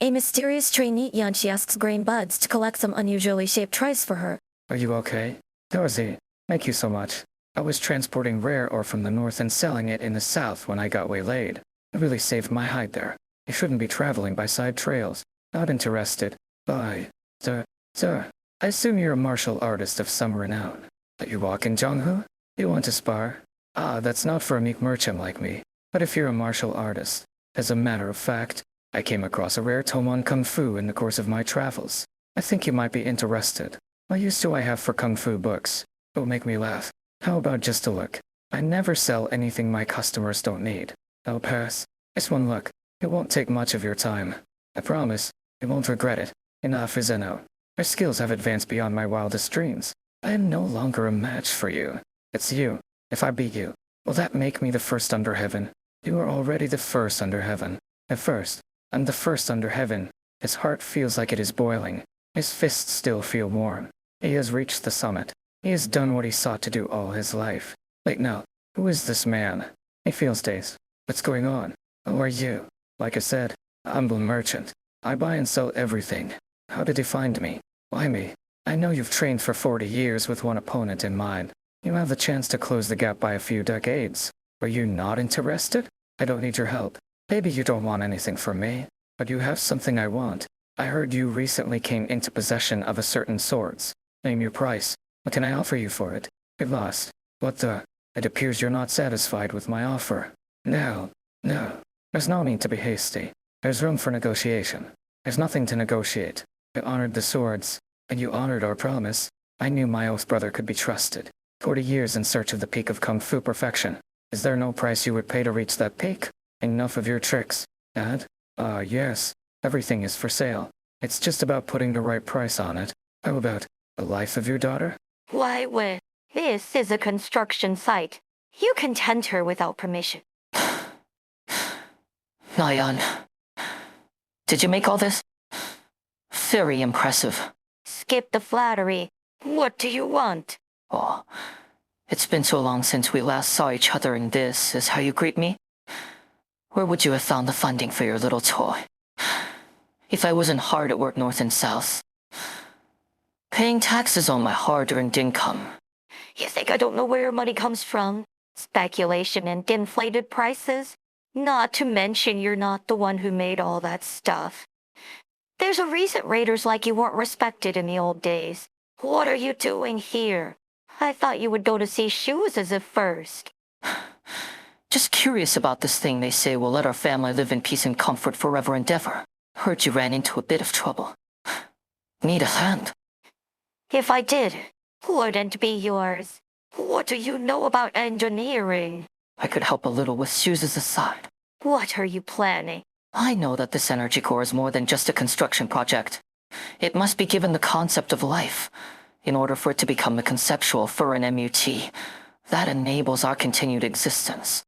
S7: A mysterious trainee Yanchi asks Green Buds to collect some unusually shaped rice for her.
S2: Are you okay? Dorothy, thank you so much. I was transporting rare ore from the north and selling it in the south when I got waylaid. It really saved my hide there. You shouldn't be traveling by side trails. Not interested. Bye. Sir, I assume you're a martial artist of some renown. That you walk in Zhonghu? You want to spar? Ah, that's not for a meek merchant like me. But if you're a martial artist, as a matter of fact, I came across a rare Tomon Kung Fu in the course of my travels. I think you might be interested. What use do I have for Kung Fu books? It will make me laugh. How about just a look? I never sell anything my customers don't need. I'll pass. Just one look. It won't take much of your time. I promise. You won't regret it. Enough is enough. My skills have advanced beyond my wildest dreams. I am no longer a match for you. It's you. If I beat you, will that make me the first under heaven? You are already the first under heaven. At first, I'm the first under heaven. His heart feels like it is boiling. His fists still feel warm. He has reached the summit. He has done what he sought to do all his life. Wait, no. Who is this man? He feels dazed. What's going on? Who are you? Like I said, Humble merchant. I buy and sell everything. How did you find me? Why me? I know you've trained for 40 years with one opponent in mind. You have the chance to close the gap by a few decades. Are you not interested? I don't need your help. Maybe you don't want anything from me, but you have something I want. I heard you recently came into possession of a certain swords. Name your price. What can I offer you for it? We've lost. What the? It appears you're not satisfied with my offer. No. There's no need to be hasty. There's room for negotiation. There's nothing to negotiate. I honored the swords, and you honored our promise. I knew my oath brother could be trusted. 40 years in search of the peak of Kung Fu perfection. Is there no price you would pay to reach that peak? Enough of your tricks, Dad? Yes. Everything is for sale. It's just about putting the right price on it. How about the life of your daughter?
S4: Why, wait. This is a construction site. You can tend her without permission.
S8: Nayan, did you make all this? Very impressive.
S4: Skip the flattery. What do you want?
S8: Oh, it's been so long since we last saw each other, and this is how you greet me? Where would you have found the funding for your little toy? If I wasn't hard at work north and south, paying taxes on my hard-earned income.
S4: You think I don't know where your money comes from? Speculation and inflated prices? Not to mention you're not the one who made all that stuff. There's a reason raiders like you weren't respected in the old days. What are you doing here? I thought you would go to see shoes as if first.
S8: Just curious about this thing they say will let our family live in peace and comfort forever and ever. Heard you ran into a bit of trouble. Need a hand?
S4: If I did, wouldn't be yours. What do you know about engineering?
S8: I could help a little with shoes as a side.
S4: What are you planning?
S8: I know that this energy core is more than just a construction project. It must be given the concept of life, in order for it to become a conceptual for an MUT. That enables our continued existence.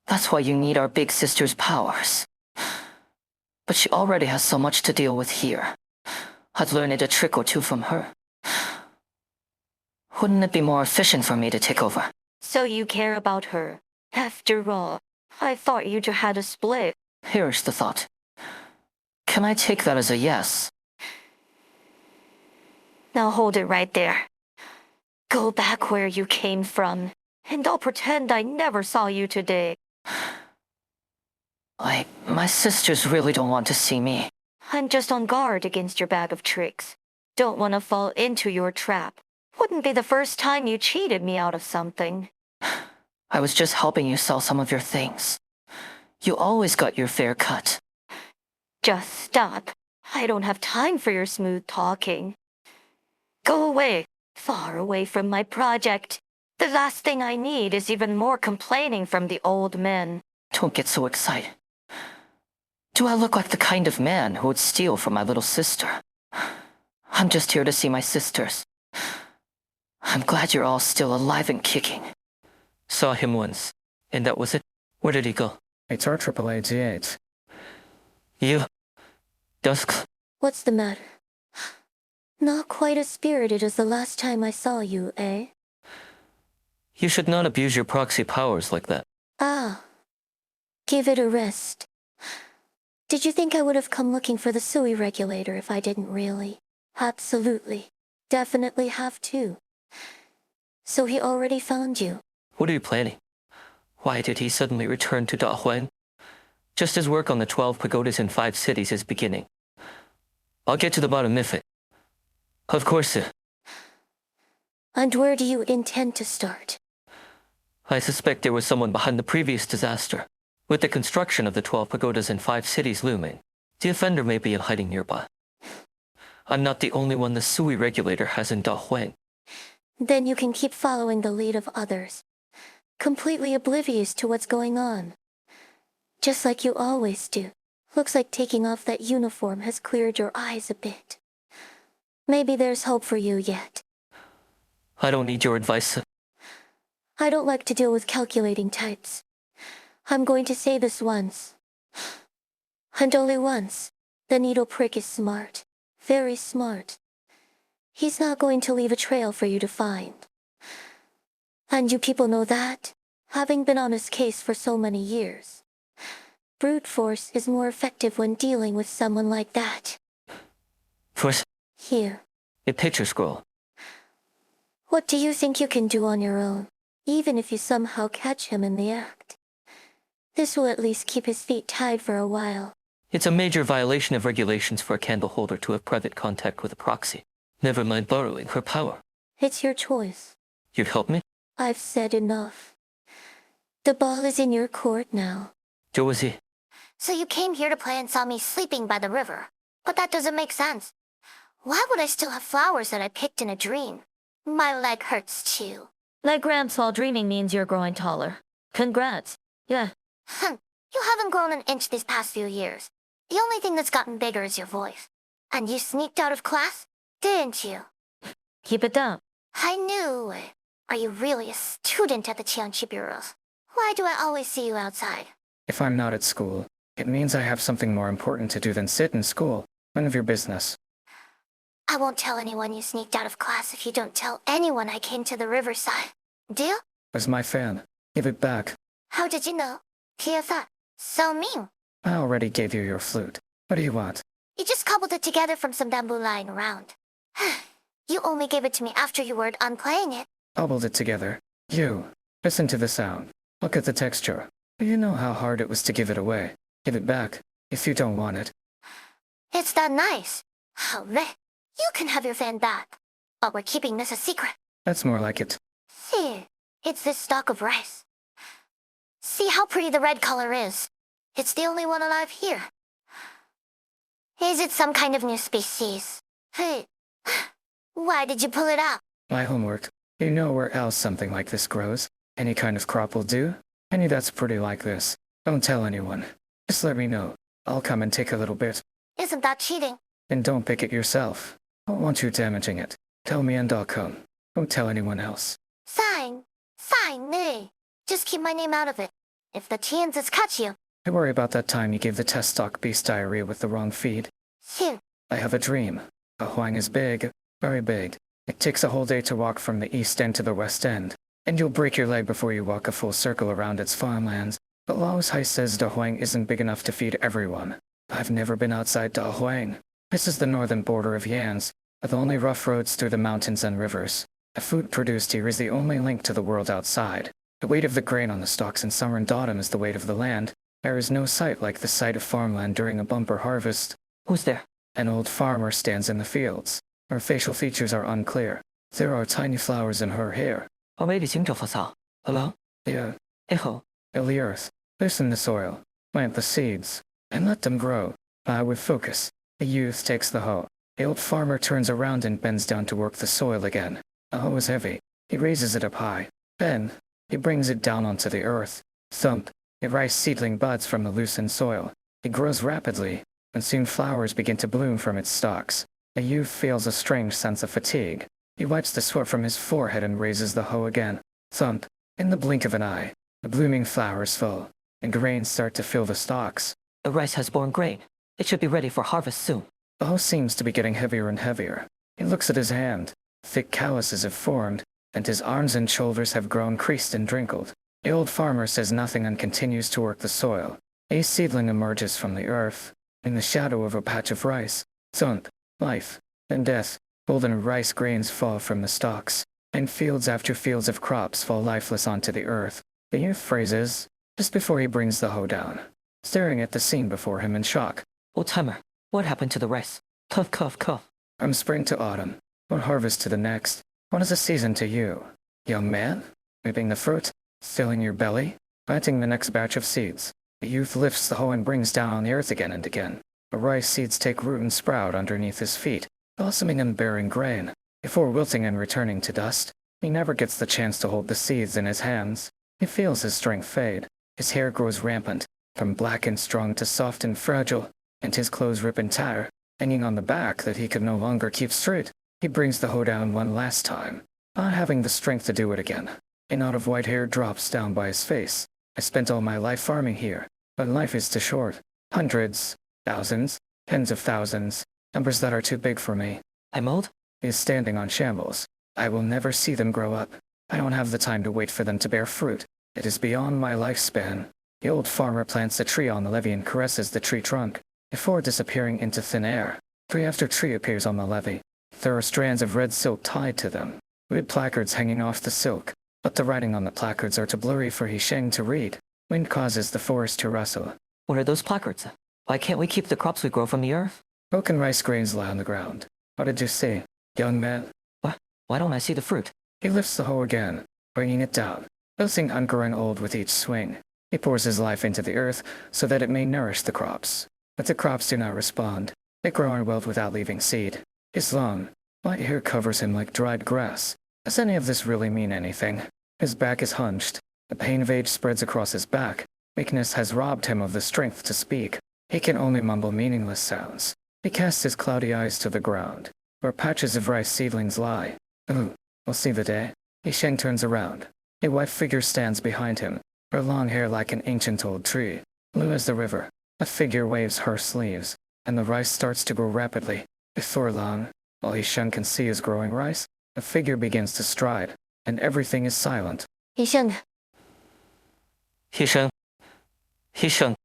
S8: That's why you need our big sister's powers. But she already has so much to deal with here. I'd learned a trick or two from her. Wouldn't it be more efficient for me to take over?
S4: So you care about her. After all, I thought you two had a split.
S8: Here's the thought. Can I take that as a yes?
S4: Now hold it right there. Go back where you came from, and I'll pretend I never saw you today.
S8: My sisters really don't want to see me.
S4: I'm just on guard against your bag of tricks. Don't want to fall into your trap. Wouldn't be the first time you cheated me out of something.
S8: I was just helping you sell some of your things. You always got your fair cut.
S4: Just stop. I don't have time for your smooth talking. Go away, far away from my project. The last thing I need is even more complaining from the old men.
S8: Don't get so excited. Do I look like the kind of man who would steal from my little sister? I'm just here to see my sisters. I'm glad you're all still alive and kicking.
S6: Saw him once, and that was it. Where did he go?
S2: It's our AAAGH.
S6: You? Dusk?
S1: What's the matter? Not quite as spirited as the last time I saw you, eh?
S6: You should not abuse your proxy powers like that.
S1: Ah. Give it a rest. Did you think I would have come looking for the Sui regulator if I didn't really? Absolutely. Definitely have to. So he already found you.
S6: What are you planning? Why did he suddenly return to Dahuan? Just as work on the 12 pagodas in 5 cities is beginning. I'll get to the bottom of it. Of course.
S1: And where do you intend to start?
S6: I suspect there was someone behind the previous disaster. With the construction of the 12 pagodas in 5 cities looming, the offender may be in hiding nearby. I'm not the only one the Sui regulator has in Dahuan.
S1: Then you can keep following the lead of others, completely oblivious to what's going on. Just like you always do. Looks like taking off that uniform has cleared your eyes a bit. Maybe there's hope for you yet.
S6: I don't need your advice.
S1: I don't like to deal with calculating types. I'm going to say this once. And only once. The needle prick is smart. Very smart. He's not going to leave a trail for you to find. And you people know that, having been on his case for so many years. Brute force is more effective when dealing with someone like that.
S6: First,
S1: Here,
S6: a picture scroll.
S1: what do you think you can do on your own, even if you somehow catch him in the act? This will at least keep his feet tied for a while.
S6: It's a major violation of regulations for a candle holder to have private contact with a proxy. Never mind borrowing her power.
S1: It's your choice.
S6: You'd help me?
S1: I've said enough. The ball is in your court now.
S6: Josie,
S3: So you came here to play and saw me sleeping by the river. But that doesn't make sense. Why would I still have flowers that I picked in a dream? My leg hurts too.
S4: Like Gramps while dreaming means you're growing taller. Congrats. Yeah,
S3: You haven't grown an inch these past few years. The only thing that's gotten bigger is your voice. And you sneaked out of class? Didn't you?
S4: keep it down.
S3: I knew it. Are you really a student at the Tianqi bureaus? Why do I always see you outside?
S2: If I'm not at school, it means I have something more important to do than sit in school. None of your business.
S3: I won't tell anyone you sneaked out of class if you don't tell anyone I came to the riverside. Deal?
S2: Where's my fan? Give it back.
S3: How did you know? TFA. So mean.
S2: I already gave you your flute. What do you want?
S3: You just cobbled it together from some bamboo lying around. You only gave it to me after you were done playing it.
S2: Cobbled it together. You. Listen to the sound. Look at the texture. Do you know how hard it was to give it away? Give it back, if you don't want it.
S3: It's that nice. Alright. You can have your fan back. But we're keeping this a secret.
S2: That's more like it.
S3: See, it's this stalk of rice. See how pretty the red color is. It's the only one alive here. Is it some kind of new species? Hey, why did you pull it out?
S2: My homework. You know where else something like this grows? Any kind of crop will do? Any that's pretty like this. Don't tell anyone. Just let me know. I'll come and take a little bit.
S3: Isn't that cheating?
S2: And don't pick it yourself. I don't want you damaging it. Tell me and I'll come. Don't tell anyone else.
S3: Fine. Fine, nee. Just keep my name out of it. If the Tianzis catch you,
S2: Don't worry about that time you gave the test stock beast diarrhea with the wrong feed.
S3: phew.
S2: I have a dream. A Huang is big, very big. It takes a whole day to walk from the east end to the west end, and you'll break your leg before you walk a full circle around its farmlands. But Lao's Hai says Da Huang isn't big enough to feed everyone. I've never been outside Da Huang. This is the northern border of Yan's, with only rough roads through the mountains and rivers. The food produced here is the only link to the world outside. The weight of the grain on the stalks in summer and autumn is the weight of the land. There is no sight like the sight of farmland during a bumper harvest.
S6: who's there?
S2: An old farmer stands in the fields. Her facial features are unclear. There are tiny flowers in her hair.
S6: 我为你寻找佛草。Hello?
S2: Yeah,
S6: Echo.
S2: fill the earth, loosen the soil, plant the seeds, and let them grow. With focus. The youth takes the hoe. The old farmer turns around and bends down to work the soil again. The hoe is heavy. He raises it up high. Then, he brings it down onto the earth. Thump. A rice seedling buds from the loosened soil. It grows rapidly, and soon flowers begin to bloom from its stalks. The youth feels a strange sense of fatigue. He wipes the sweat from his forehead and raises the hoe again. Thump. In the blink of an eye, the blooming flowers fall, and grains start to fill the stalks.
S6: The rice has borne grain. It should be ready for harvest soon.
S2: The hoe seems to be getting heavier and heavier. He looks at his hand. Thick calluses have formed, and his arms and shoulders have grown creased and wrinkled. The old farmer says nothing and continues to work the soil. A seedling emerges from the earth, in the shadow of a patch of rice. Thump. Life. Then death. Golden rice grains fall from the stalks, and fields after fields of crops fall lifeless onto the earth. The youth freezes, just before he brings the hoe down, staring at the scene before him in shock.
S6: Old timer, what happened to the rice? Cough, cough, cough.
S2: From spring to autumn, one harvest to the next, what is a season to you? Young man? Reaping the fruit? Filling your belly? Planting the next batch of seeds. The youth lifts the hoe and brings down on the earth again and again. The rice seeds take root and sprout underneath his feet, blossoming and bearing grain, before wilting and returning to dust. He never gets the chance to hold the seeds in his hands. He feels his strength fade. His hair grows rampant, from black and strong to soft and fragile, and his clothes rip and tear, hanging on the back that he could no longer keep straight. He brings the hoe down one last time, not having the strength to do it again. A knot of white hair drops down by his face. I spent all my life farming here, but life is too short. Hundreds, thousands, tens of thousands, numbers that are too big for me.
S6: I'm old?
S2: He is standing on shambles. I will never see them grow up. I don't have the time to wait for them to bear fruit. It is beyond my lifespan. The old farmer plants a tree on the levee and caresses the tree trunk, before disappearing into thin air. Tree after tree appears on the levee. There are strands of red silk tied to them, with placards hanging off the silk, but the writing on the placards are too blurry for Hisheng to read. Wind causes the forest to rustle.
S6: What are those placards? Why can't we keep the crops we grow from the earth?
S2: Broken rice grains lie on the ground. What did you say, young man?
S6: Why don't I see the fruit?
S2: He lifts the hoe again, bringing it down, building and growing old with each swing. He pours his life into the earth so that it may nourish the crops. But the crops do not respond. They grow and wilt without leaving seed. His long, white hair covers him like dried grass. Does any of this really mean anything? His back is hunched. The pain of age spreads across his back. Weakness has robbed him of the strength to speak. He can only mumble meaningless sounds. He casts his cloudy eyes to the ground, where patches of rice seedlings lie. Ooh, we'll see the day. Yisheng turns around. A white figure stands behind him, her long hair like an ancient old tree. Blue as the river, a figure waves her sleeves, and the rice starts to grow rapidly. Before long, all Yisheng can see is growing rice. The figure begins to stride, and everything is silent.
S1: Yisheng,
S6: Hisheng,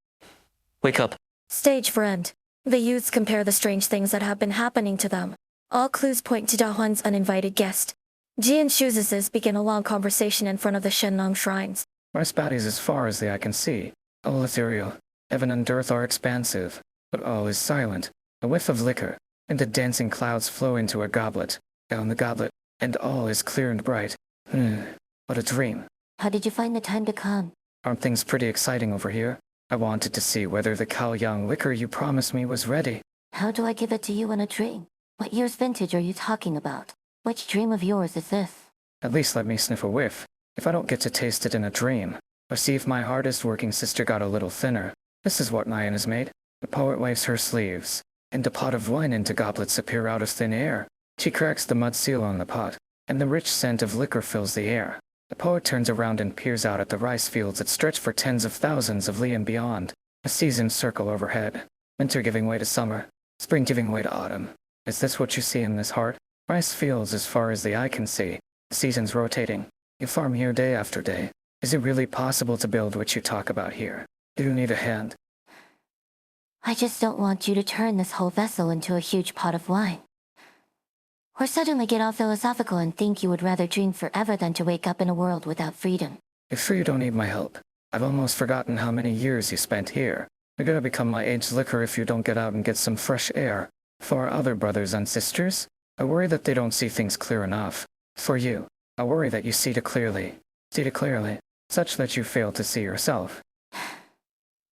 S6: wake up.
S7: Stage friend. The youths compare the strange things that have been happening to them. All clues point to Dahuan's uninvited guest. Ji and Shuzi's begin a long conversation in front of the Shenlong shrines.
S2: Rice paddies as far as the eye can see. All ethereal. Heaven and earth are expansive, but all is silent. A whiff of liquor, and the dancing clouds flow into a goblet. Down the goblet, and all is clear and bright. What a dream.
S1: how did you find the time to come?
S2: Aren't things pretty exciting over here? I wanted to see whether the Kaoyang liquor you promised me was ready.
S1: How do I give it to you in a dream? What year's vintage are you talking about? Which dream of yours is this?
S2: At least let me sniff a whiff, if I don't get to taste it in a dream. Or see if my hardest working sister got a little thinner. This is what Nyan has made. The poet waves her sleeves, and a pot of wine into goblets appear out of thin air. She cracks the mud seal on the pot, and the rich scent of liquor fills the air. The poet turns around and peers out at the rice fields that stretch for tens of thousands of li and beyond. A seasons circle overhead. Winter giving way to summer. Spring giving way to autumn. Is this what you see in this heart? Rice fields as far as the eye can see. The seasons rotating. You farm here day after day. Is it really possible to build what you talk about here? Do you need a hand?
S1: I just don't want you to turn this whole vessel into a huge pot of wine. Or suddenly get all philosophical and think you would rather dream forever than to wake up in a world without freedom.
S2: You're sure you don't need my help? I've almost forgotten how many years you spent here. You're gonna become my age liquor if you don't get out and get some fresh air. For our other brothers and sisters, I worry that they don't see things clear enough. For you, I worry that you see it clearly, such that you fail to see yourself.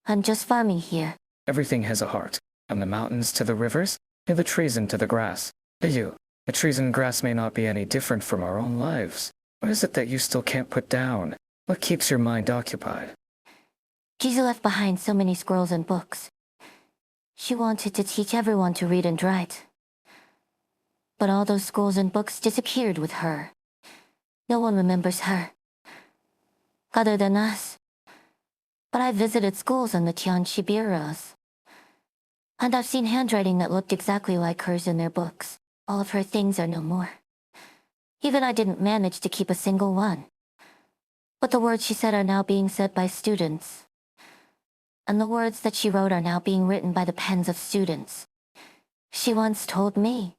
S1: I'm just farming here.
S2: Everything has a heart, from the mountains to the rivers, to the trees and to the grass. To you, the trees and grass may not be any different from our own lives. What is it that you still can't put down? What keeps your mind occupied?
S1: Giza left behind so many scrolls and books. She wanted to teach everyone to read and write. But all those scrolls and books disappeared with her. No one remembers her. Other than us. But I visited schools in the Tianxi bureaus. And I've seen handwriting that looked exactly like hers in their books. All of her things are no more. Even I didn't manage to keep a single one. But the words she said are now being said by students. And the words that she wrote are now being written by the pens of students. She once told me,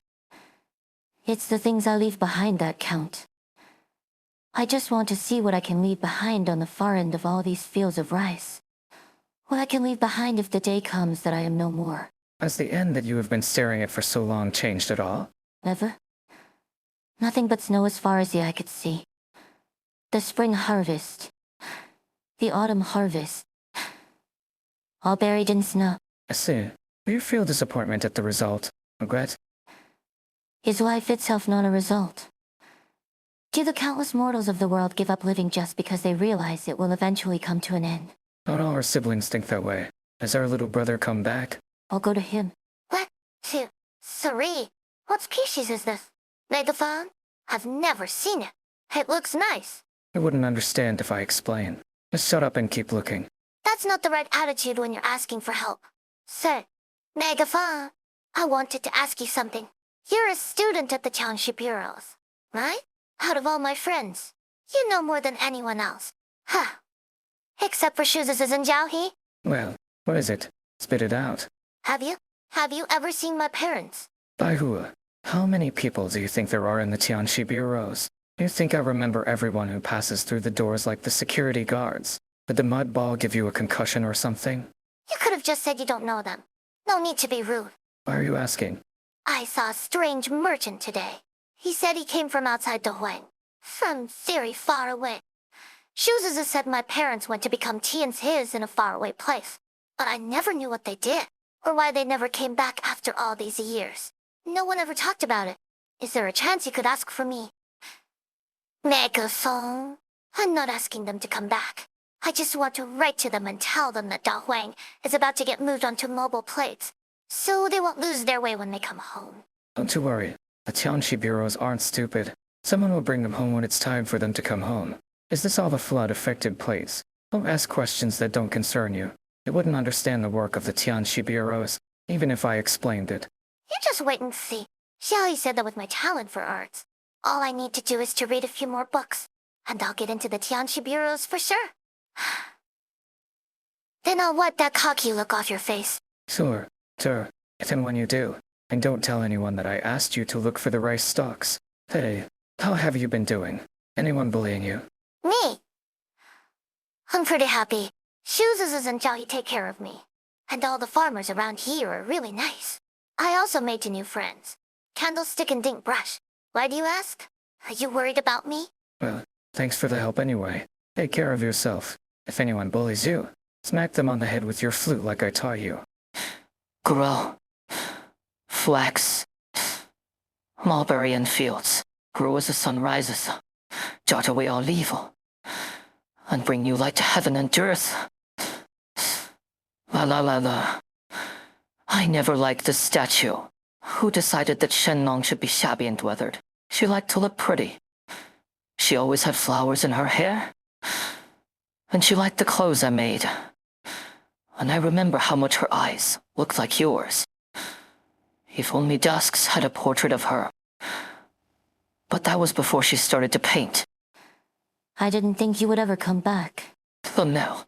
S1: "It's the things I leave behind that count." I just want to see what I can leave behind on the far end of all these fields of rice. What I can leave behind if the day comes that I am no more.
S2: Has the end that you have been staring at for so long changed at all?
S1: Never. Nothing but snow as far as the eye could see. The spring harvest. The autumn harvest. All buried in snow.
S2: I see. Do you feel disappointment at the result? Regret?
S1: Is life itself not a result? Do the countless mortals of the world give up living just because they realize it will eventually come to an end?
S2: Not all our siblings think that way. Has our little brother come back?
S1: I'll go to him.
S3: What? Sorry. What species is this? Megaphone? I've never seen it. It looks nice.
S2: I wouldn't understand if I explain. Just shut up and keep looking.
S3: That's not the right attitude when you're asking for help. Sir, Megaphone, I wanted to ask you something. You're a student at the Tianxi bureaus, right? Out of all my friends, you know more than anyone else. Huh. Except for Shoes and Jiaohe.
S2: Well, what is it? Spit it out.
S3: Have you? Have you ever seen my parents?
S2: Bai Hua, how many people do you think there are in the Tianxi bureaus? You think I remember everyone who passes through the doors like the security guards? Did the mud ball give you a concussion or something?
S3: You could have just said you don't know them. No need to be rude.
S2: Why are you asking?
S3: I saw a strange merchant today. He said he came from outside Dahuang. From very far away. Shoes said my parents went to become Tian's his in a faraway place. But I never knew what they did, or why they never came back after all these years. No one ever talked about it. Is there a chance you could ask for me? Megaphone. I'm not asking them to come back. I just want to write to them and tell them that Dahuang is about to get moved onto mobile plates, so they won't lose their way when they come home.
S2: Don't you worry. The Tianxi bureaus aren't stupid. Someone will bring them home when it's time for them to come home. Is this all the flood-affected place? Don't ask questions that don't concern you. You wouldn't understand the work of the Tianxi bureaus, even if I explained it.
S3: You just wait and see. Xiaoyi said that with my talent for arts, all I need to do is to read a few more books, and I'll get into the Tianxi bureaus for sure. Then I'll wipe that cocky look off your face.
S2: Sure. And when you do, and don't tell anyone that I asked you to look for the rice stalks. Hey, how have you been doing? Anyone bullying you?
S3: Me? I'm pretty happy. Shoes and Jiaoyi take care of me. And all the farmers around here are really nice. I also made two new friends. Candlestick and Dink Brush. Why do you ask? Are you worried about me?
S2: Well, thanks for the help anyway. Take care of yourself. If anyone bullies you, smack them on the head with your flute like I taught you.
S8: Grow. Flax. Mulberry and fields. Grow as the sun rises. Jot away all evil. And bring new light to heaven and earth. La la la la. I never liked this statue. Who decided that Shenlong should be shabby and weathered? She liked to look pretty. She always had flowers in her hair. And she liked the clothes I made. And I remember how much her eyes looked like yours. If only Dusks had a portrait of her. But that was before she started to paint.
S1: I didn't think you would ever come back.
S8: Oh no.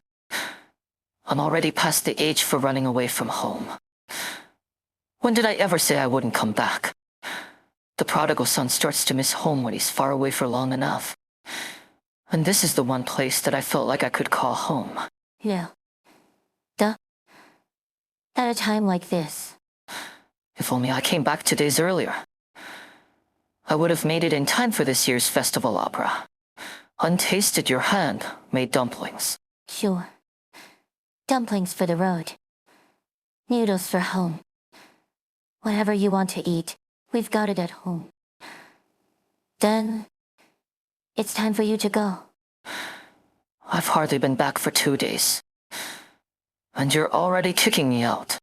S8: I'm already past the age for running away from home. When did I ever say I wouldn't come back? The prodigal son starts to miss home when he's far away for long enough. And this is the one place that I felt like I could call home.
S1: Yeah. Duh. At a time like this.
S8: If only I came back 2 days earlier. I would have made it in time for this year's festival opera. Untasted your hand made dumplings.
S1: Sure. Dumplings for the road. Noodles for home. Whatever you want to eat, we've got it at home. Then, it's time for you to go.
S8: I've hardly been back for 2 days. And you're already kicking me out.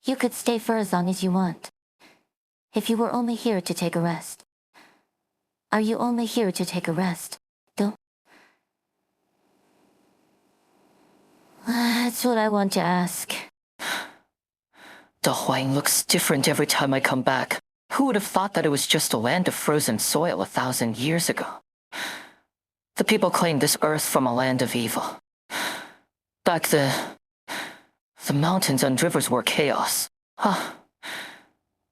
S1: You could stay for as long as you want. If you were only here to take a rest. Are you only here to take a rest? Don't. That's what I want to ask.
S8: Dahuang looks different every time I come back. Who would have thought that it was just a land of frozen soil 1,000 years ago? The people claimed this earth from a land of evil. Back then, the mountains and rivers were chaos.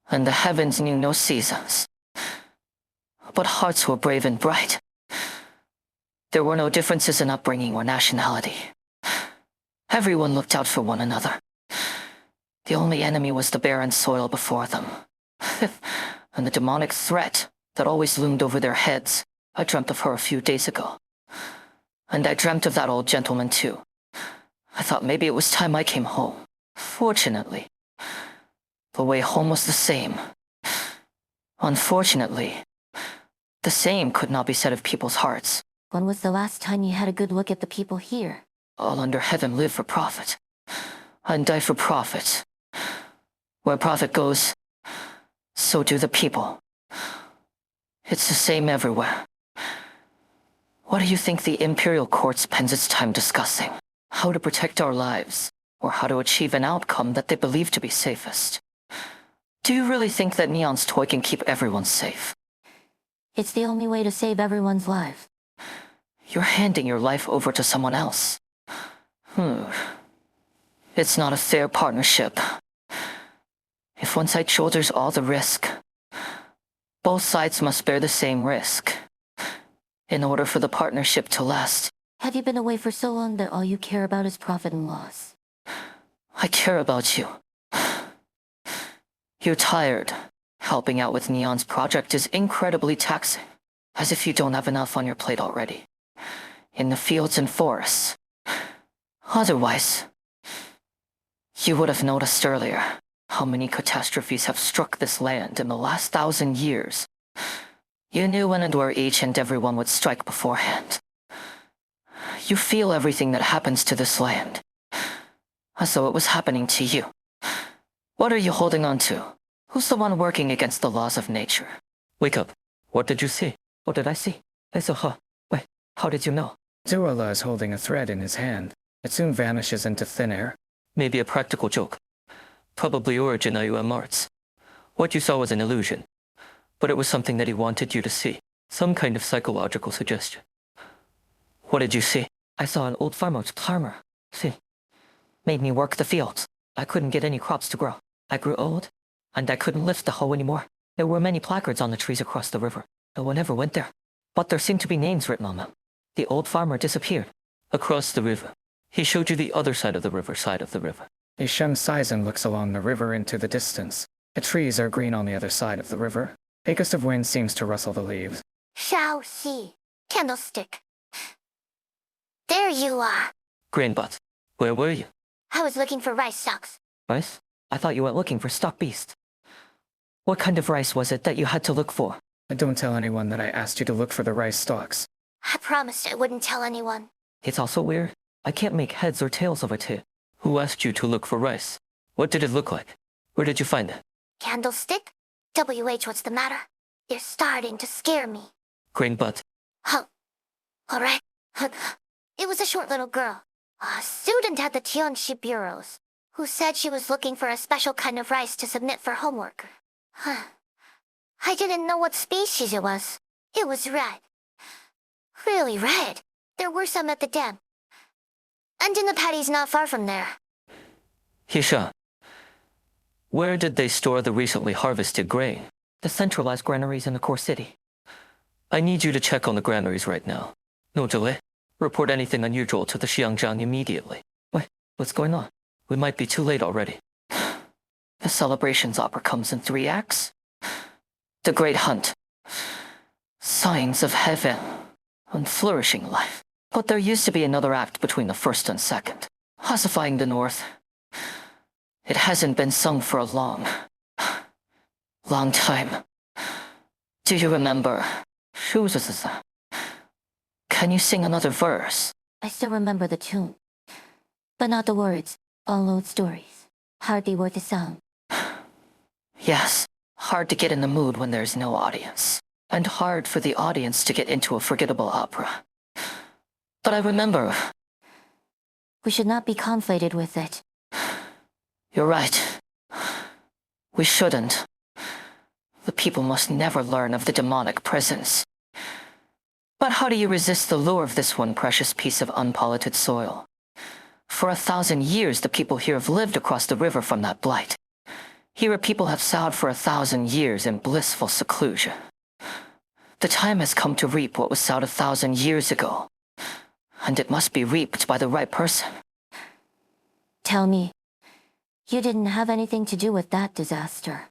S8: And the heavens knew no seasons. But hearts were brave and bright. There were no differences in upbringing or nationality. Everyone looked out for one another. The only enemy was the barren soil before them. And the demonic threat that always loomed over their heads. I dreamt of her a few days ago. And I dreamt of that old gentleman too. I thought maybe it was time I came home. Fortunately, the way home was the same. Unfortunately, the same could not be said of people's hearts.
S1: When was the last time you had a good look at the people here?
S8: All under heaven live for profit, and die for profit. Where profit goes, so do the people. It's the same everywhere. What do you think the Imperial Court spends its time discussing? How to protect our lives, or how to achieve an outcome that they believe to be safest. Do you really think that Neon's toy can keep everyone safe?
S1: It's the only way to save everyone's life.
S8: You're handing your life over to someone else. It's not a fair partnership. If one side shoulders all the risk, both sides must bear the same risk. In order for the partnership to last,
S1: Have you been away for so long that all you care about is profit and loss?
S8: I care about you. You're tired. Helping out with Neon's project is incredibly taxing, as if you don't have enough on your plate already. In the fields and forests. Otherwise, you would have noticed earlier how many catastrophes have struck this land in the last 1,000 years. You knew when and where each and every one would strike beforehand. You feel everything that happens to this land, as though it was happening to you. What are you holding on to? Who's the one working against the laws of nature?
S6: Wake up. What did you see?
S8: What did I see? I saw her. Wait, how did you know?
S2: Zuala is holding a thread in his hand. It soon vanishes into thin air.
S6: Maybe a practical joke. Probably origin IUM arts. What you saw was an illusion. But it was something that he wanted you to see. Some kind of psychological suggestion. What did you see?
S8: I saw an old farmer's farmer. See, made me work the fields. I couldn't get any crops to grow. I grew old, and I couldn't lift the hoe anymore. There were many placards on the trees across the river. No one ever went there. But there seemed to be names written on them. The old farmer disappeared.
S6: Across the river. He showed you the other side of the river,
S2: Ishem sighs and looks along the river into the distance. The trees are green on the other side of the river. A gust of wind seems to rustle the leaves.
S3: Shao Xi. Candlestick. There you are.
S6: Grainbot. Where were you?
S3: I was looking for rice stalks.
S8: Rice? I thought you went looking for stock beast. What kind of rice was it that you had to look for?
S2: Don't tell anyone that I asked you to look for the rice stalks.
S3: I promised I wouldn't tell anyone.
S8: It's also weird. I can't make heads or tails of it here.
S6: Who asked you to look for rice? What did it look like? Where did you find it?
S3: Candlestick? WH, what's the matter? You're starting to scare me.
S6: Grainbot.
S3: Huh. Alright. It was a short little girl. A student at the Tianxi bureaus, who said she was looking for a special kind of rice to submit for homework. Huh. I didn't know what species it was. It was red. Really red. There were some at the dam. And in the paddies not far from there.
S6: Hisha. Where did they store the recently harvested grain?
S8: The centralized granaries in the core city.
S6: I need you to check on the granaries right now. No delay. Report anything unusual to the Xiangjiang immediately.
S8: Wait, what's going on?
S6: We might be too late already.
S8: The celebrations opera comes in 3 acts. The Great Hunt. Signs of heaven. And flourishing life. But there used to be another act between the first and second. Ossifying the north. It hasn't been sung for a long time. Do you remember? Can you sing another verse?
S1: I still remember the tune, but not the words. All old stories. Hardly worth a song.
S8: Yes, hard to get in the mood when there's no audience. And hard for the audience to get into a forgettable opera. But I remember.
S1: We should not be conflated with it.
S8: You're right. We shouldn't. The people must never learn of the demonic presence. But how do you resist the lure of this one precious piece of unpolluted soil? For 1,000 years the people here have lived across the river from that blight. Here people have sowed for 1,000 years in blissful seclusion. The time has come to reap what was sowed 1,000 years ago. And it must be reaped by the right person.
S1: Tell me, you didn't have anything to do with that disaster.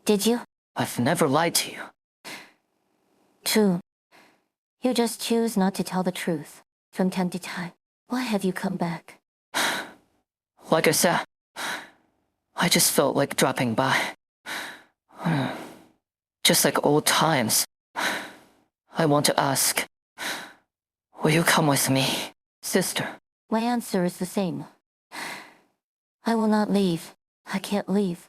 S1: Did you?
S8: I've never lied to you.
S1: True. You just choose not to tell the truth from time to time. Why have you come back?
S8: Like I said, I just felt like dropping by. Just like old times. I want to ask, will you come with me, sister?
S1: My answer is the same. I will not leave. I can't leave.